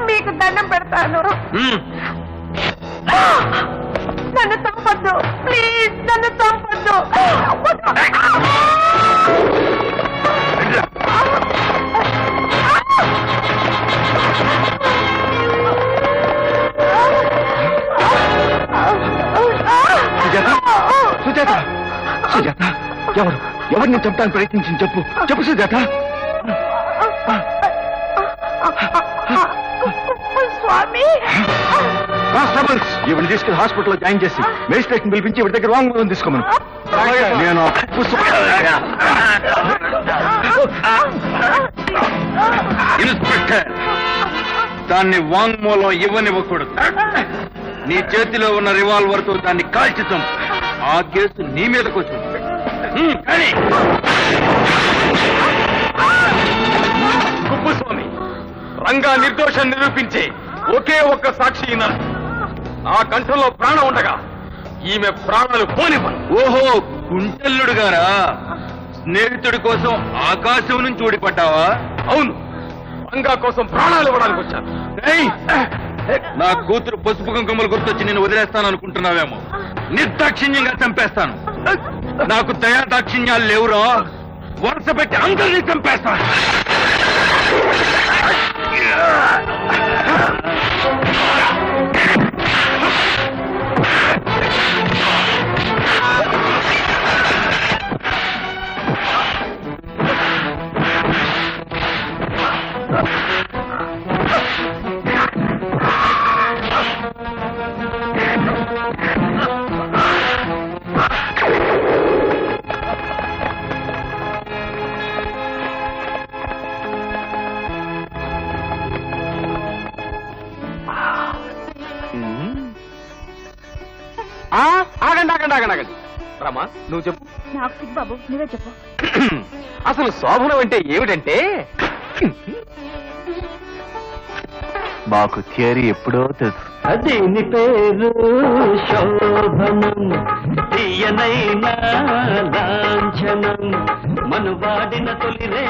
మీకు దండం పెడతాను, నన్ను చంపొద్దు ప్లీజ్, నన్ను చంపొద్దు. సుజాత, సుజాత, ఎవరిని చంపడానికి ప్రయత్నించింది చెప్పు, చెప్పు సుజాత. స్వామి, కానిస్టేబుల్స్ ఈవిని తీసుకుని హాస్పిటల్లో జాయిన్ చేసి మేజిస్ట్రేట్ పిలిపించి ఇవి దగ్గర వాంగ్మూలం తీసుకోమను. నేను ఇన్స్పెక్టర్, దాన్ని వాంగ్మూలం ఇవ్వనివ్వకూడదు. నీ చేతిలో ఉన్న రివాల్వర్ తో దాన్ని కాల్చి చంపు. ఆ కేసు నీ మీదకు వచ్చింది. కుప్పస్వామి, రంగా నిర్దోషం నిరూపించే ఒకే ఒక్క సాక్షి ఈయన. ఆ కంఠంలో ప్రాణం ఉండగా ఈమె ప్రాణాలు పోనివ్వను. ఓహో, కుంటల్లుడు గారా? స్నేహితుడి కోసం ఆకాశం నుంచి ఊడిపడ్డావా? అవును, రంగా కోసం ప్రాణాలు ఇవ్వడానికి వచ్చాను. నా కూతురు పసుపు కుంకుమలు గుర్తొచ్చి నేను వదిలేస్తాను అనుకుంటున్నావేమో. నిర్దాక్షిణ్యంగా చంపేస్తాను. నాకు దయా దాక్షిణ్యాలు లేవురా. వరుస పెట్టి అందరినీ చంపేస్తాను. ఆగండి ఆగండి ఆగండి ఆగండి. రమా, నువ్వు చెప్పు. నాకు సిగ్గు బాబు, నువ్వే చెప్పు. అసలు శోభనం అంటే ఏమిటంటే, మాకు థియరీ ఎప్పుడో తెలుసు. దీని పేరు శోభనం, తీయనైనా లాంఛనం, మనువాడిన తొలిరే